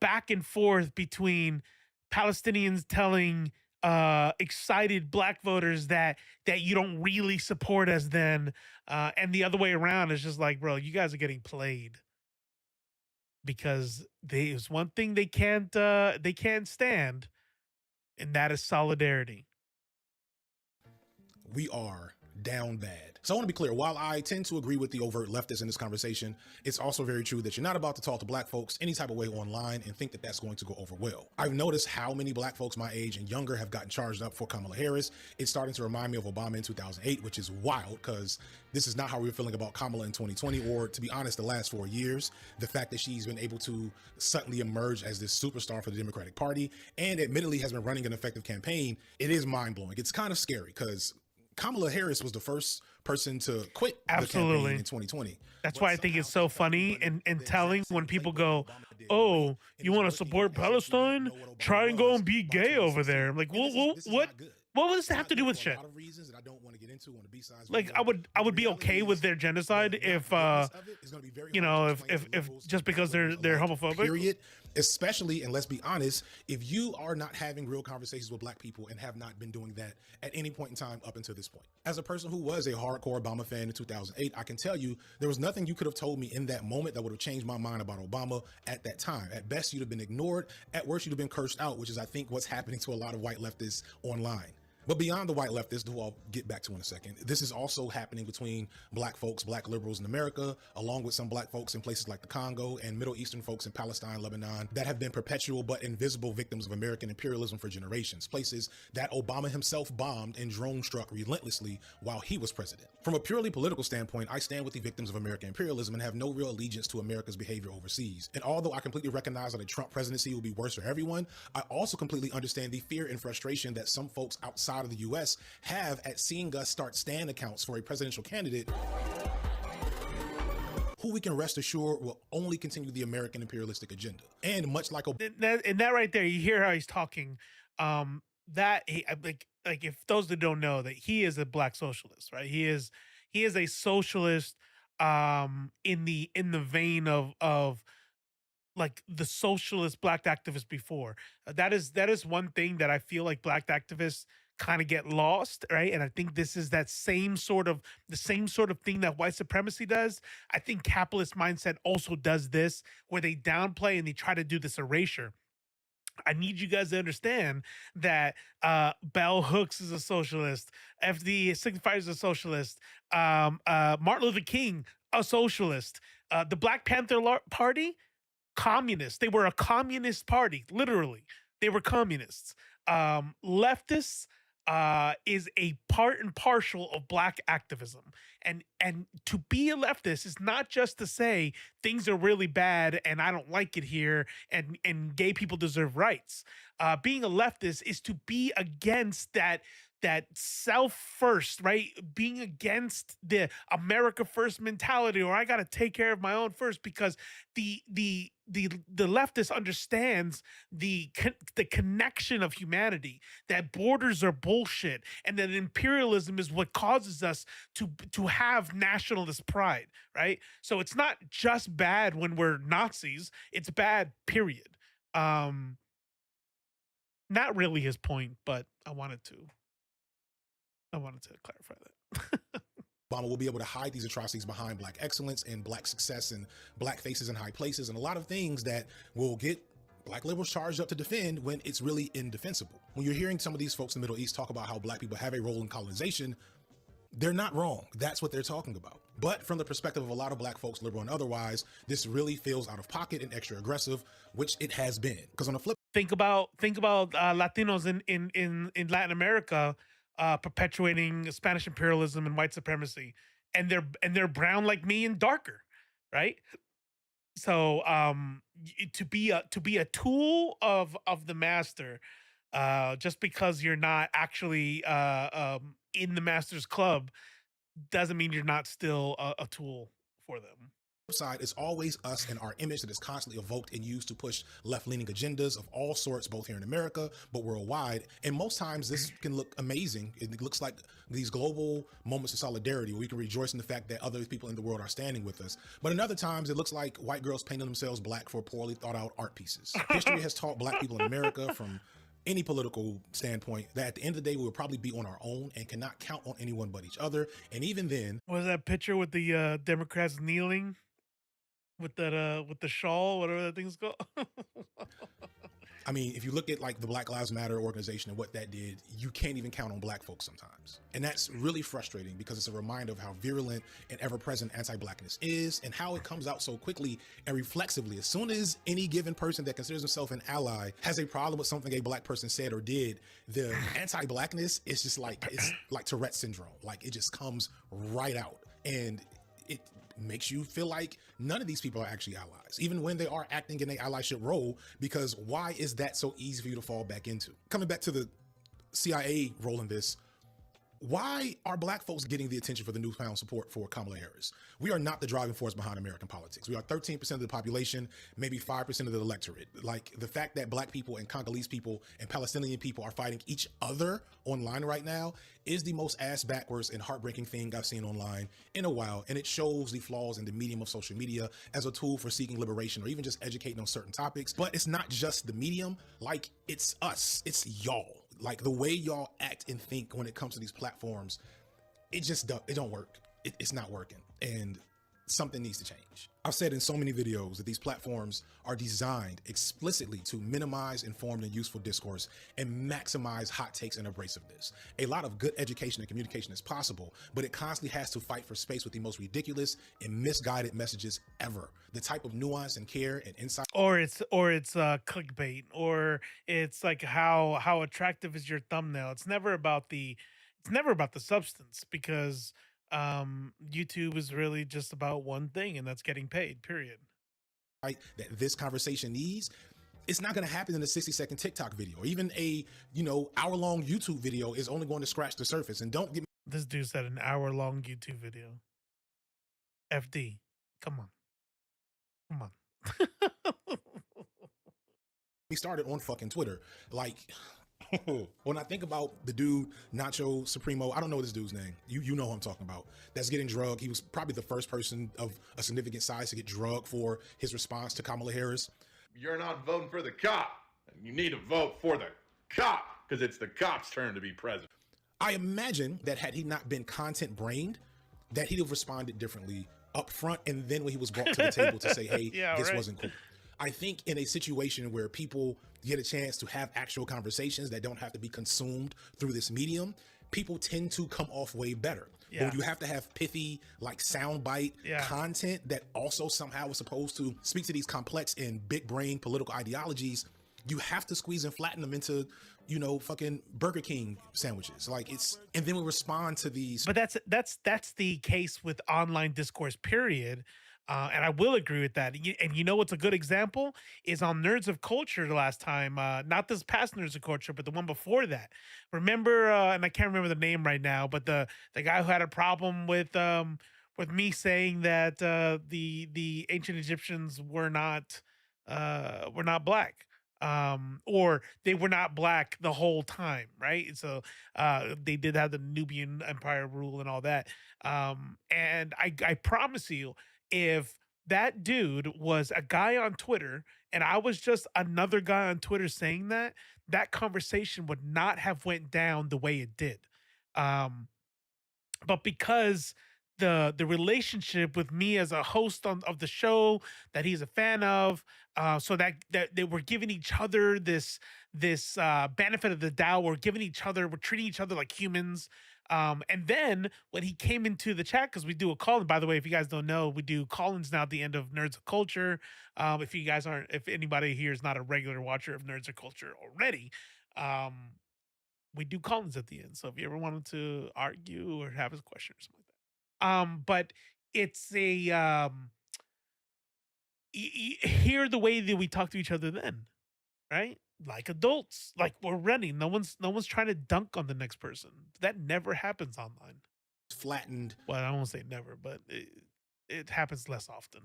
back and forth between Palestinians telling excited black voters that you don't really support us then, and the other way around is just like, bro, you guys are getting played. Because there's one thing they can't stand, and that is solidarity. We are down bad. So I want to be clear, while I tend to agree with the overt leftists in this conversation, it's also very true that you're not about to talk to black folks any type of way online and think that that's going to go over well. I've noticed how many black folks my age and younger have gotten charged up for Kamala Harris. It's starting to remind me of Obama in 2008, which is wild because this is not how we were feeling about Kamala in 2020, or to be honest, the last 4 years. The fact that she's been able to suddenly emerge as this superstar for the Democratic Party and admittedly has been running an effective campaign, it is mind-blowing. It's kind of scary because Kamala Harris was the first person to quit the campaign in 2020. That's why I think it's so funny and telling when people go, oh, you want to support Palestine? Try and go and be gay over there. I'm like, what does that have to do with shit? Like, I would be okay with their genocide if if just because they're homophobic. Period. Especially, and let's be honest, if you are not having real conversations with black people and have not been doing that at any point in time up until this point. As a person who was a hardcore Obama fan in 2008, I can tell you there was nothing you could have told me in that moment that would have changed my mind about Obama at that time. At best, you'd have been ignored. At worst, you'd have been cursed out, which is, I think, what's happening to a lot of white leftists online. But beyond the white leftists, who I'll get back to in a second, this is also happening between black folks, black liberals in America, along with some black folks in places like the Congo and Middle Eastern folks in Palestine, Lebanon, that have been perpetual but invisible victims of American imperialism for generations, places that Obama himself bombed and drone struck relentlessly while he was president. From a purely political standpoint, I stand with the victims of American imperialism and have no real allegiance to America's behavior overseas. And although I completely recognize that a Trump presidency will be worse for everyone, I also completely understand the fear and frustration that some folks outside of the US have at seeing us start stand accounts for a presidential candidate who we can rest assured will only continue the American imperialistic agenda. And much like that right there, you hear how he's talking. That he, like if those that don't know, that he is a black socialist, right? He is a socialist in the vein of like the socialist black activists before. That is one thing that I feel like black activists kind of get lost, right? And I think this is the same sort of thing that white supremacy does. I think capitalist mindset also does this, where they downplay and they try to do this erasure. I need you guys to understand that Bell Hooks is a socialist, FD Signifier is a socialist, Martin Luther King, a socialist, the Black Panther Party, communist. They were a communist party, literally. They were communists. Leftists is a part and parcel of black activism. And to be a leftist is not just to say things are really bad and I don't like it here and gay people deserve rights. Being a leftist is to be against that self first, right? Being against the America first mentality, or I got to take care of my own first, because the leftist understands the connection of humanity, that borders are bullshit, and that imperialism is what causes us to have nationalist pride, right? So it's not just bad when we're Nazis, it's bad, period. Not really his point, but I wanted to clarify that. Obama will be able to hide these atrocities behind black excellence and black success and black faces in high places and a lot of things that will get black liberals charged up to defend when it's really indefensible. When you're hearing some of these folks in the Middle East talk about how black people have a role in colonization, they're not wrong. That's what they're talking about. But from the perspective of a lot of black folks, liberal and otherwise, this really feels out of pocket and extra aggressive, which it has been. Because on the flip, think about Latinos in Latin America perpetuating Spanish imperialism and white supremacy, and they're brown like me and darker, right? So to be a tool of the master, just because you're not actually in the master's club, doesn't mean you're not still a tool for them. Side is always us and our image that is constantly evoked and used to push left-leaning agendas of all sorts, both here in America but worldwide. And most times this can look amazing. It looks like these global moments of solidarity where we can rejoice in the fact that other people in the world are standing with us. But in other times it looks like white girls painting themselves black for poorly thought out art pieces. History has taught black people in America, from any political standpoint, that at the end of the day we will probably be on our own and cannot count on anyone but each other. And even then, was that picture with the Democrats kneeling with that with the shawl, whatever that thing's called? I mean, if you look at like the Black Lives Matter organization and what that did, you can't even count on black folks sometimes. And that's really frustrating because it's a reminder of how virulent and ever-present anti-blackness is and how it comes out so quickly and reflexively. As soon as any given person that considers himself an ally has a problem with something a black person said or did, the anti-blackness is just like, it's like Tourette syndrome. Like it just comes right out. And it makes you feel like none of these people are actually allies, even when they are acting in an allyship role, because why is that so easy for you to fall back into? Coming back to the CIA role in this, Why are black folks getting the attention for the newfound support for Kamala Harris? We are not the driving force behind American politics. We are 13% of the population, maybe 5% of the electorate. Like, the fact that black people and Congolese people and Palestinian people are fighting each other online right now is the most ass backwards and heartbreaking thing I've seen online in a while. And it shows the flaws in the medium of social media as a tool for seeking liberation or even just educating on certain topics. But it's not just the medium, like, it's us, it's y'all. Like, the way y'all act and think when it comes to these platforms, it don't work. It's not working, and something needs to change. I've said in so many videos that these platforms are designed explicitly to minimize informed and useful discourse and maximize hot takes and abrasiveness. A lot of good education and communication is possible, but it constantly has to fight for space with the most ridiculous and misguided messages ever. The type of nuance and care and insight. Or it's clickbait, or it's like how attractive is your thumbnail. It's never about the substance, because YouTube is really just about one thing, and that's getting paid, period. Right, that this conversation needs, it's not going to happen in a 60-second TikTok video, or even a hour-long YouTube video is only going to scratch the surface. And don't get me, This dude said an hour-long YouTube video. FD, come on. we started on fucking Twitter. Like, when I think about the dude, Nacho Supremo, I don't know this dude's name. You know who I'm talking about. That's getting drugged. He was probably the first person of a significant size to get drugged for his response to Kamala Harris. You're not voting for the cop. You need to vote for the cop, because it's the cop's turn to be president. I imagine that had he not been content brained, that he'd have responded differently up front, and then when he was brought to the table to say, hey, this wasn't cool. I think in a situation where people get a chance to have actual conversations that don't have to be consumed through this medium, people tend to come off way better. Yeah. But you have to have pithy, like, soundbite content that also somehow is supposed to speak to these complex and big brain political ideologies. You have to squeeze and flatten them into, fucking Burger King sandwiches. Like, it's, and then we respond to these. But that's the case with online discourse, period. And I will agree with that. And you know what's a good example is on Nerds of Culture the last time, not this past Nerds of Culture, but the one before that. Remember, and I can't remember the name right now, but the guy who had a problem with me saying that the ancient Egyptians were not black. Or they were not black the whole time, right? So they did have the Nubian Empire rule and all that. And I promise you, if that dude was a guy on Twitter and I was just another guy on Twitter saying that, that conversation would not have went down the way it did. But because the relationship with me as a host of the show that he's a fan of, so that they were giving each other this benefit of the doubt, we're treating each other like humans. And then when he came into the chat, because we do a call-in, by the way, if you guys don't know, we do call-ins now at the end of Nerds of Culture. If anybody here is not a regular watcher of Nerds of Culture already, we do call-ins at the end. So if you ever wanted to argue or have a question or something like that. But it's hear the way that we talk to each other then, right? Like adults, like we're running. No one's trying to dunk on the next person. That never happens online. Flattened. Well, I won't say never, but it happens less often.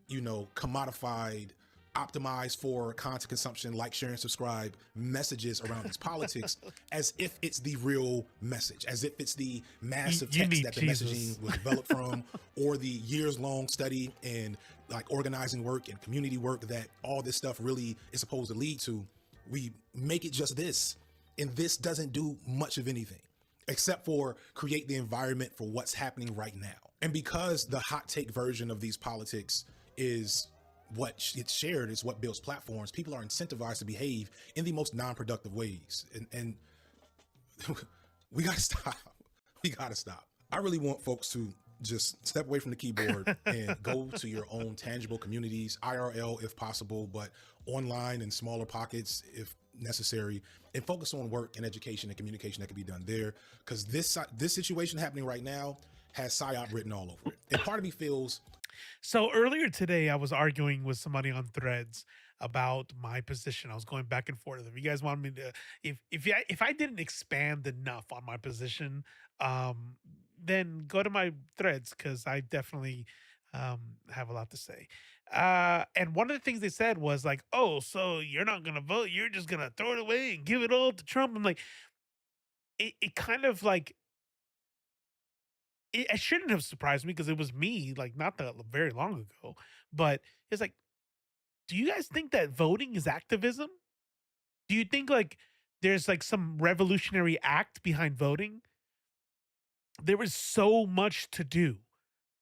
Commodified, optimized for content consumption, like, share, and subscribe messages around these politics as if it's the real message, as if it's the massive text that the messaging was developed from, or the years-long study and, like, organizing work and community work that all this stuff really is supposed to lead to. We make it just this, and this doesn't do much of anything except for create the environment for what's happening right now. And because the hot take version of these politics is what it's shared, is what builds platforms, people are incentivized to behave in the most non-productive ways. And we gotta stop. We gotta stop. I really want folks to just step away from the keyboard and go to your own tangible communities, IRL if possible, but online in smaller pockets if necessary, and focus on work and education and communication that can be done there. Because this situation happening right now has PSYOP written all over it. And part of me feels... So earlier today, I was arguing with somebody on Threads about my position. I was going back and forth. If you guys want me to, if I didn't expand enough on my position, um, then go to my Threads because I definitely have a lot to say. And one of the things they said was like, "Oh, so you're not gonna vote? You're just gonna throw it away and give it all to Trump?" I'm like, it kind of like it shouldn't have surprised me because it was me, like, not that very long ago, but it's like, do you guys think that voting is activism? Do you think, like, there's, like, some revolutionary act behind voting? There is so much to do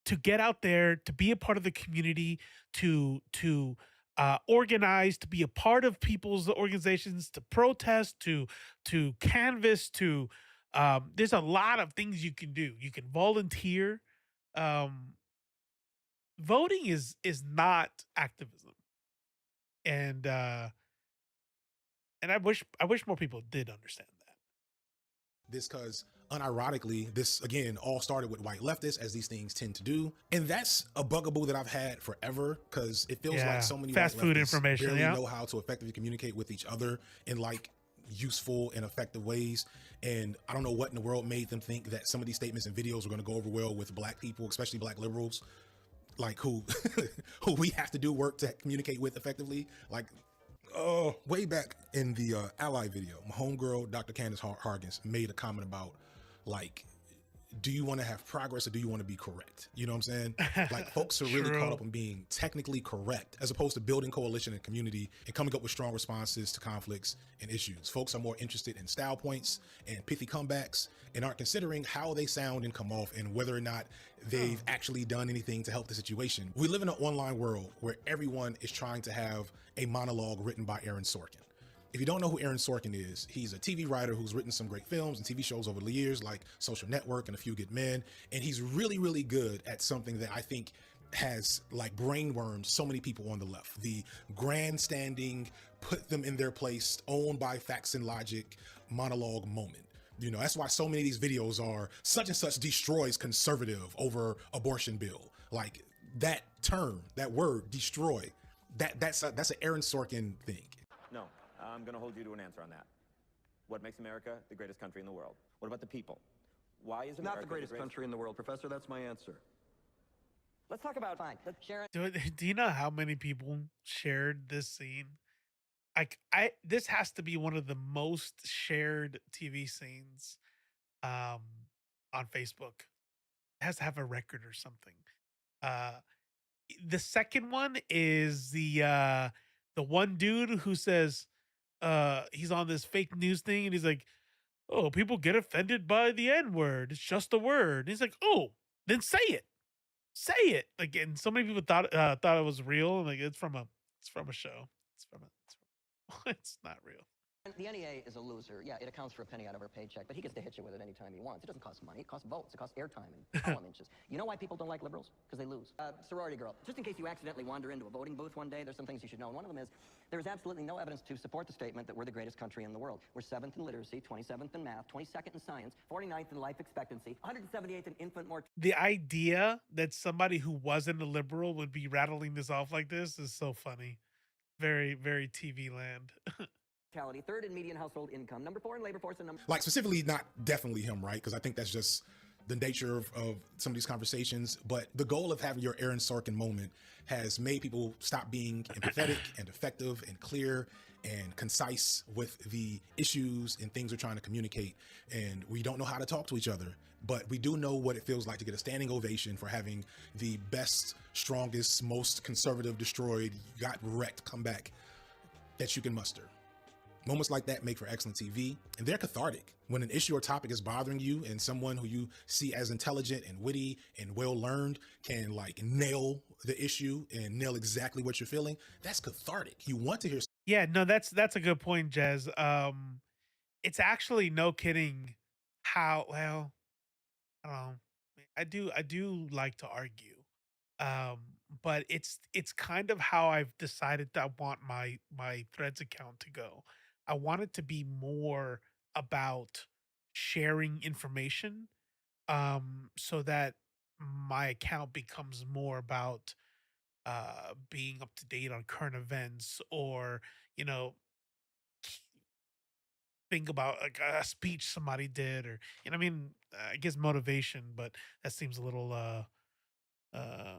to get out there, to be a part of the community, to organize, to be a part of people's organizations, to protest, to canvas, to there's a lot of things you can do. You can volunteer. Um, Voting is not activism, and I wish more people did understand that. This because unironically, this again all started with white leftists, as these things tend to do, and that's a bugaboo that I've had forever because it feels Yeah, like so many fast white food leftists information, barely yeah. know how to effectively communicate with each other in like useful and effective ways. And I don't know what in the world made them think that some of these statements and videos were going to go over well with black people, especially black liberals, like who who we have to do work to communicate with effectively. Like, oh, way back in the Ally video, my homegirl, Dr. Candace Hargis, made a comment about, like, do you want to have progress or do you want to be correct? You know what I'm saying? Like, folks are really caught up on being technically correct as opposed to building coalition and community and coming up with strong responses to conflicts and issues. Folks are more interested in style points and pithy comebacks and aren't considering how they sound and come off and whether or not they've actually done anything to help the situation. We live in an online world where everyone is trying to have a monologue written by Aaron Sorkin. If you don't know who Aaron Sorkin is, he's a TV writer who's written some great films and TV shows over the years, like Social Network and A Few Good Men. And he's really, really good at something that I think has like brainwormed so many people on the left. The grandstanding, put them in their place, owned by facts and logic monologue moment. You know, that's why so many of these videos are such and such destroys conservative over abortion bill. Like that term, that word, destroy, that's an Aaron Sorkin thing. No, I'm going to hold you to an answer on that. What makes America the greatest country in the world? What about the people? Why is America Not the greatest country in the world, Professor. That's my answer. Let's talk about Sharon. Do you know how many people shared this scene? Like, this has to be one of the most shared TV scenes um on Facebook. It has to have a record or something. Uh the second one is the one dude who says he's on this fake news thing and he's like, "Oh, people get offended by the N-word. It's just a word." And he's like, "Oh, then say it. Say it." Like, and so many people thought it was real. Like, it's from a show. It's not real. The NEA is a loser. Yeah, it accounts for a penny out of our paycheck, but he gets to hit you with it anytime he wants. It doesn't cost money. It costs votes. It costs airtime and column inches. You know why people don't like liberals? Because they lose. Sorority girl, just in case you accidentally wander into a voting booth one day, there's some things you should know. And one of them is there is absolutely no evidence to support the statement that we're the greatest country in the world. We're 7th in literacy, 27th in math, 22nd in science, 49th in life expectancy, 178th in infant mortality. The idea that somebody who wasn't a liberal would be rattling this off like this is so funny. Very, very TV land. 3rd in median household income, number 4 in labor force, and number Like, specifically, not definitely him, right? Because I think that's just the nature of some of these conversations. But the goal of having your Aaron Sorkin moment has made people stop being empathetic and effective and clear and concise with the issues and things we're trying to communicate. And we don't know how to talk to each other, but we do know what it feels like to get a standing ovation for having the best, strongest, most conservative, destroyed, got wrecked comeback that you can muster. Moments like that make for excellent TV, and they're cathartic. When an issue or topic is bothering you and someone who you see as intelligent and witty and well-learned can like nail the issue and nail exactly what you're feeling, that's cathartic. You want to hear. Yeah, no, that's a good point, Jez. It's actually no kidding how well, I don't know. I do like to argue. But it's kind of how I've decided that I want my Threads account to go. I want it to be more about sharing information so that my account becomes more about being up to date on current events, or you know, think about like a speech somebody did, or I mean, I guess motivation, but that seems uh, a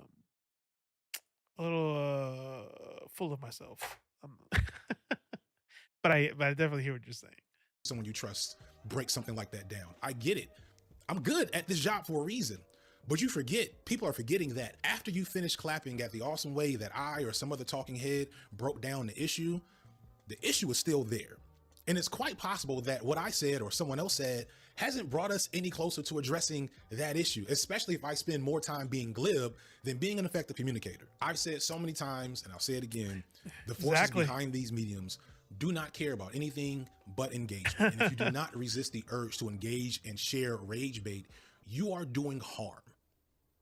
little full of myself. But I definitely hear what you're saying. Someone you trust break something like that down. I get it. I'm good at this job for a reason. But you forget, people are forgetting that after you finish clapping at the awesome way that I or some other talking head broke down the issue is still there. And it's quite possible that what I said or someone else said hasn't brought us any closer to addressing that issue, especially if I spend more time being glib than being an effective communicator. I've said so many times, and I'll say it again, the forces behind these mediums do not care about anything but engagement. And if you do not resist the urge to engage and share rage bait, you are doing harm.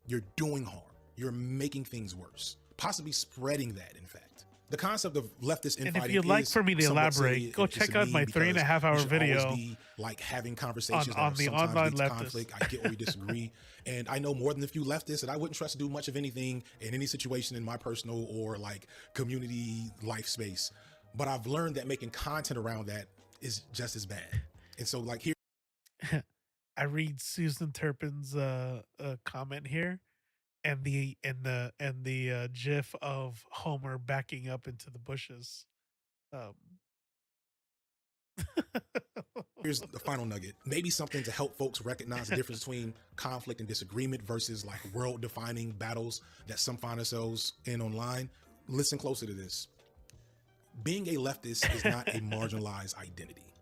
You're doing harm. You're making things worse, possibly spreading that, in fact. The concept of leftist infighting. And if you'd like for me to elaborate, go check out my 3.5-hour video like having conversations on the online leftist. Conflict. I get where we disagree. And I know more than a few leftists that I wouldn't trust to do much of anything in any situation in my personal or like community life space. But I've learned that making content around that is just as bad. And so like here. I read Susan Turpin's comment here, and the GIF of Homer backing up into the bushes. Here's the final nugget. Maybe something to help folks recognize the difference between conflict and disagreement versus like world-defining battles that some find themselves in online. Listen closer to this. Being a leftist is not a marginalized identity.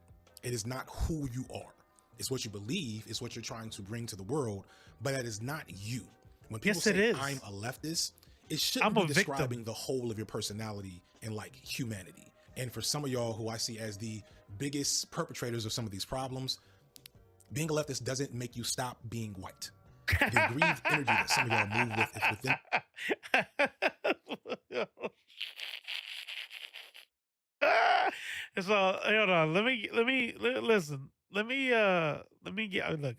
It is not who you are. It's what you believe, it's what you're trying to bring to the world, but that is not you. When people say I'm a leftist, it shouldn't be describing the whole of your personality and like humanity. And for some of y'all who I see as the biggest perpetrators of some of these problems, being a leftist doesn't make you stop being white. The aggrieved energy that some of y'all move with is within. So hold on, let me listen. Let me get look.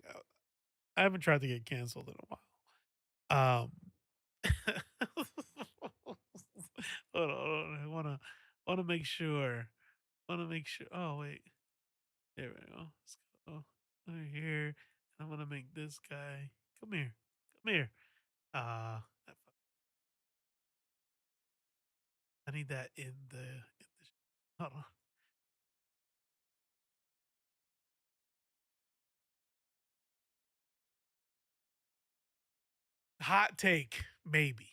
I haven't tried to get canceled in a while. Hold on. I wanna make sure. Oh wait, there we go. Let's go over here. I'm gonna make this guy come here. I need that in the. Hold on. Hot take, maybe.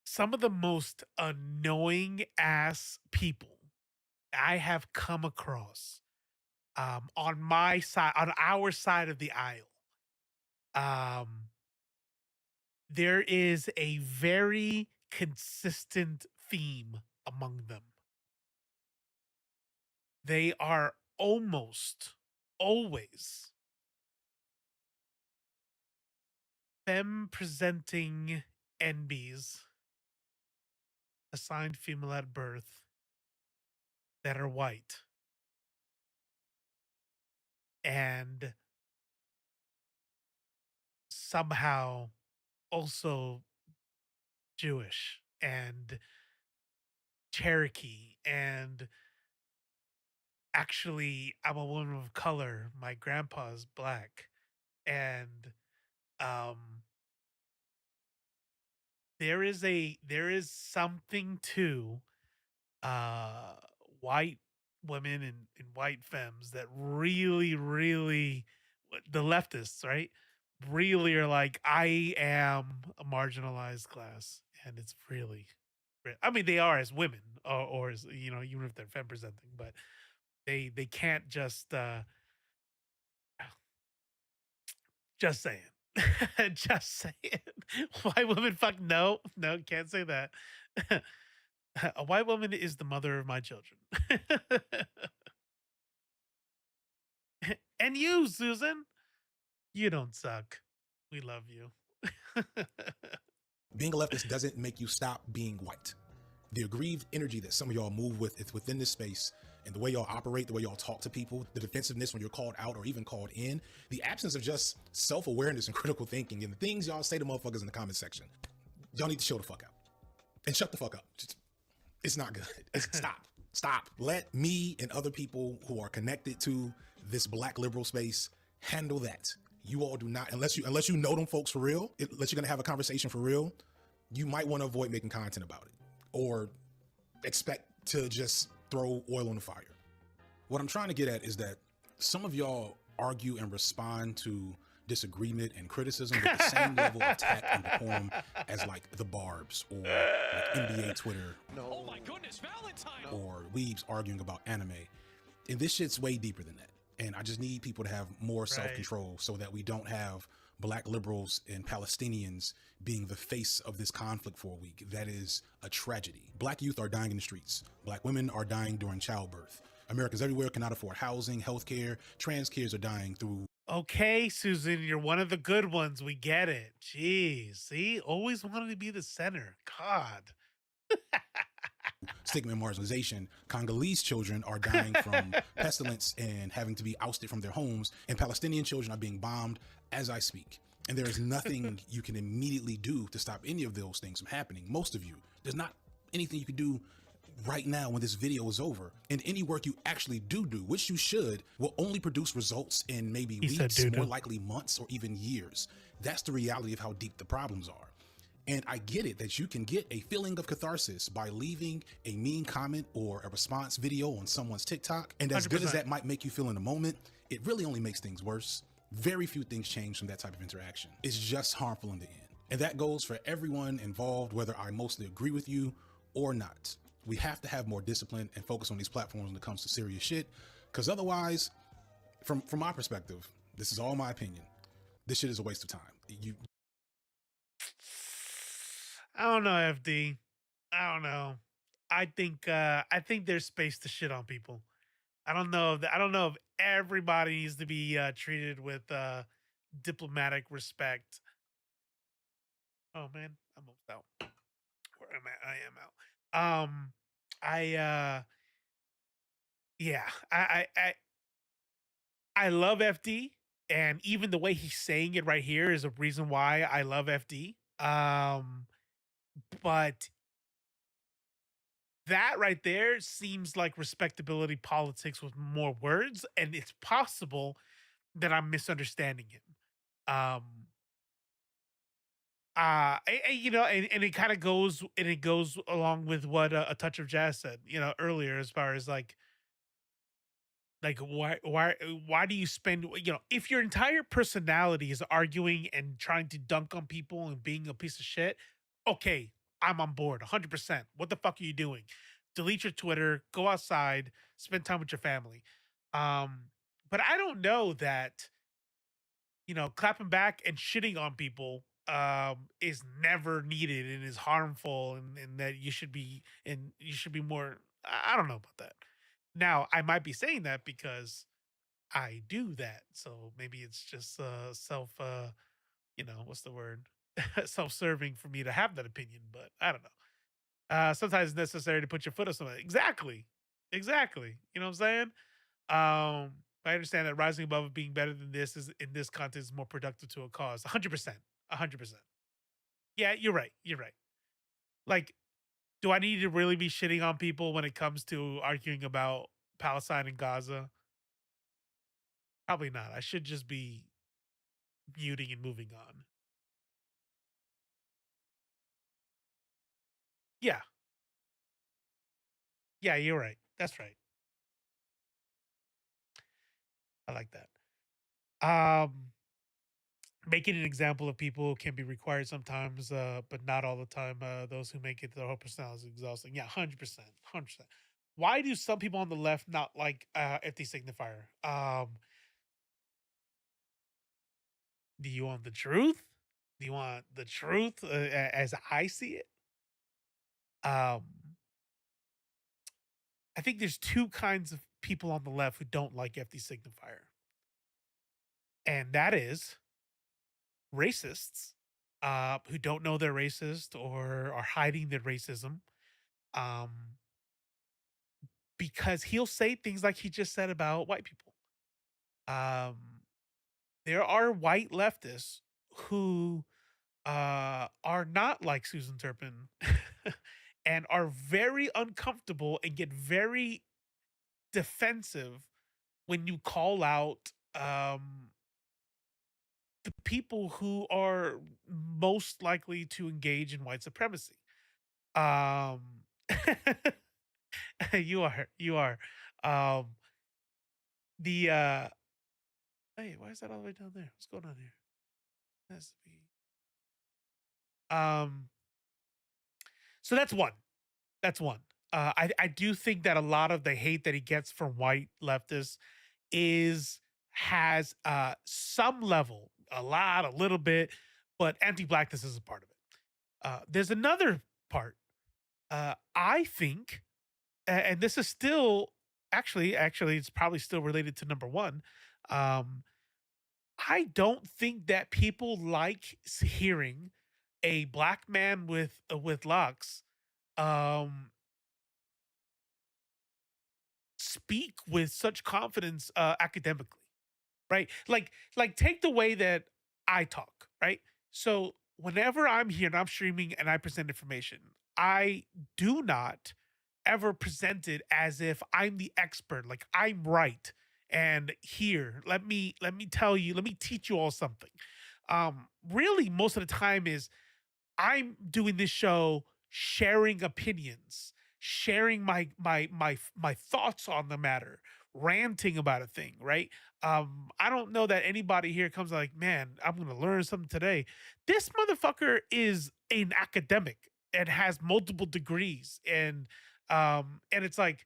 Some of the most annoying ass people I have come across on my side, on our side of the aisle. There is a very consistent theme among them. They are almost always femme presenting NBs, assigned female at birth, that are white and somehow also Jewish and Cherokee, and actually I'm a woman of color. My grandpa's black, and there is something to white women and white femmes that really the leftists, right, really are like, I am a marginalized class, and it's really, I mean, they are as women, or as, even if they're femme presenting, but they can't just saying. Just saying. White woman, fuck no, can't say that. A white woman is the mother of my children. And you, Susan, you don't suck. We love you. Being a leftist doesn't make you stop being white. The aggrieved energy that some of y'all move with is within this space, and the way y'all operate, the way y'all talk to people, the defensiveness when you're called out or even called in, the absence of just self-awareness and critical thinking, and the things y'all say to motherfuckers in the comment section, y'all need to show the fuck out. And shut the fuck up. It's not good. Stop. Let me and other people who are connected to this black liberal space handle that. You all do not, unless you know them folks for real, unless you're gonna have a conversation for real, you might want to avoid making content about it or expect to just throw oil on the fire. What I'm trying to get at is that some of y'all argue and respond to disagreement and criticism with the same level of tact and decorum as like the Barbs or like NBA Twitter. No. Oh my goodness, Valentine! Or weebs arguing about anime. And this shit's way deeper than that. And I just need people to have more self-control so that we don't have black liberals and Palestinians being the face of this conflict for a week. That is a tragedy. Black youth are dying in the streets. Black women are dying during childbirth. Americans everywhere cannot afford housing, healthcare. Trans kids are dying through. Okay, Susan, you're one of the good ones. We get it. Jeez, see? Always wanted to be the center. God. Stigma and marginalization. Congolese children are dying from pestilence and having to be ousted from their homes, and Palestinian children are being bombed as I speak. And there is nothing you can immediately do to stop any of those things from happening. Most of you, there's not anything you can do right now when this video is over. And any work you actually do, which you should, will only produce results in maybe weeks, more likely months, or even years. That's the reality of how deep the problems are. And I get it that you can get a feeling of catharsis by leaving a mean comment or a response video on someone's TikTok. And as 100%. Good as that might make you feel in the moment, it really only makes things worse. Very few things change from that type of interaction. It's just harmful in the end. And that goes for everyone involved, whether I mostly agree with you or not. We have to have more discipline and focus on these platforms when it comes to serious shit. Because otherwise, from my perspective, this is all my opinion, this shit is a waste of time. I don't know, FD. I don't know. I think there's space to shit on people. I don't know if everybody needs to be treated with diplomatic respect. Oh man, I'm almost out. Where am I? I am out. I love FD, and even the way he's saying it right here is a reason why I love FD. But that right there seems like respectability politics with more words, and it's possible that I'm misunderstanding him. And it kind of goes, and it goes along with what a touch of jazz said, earlier, as far as like why do you spend, if your entire personality is arguing and trying to dunk on people and being a piece of shit, okay, I'm on board 100%. What the fuck are you doing? Delete your Twitter, go outside, spend time with your family. But I don't know that, clapping back and shitting on people is never needed and is harmful, and that you should be more. I don't know about that. Now, I might be saying that because I do that. So maybe it's just what's the word? Self-serving for me to have that opinion, but I don't know. Sometimes it's necessary to put your foot on something. Exactly. You know what I'm saying? I understand that rising above it being better than this is, in this context, is more productive to a cause. 100%. 100%. Yeah, you're right. Like, do I need to really be shitting on people when it comes to arguing about Palestine and Gaza? Probably not. I should just be muting and moving on. Yeah. Yeah, you're right. That's right. I like that. Making an example of people can be required sometimes, but not all the time. Those who make it their whole personality is exhausting. Yeah, 100%. 100%. Why do some people on the left not like FD Signifier? Do you want the truth? Do you want the truth as I see it? I think there's two kinds of people on the left who don't like FD Signifier. And that is racists who don't know they're racist or are hiding their racism. because he'll say things like he just said about white people. Um, there are white leftists who are not like Susan Turpin and are very uncomfortable and get very defensive when you call out the people who are most likely to engage in white supremacy. Um, you are. Um, the hey, why is that all the way down there? What's going on here? Has to be. Um, so that's one. That's one. I do think that a lot of the hate that he gets from white leftists has some level, a lot, a little bit, but anti-blackness is a part of it. There's another part. I think, and this is still actually, it's probably still related to number one. Um, I don't think that people like hearing a black man with locks um speak with such confidence academically, right? Like take the way that I talk, right? So whenever I'm here and I'm streaming and I present information, I do not ever present it as if I'm the expert, like I'm right. And here, let me tell you, let me teach you all something. Really most of the time is I'm doing this show sharing opinions, sharing my thoughts on the matter, ranting about a thing, right? I don't know that anybody here comes like, man, I'm gonna learn something today. This motherfucker is an academic and has multiple degrees, and it's like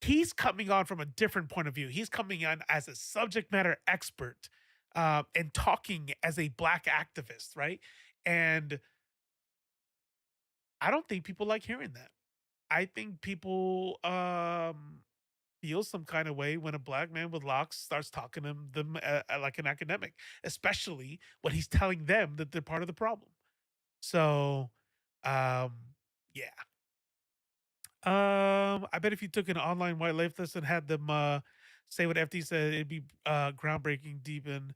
he's coming on from a different point of view. He's coming on as a subject matter expert, and talking as a black activist, right? And I don't think people like hearing that. I think people feel some kind of way when a black man with locks starts talking to them like an academic, especially when he's telling them that they're part of the problem. So, um, yeah. I bet if you took an online white leftist and had them say what FD said, it'd be groundbreaking, deep in.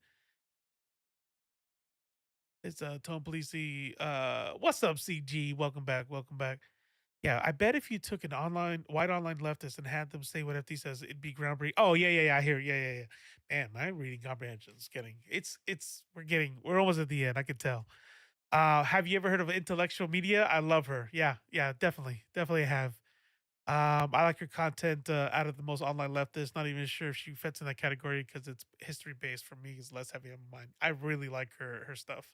It's Tone Policey. What's up, CG? Welcome back. Welcome back. Yeah, I bet if you took an white online leftist and had them say what FD says, it'd be groundbreaking. Oh yeah. I hear. Yeah. Man, my reading comprehension is getting. We're almost at the end. I can tell. Have you ever heard of intellectual media? I love her. Yeah, definitely have. I like her content. Out of the most online leftists, not even sure if she fits in that category because it's history based. For me, is less heavy on mine. I really like her stuff.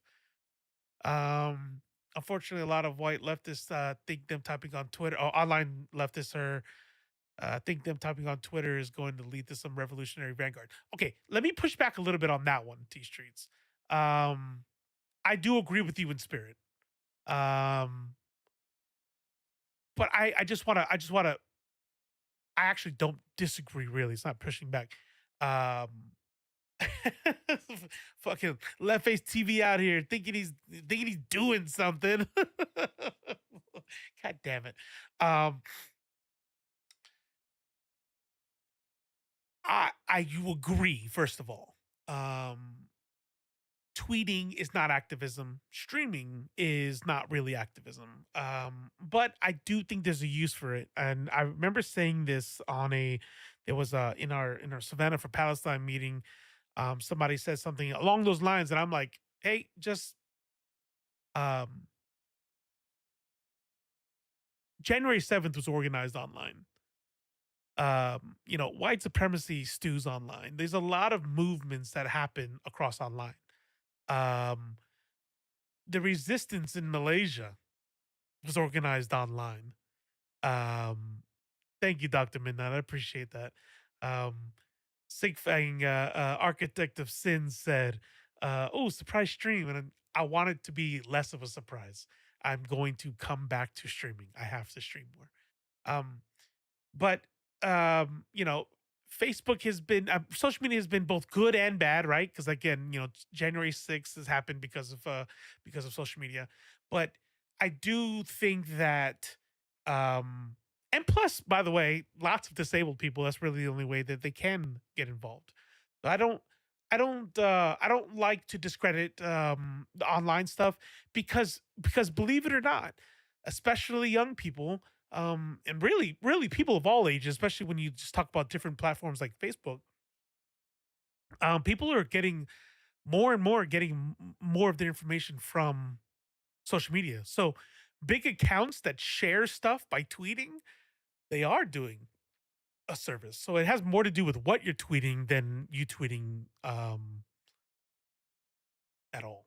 Um, Unfortunately, a lot of white leftists think them typing on Twitter, or online leftists are think them typing on Twitter is going to lead to some revolutionary vanguard. Okay, let me push back a little bit on that one, T Streets. I do agree with you in spirit. But I actually don't disagree really. It's not pushing back. Um, Fucking left face TV out here thinking he's doing something. God damn it. Um, you agree, first of all. Tweeting is not activism. Streaming is not really activism. But I do think there's a use for it. And I remember saying this there was in our Savannah for Palestine meeting. Somebody said something along those lines, and I'm like, hey, just um January 7th was organized online. White supremacy stews online. There's a lot of movements that happen across online. Um, the resistance in Malaysia was organized online. Um, Thank you, Dr. Midnight. I appreciate that. Um, Sigfang, Architect of Sin said, oh, surprise stream. And I want it to be less of a surprise. I'm going to come back to streaming. I have to stream more. Um, but Facebook has been social media has been both good and bad, right? Because again, January 6th has happened because of social media. But I do think that And plus, by the way, lots of disabled people, that's really the only way that they can get involved. So I don't like to discredit the online stuff because believe it or not, especially young people, and really people of all ages, especially when you just talk about different platforms like Facebook, people are getting more and more getting more of their information from social media. So big accounts that share stuff by tweeting, they are doing a service. So it has more to do with what you're tweeting than you tweeting at all.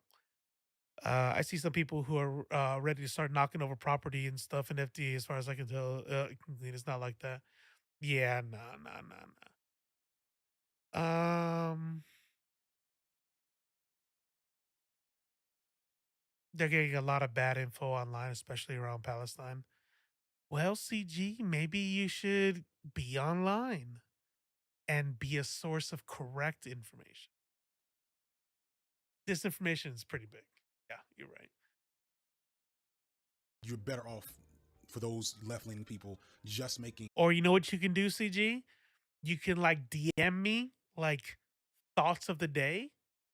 I see some people who are ready to start knocking over property and stuff in FD. As far as I can tell, it's not like that. Yeah, no, no, no, no. They're getting a lot of bad info online, especially around Palestine. Well, CG, maybe you should be online and be a source of correct information. Disinformation is pretty big. Yeah, you're right. You're better off for those left-leaning people just making. Or you know what you can do, CG? You can like DM me like thoughts of the day,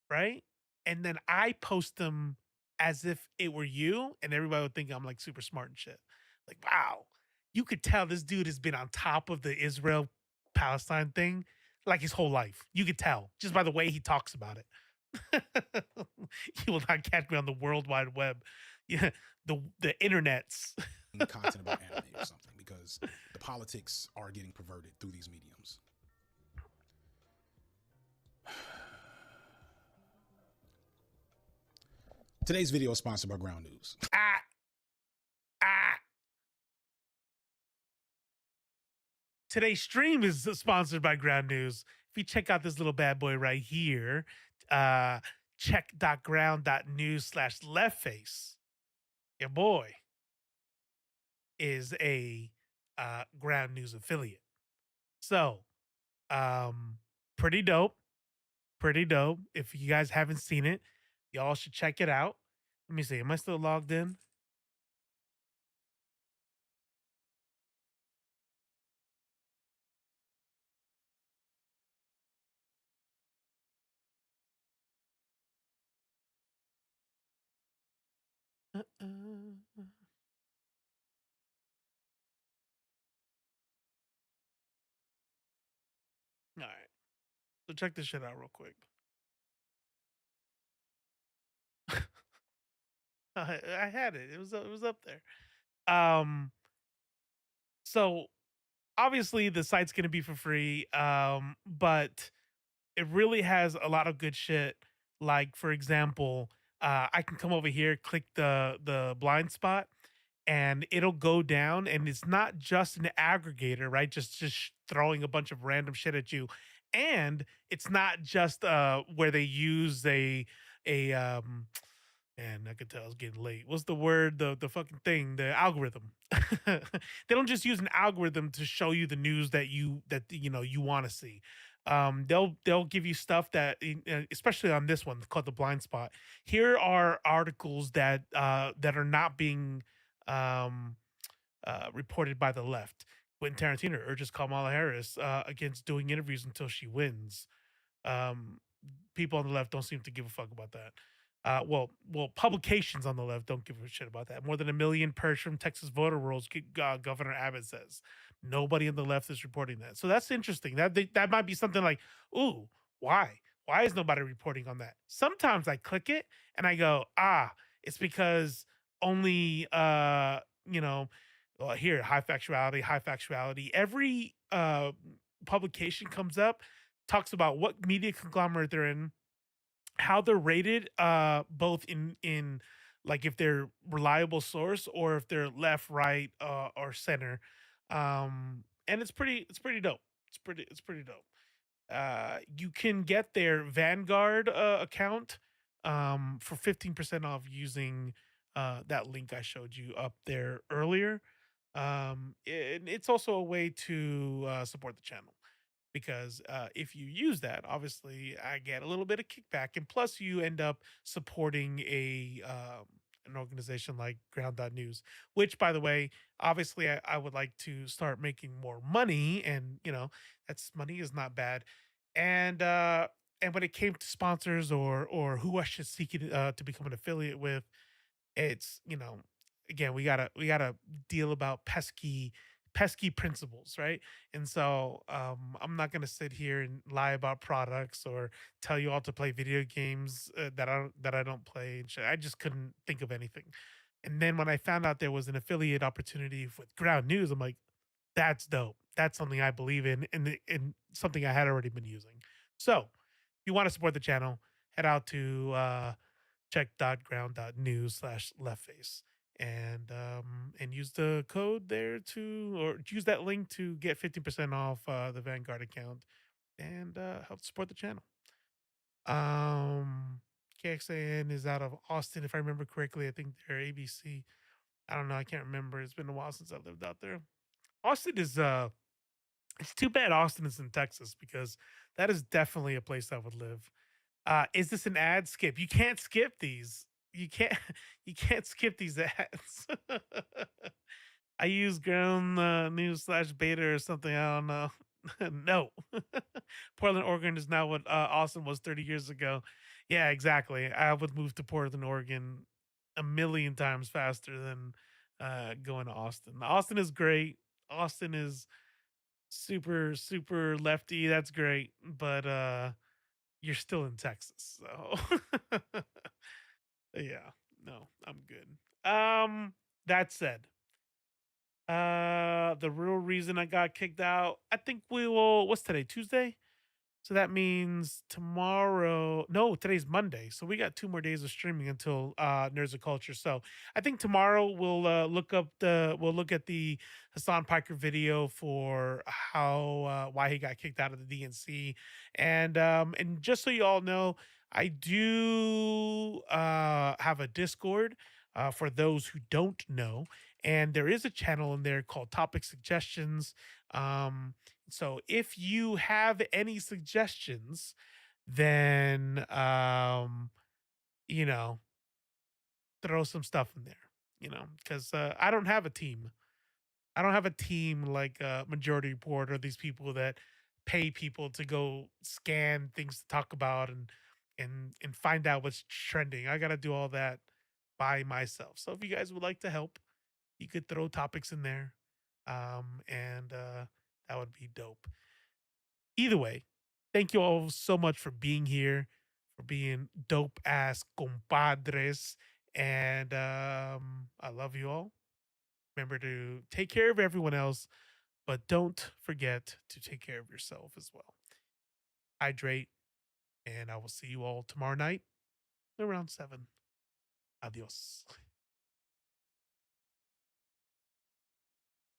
right? And then I post them as if it were you, and everybody would think I'm like super smart and shit. Like, wow, you could tell this dude has been on top of the Israel Palestine thing like his whole life. You could tell just by the way he talks about it. You will not catch me on the World Wide Web. Yeah, the internets. Content about anime or something, because the politics are getting perverted through these mediums. Today's video is sponsored by Ground News. Today's stream is sponsored by Ground News. If you check out this little bad boy right here, check.ground.news/leftface, your boy is a Ground News affiliate. So, pretty dope. Pretty dope. If you guys haven't seen it, y'all should check it out. Let me see. Am I still logged in? All right. So check this shit out real quick. I had it. It was up there. So obviously the site's gonna be for free. But it really has a lot of good shit. Like for example, I can come over here, click the blind spot, and it'll go down. And it's not just an aggregator, right? Just throwing a bunch of random shit at you. And it's not just where they use a and I could tell it's getting late. What's the word? The fucking thing, the algorithm. They don't just use an algorithm to show you the news that you want to see. They'll give you stuff that, especially on this one called the blind spot. Here are articles that are not being reported by the left. Quentin Tarantino urges Kamala Harris against doing interviews until she wins. Um, People on the left don't seem to give a fuck about that. Well, publications on the left don't give a shit about that. More than 1 million purged from Texas voter rolls, Governor Abbott says. Nobody on the left is reporting that. So that's interesting. That might be something like, ooh, why? Why is nobody reporting on that? Sometimes I click it and I go, it's because only here, high factuality, high factuality. Every publication comes up, talks about what media conglomerate they're in, how they're rated, both in like if they're reliable source or if they're left, right, or center. And it's pretty dope. It's pretty dope. You can get their Vanguard account for 15% off using that link I showed you up there earlier. And it's also a way to support the channel, because if you use that, obviously I get a little bit of kickback, and plus you end up supporting a an organization like Ground.News, which, by the way, obviously I would like to start making more money, and that's money is not bad. And when it came to sponsors or who I should seek it, to become an affiliate with, it's again, we gotta deal about pesky principles, right? And so I'm not gonna sit here and lie about products or tell you all to play video games that I don't play and shit. I just couldn't think of anything. And then when I found out there was an affiliate opportunity with Ground News, I'm like, that's dope. That's something I believe in, and something I had already been using. So if you want to support the channel, head out to check.ground.news/leftface and use the code there to, or use that link to get 15% off the Vanguard account and help support the channel. um KXAN is out of Austin, if I remember correctly. I think they're ABC. I don't know, I can't remember. It's been a while since I lived out there. Austin is it's too bad Austin is in Texas, because that is definitely a place I would live. Is this an ad? Skip. You can't skip these. You can't you can't skip these ads. I use ground news slash beta or something. I don't know. No. Portland, Oregon is now what Austin was 30 years ago. Yeah, exactly. I would move to Portland, Oregon a million times faster than going to Austin. Austin is great. Austin is super, super lefty. That's great. But you're still in Texas. So yeah, no, I'm good. That said, the real reason I got kicked out, I think we will, what's today? Tuesday? So that means tomorrow. No, today's Monday. So we got 2 more days of streaming until Nerds of Culture. So I think tomorrow we'll we'll look at the Hassan Piker video for how why he got kicked out of the DNC. And just so you all know, I do have a Discord for those who don't know. And there is a channel in there called Topic Suggestions. So if you have any suggestions, then you know, throw some stuff in there. Because I don't have a team. I don't have a team like Majority Report or these people that pay people to go scan things to talk about and find out what's trending. I got to do all that by myself. So if you guys would like to help, you could throw topics in there, and that would be dope. Either way, thank you all so much for being here, for being dope ass compadres, and I love you all. Remember to take care of everyone else, but don't forget to take care of yourself as well. Hydrate, and I will see you all tomorrow night around 7. Adios.